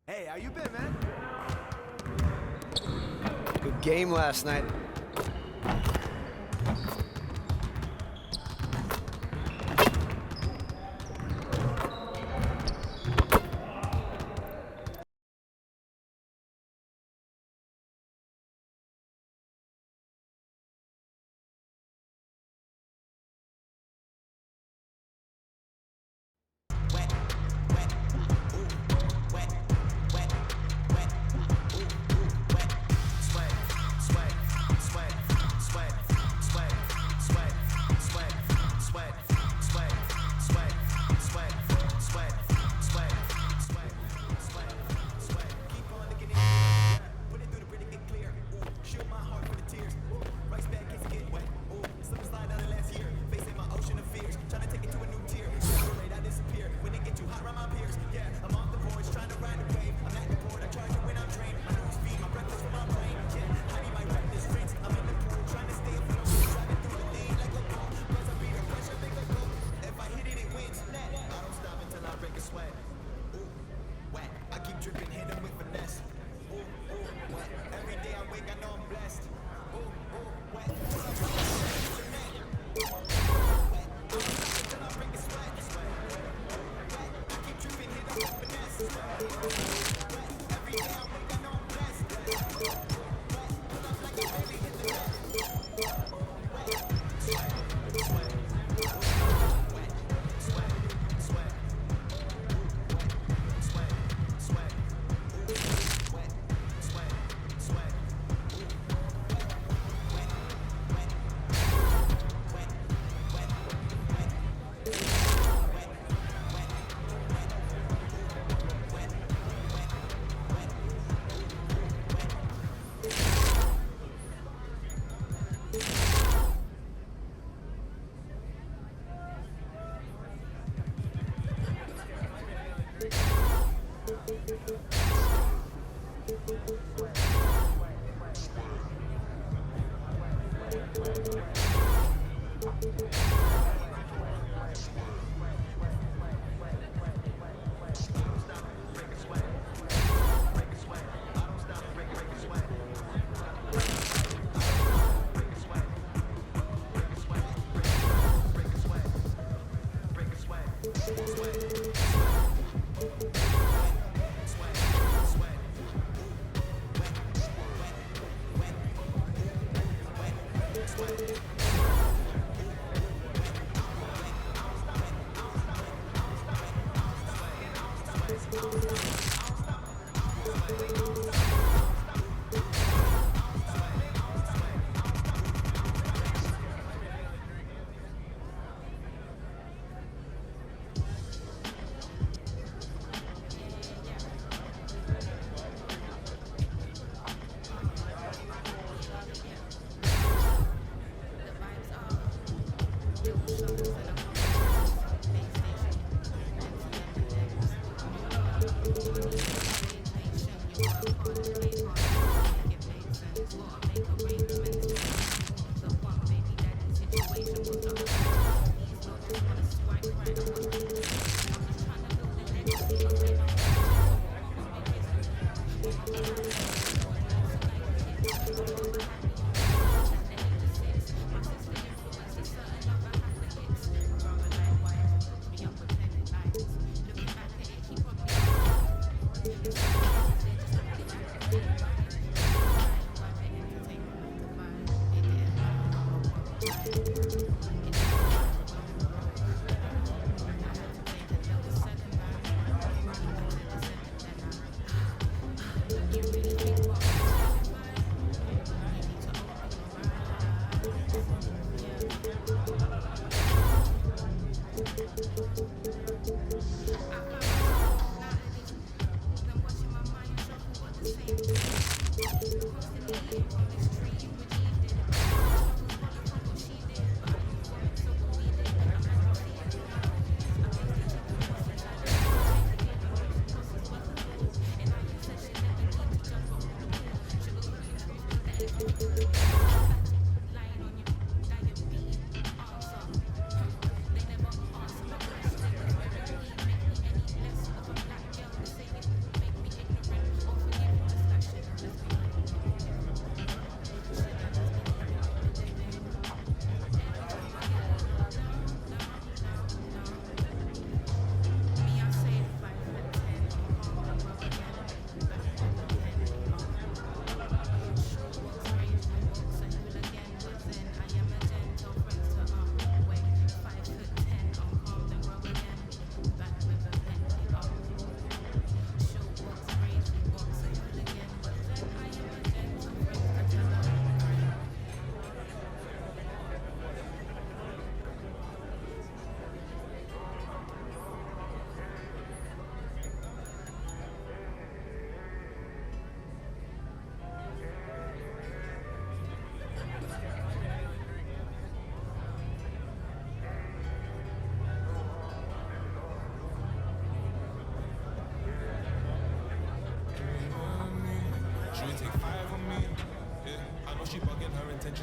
Hey, how you been, man? Good game last night.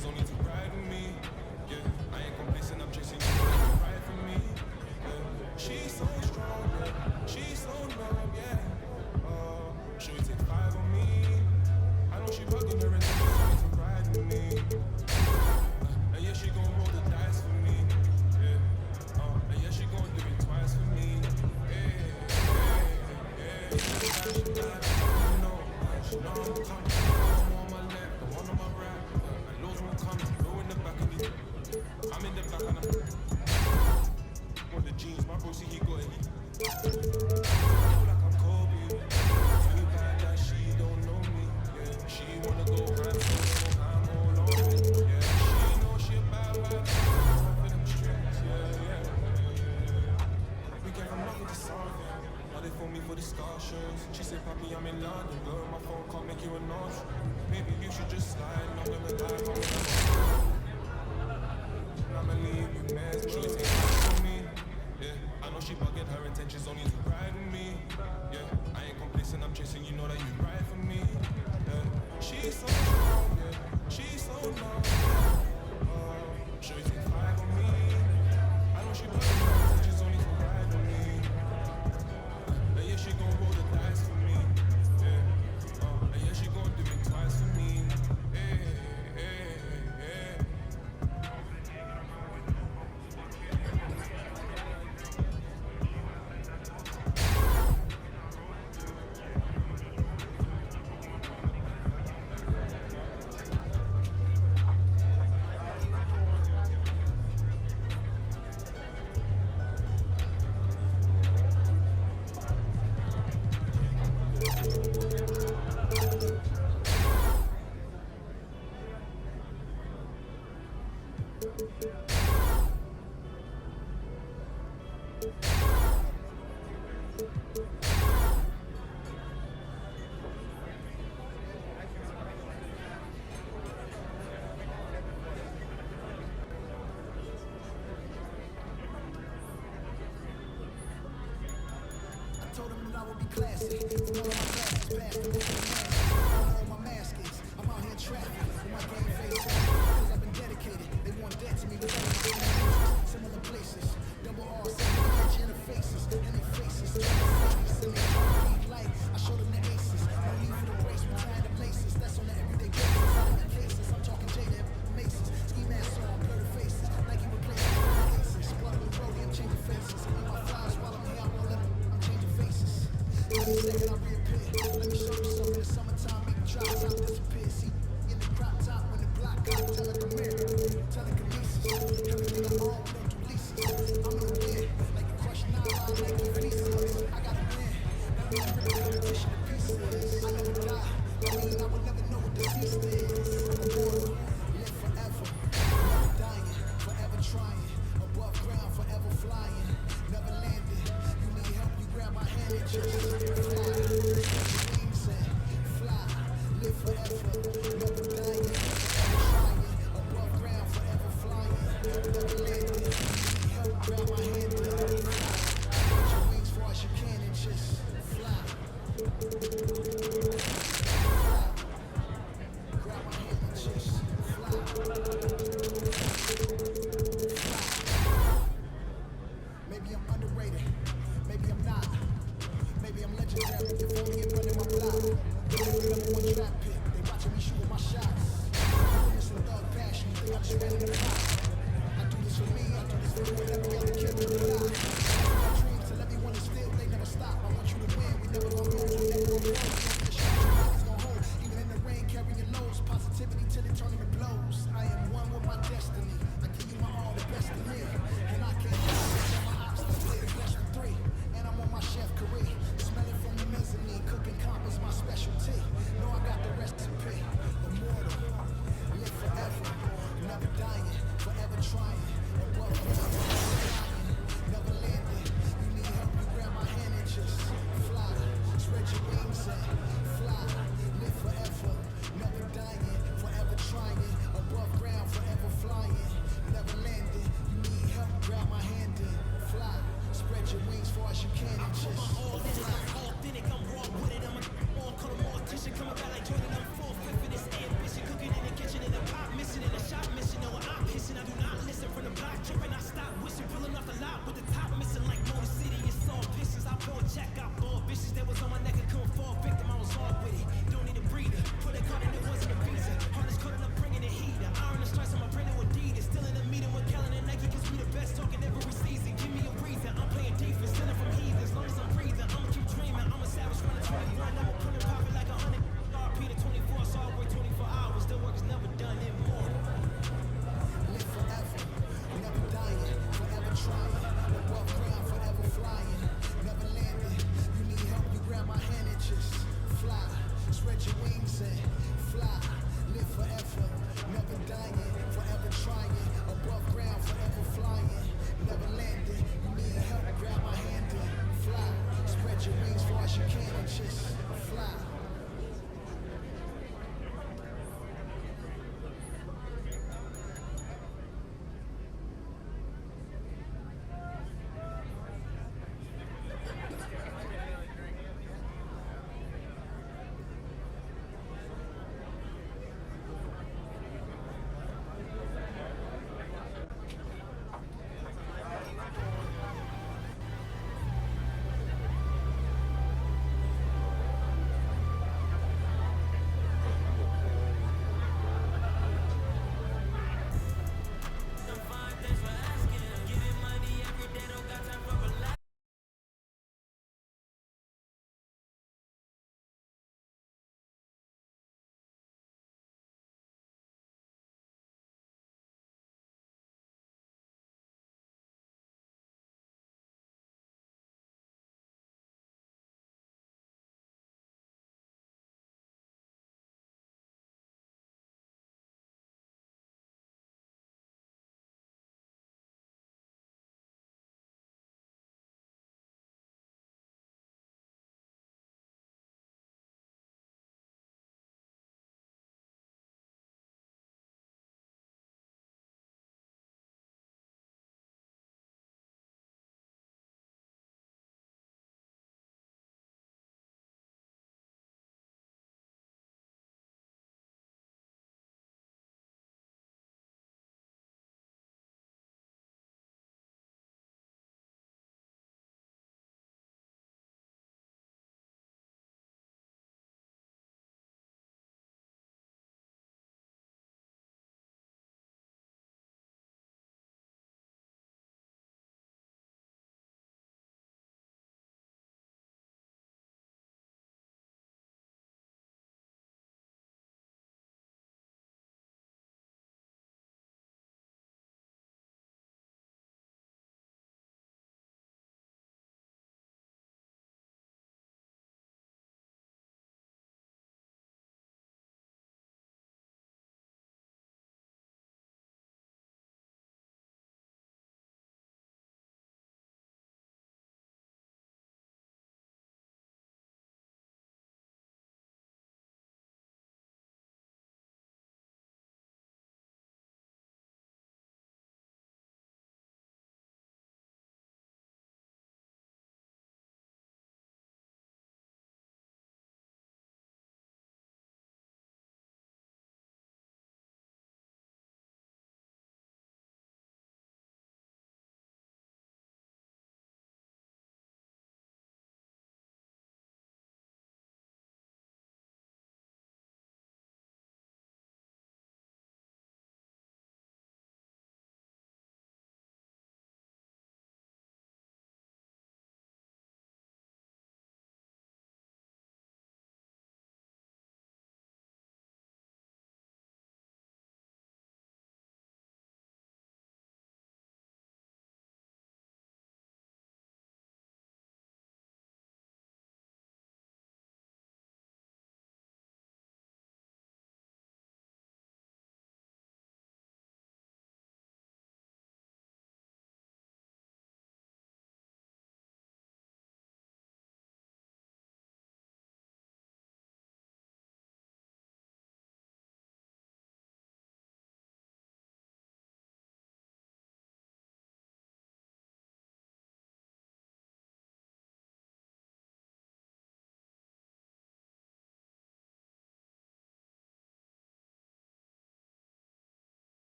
intentions only to ride with me. Yeah, I ain't complacent, I'm chasing you, right for me. Yeah, she's so strong, yeah, she's so numb, yeah. Should we take 5 on me? I know she bugging her intentions only to ride with me. And yeah, she gon' roll the dice for me. Yeah, and yeah, she gon' do it twice for me. She know I'm coming. I'm on my left, I'm on my right. I lose one coming, low in the back of me. I'm in the back and I'm on the jeans. My bro see he got it. Feel like I'm Kobe. Too bad that she don't know me. Yeah, she wanna go high, so I'm all on it. Yeah, she know she a bad vibe. For them streets, yeah. We came from nothing to something. Now they phone me for discussions. She said, Papi, I'm in London. Girl, my phone can't make you an option. Maybe you should just slide. I'm gonna die. I'ma leave you mess. She take time for me. Yeah, I know she bugging, her intentions only to ride with me. Yeah, I ain't complacent, I'm chasing, you know that you ride for me. Yeah, she's so strong, yeah, she's so long. Should we take 5 on me? I know she bugging, her intentions only to ride with me. Yeah, she gon' roll the dice for me. Yeah, yeah, she gon' do it twice for me. Positivity till the tournament blows. I am one with my destiny. I give you my all, the best of me. And I can't tell my ops to play the best of 3. And I'm on my chef career, smelling from the mezzanine.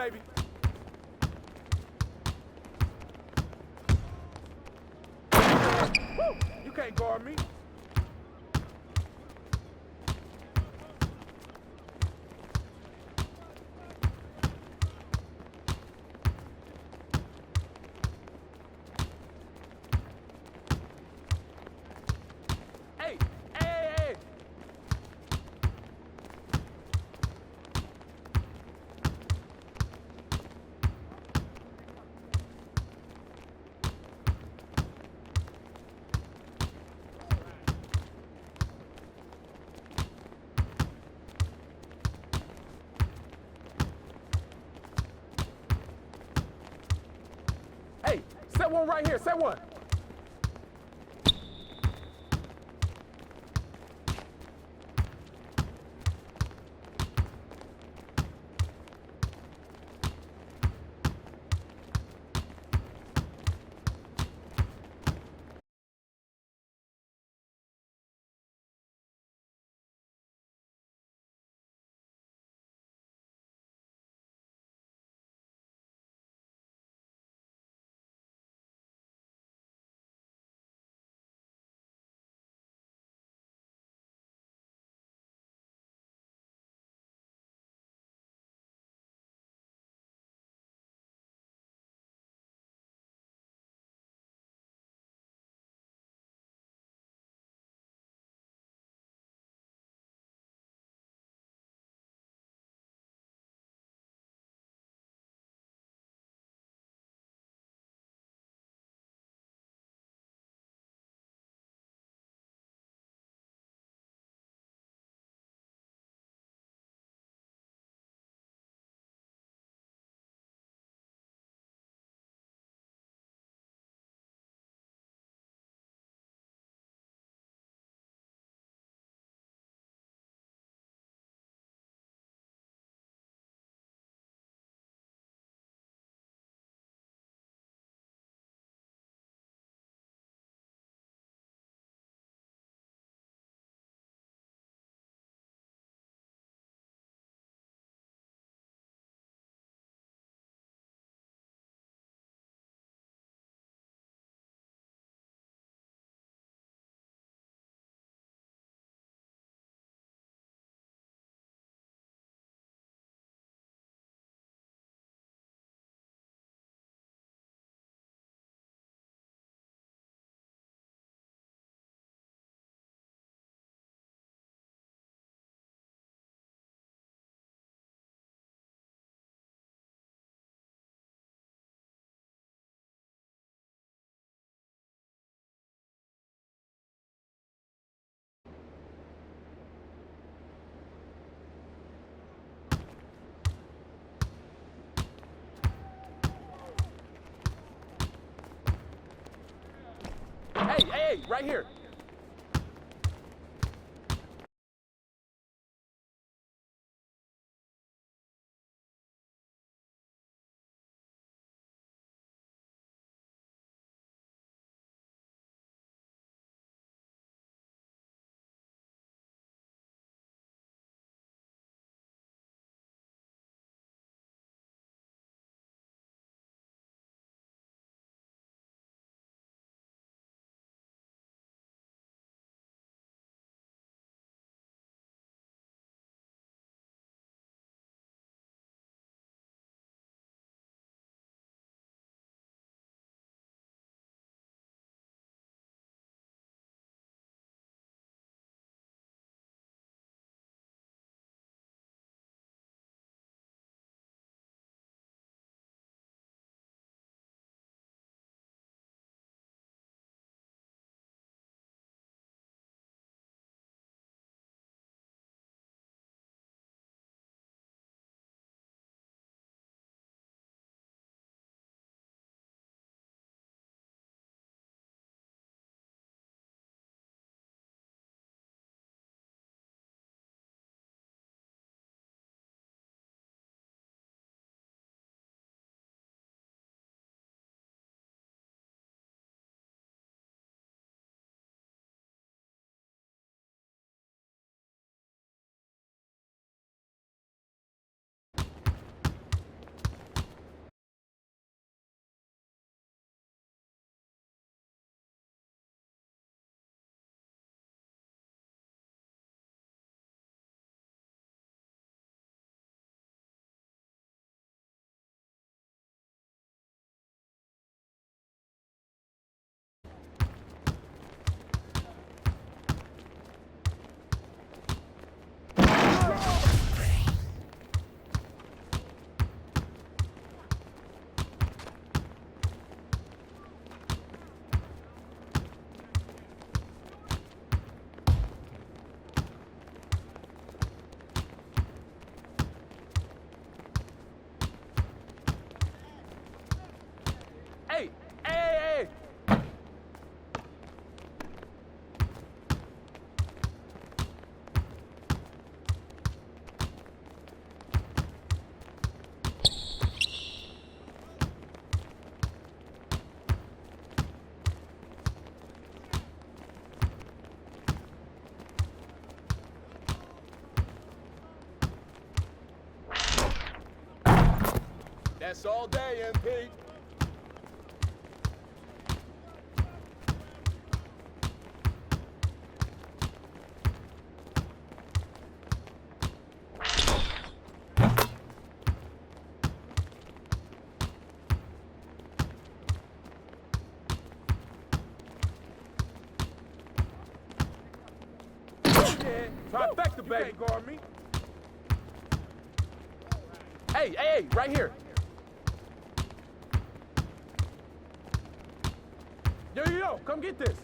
baby. Woo! You can't guard me. Hey, hey, hey, hey. Hey, set one right here, set one. Hey, hey, hey, right here. S all day, MP. Trifecta, baby. Guard me. Hey, right here. Yo, come get this.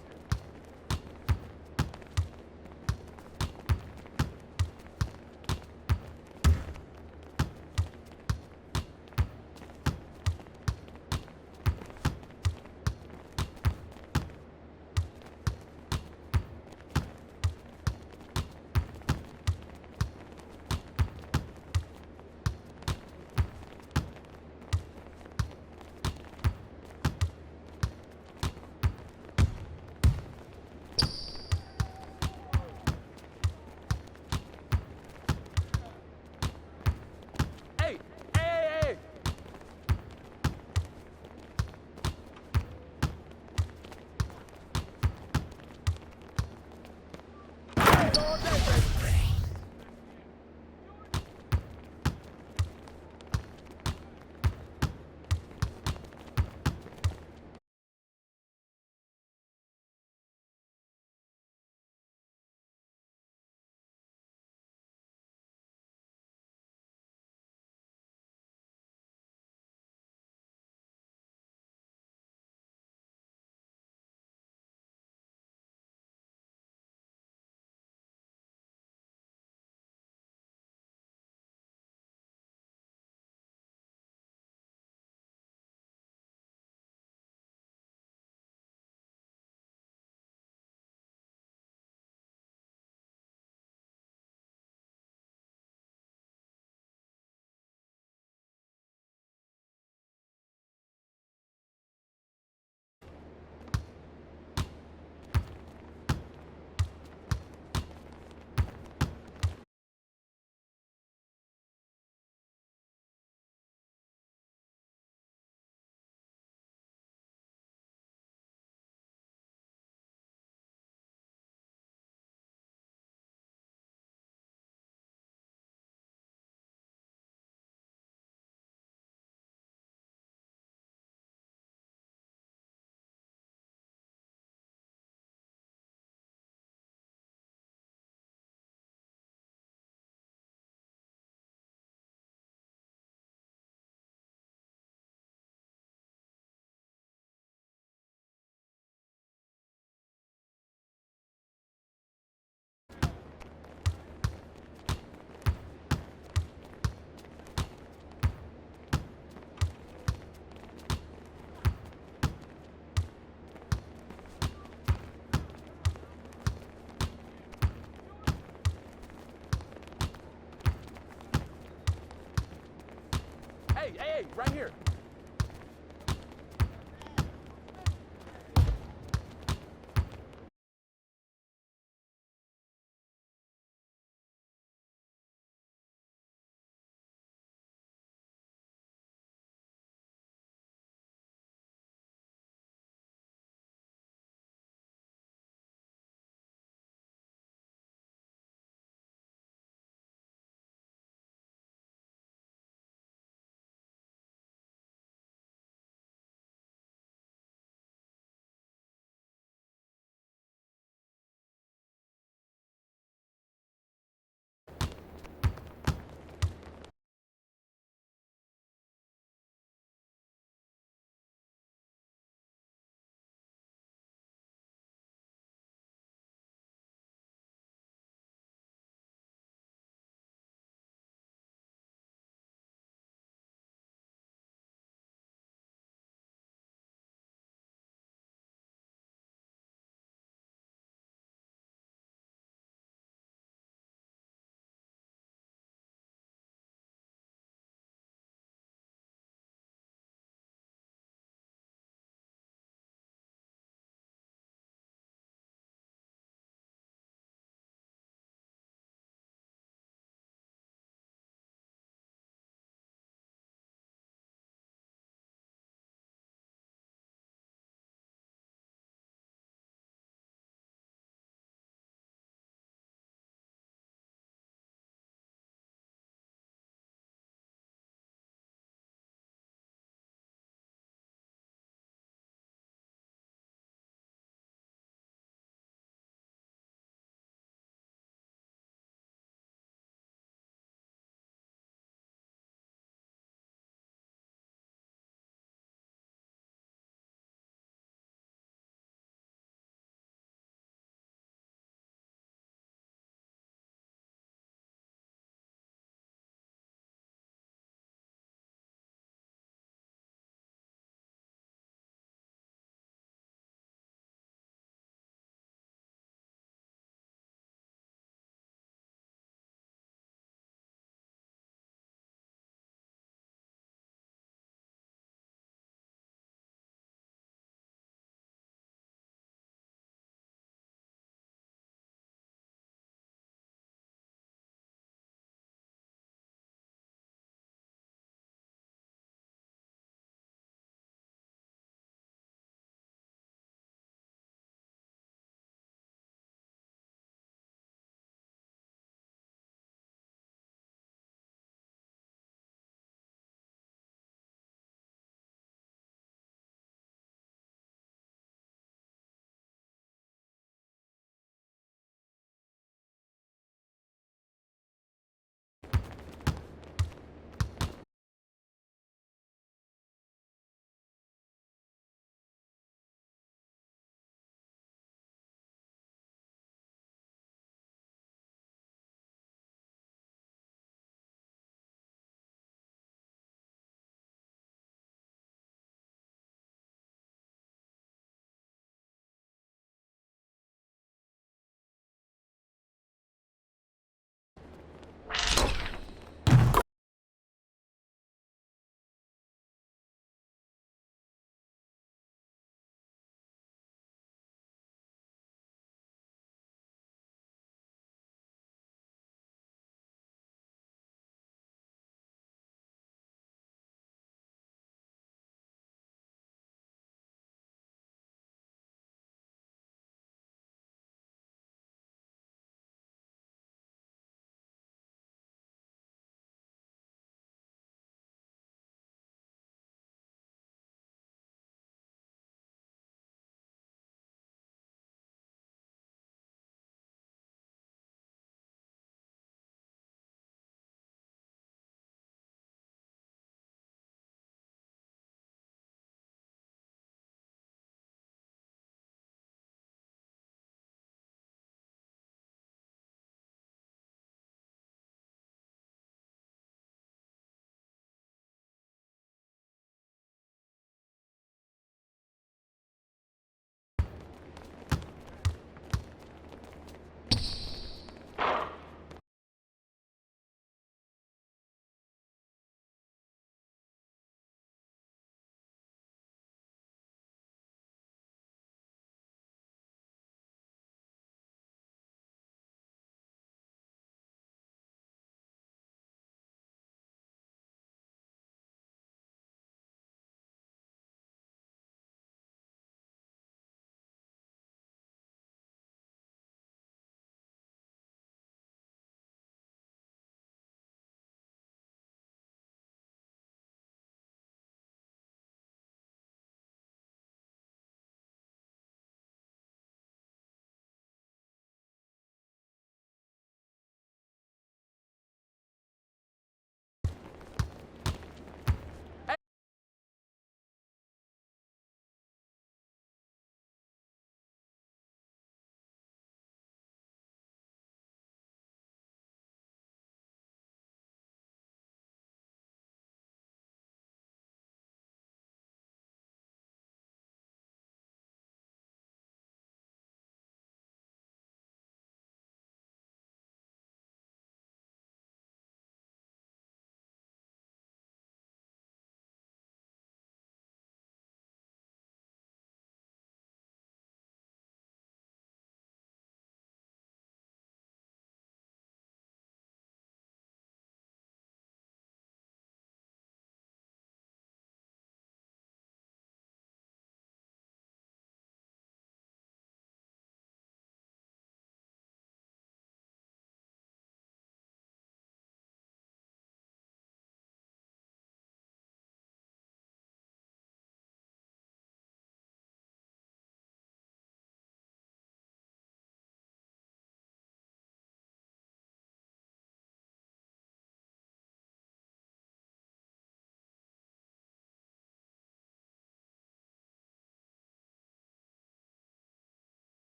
Hey, right here.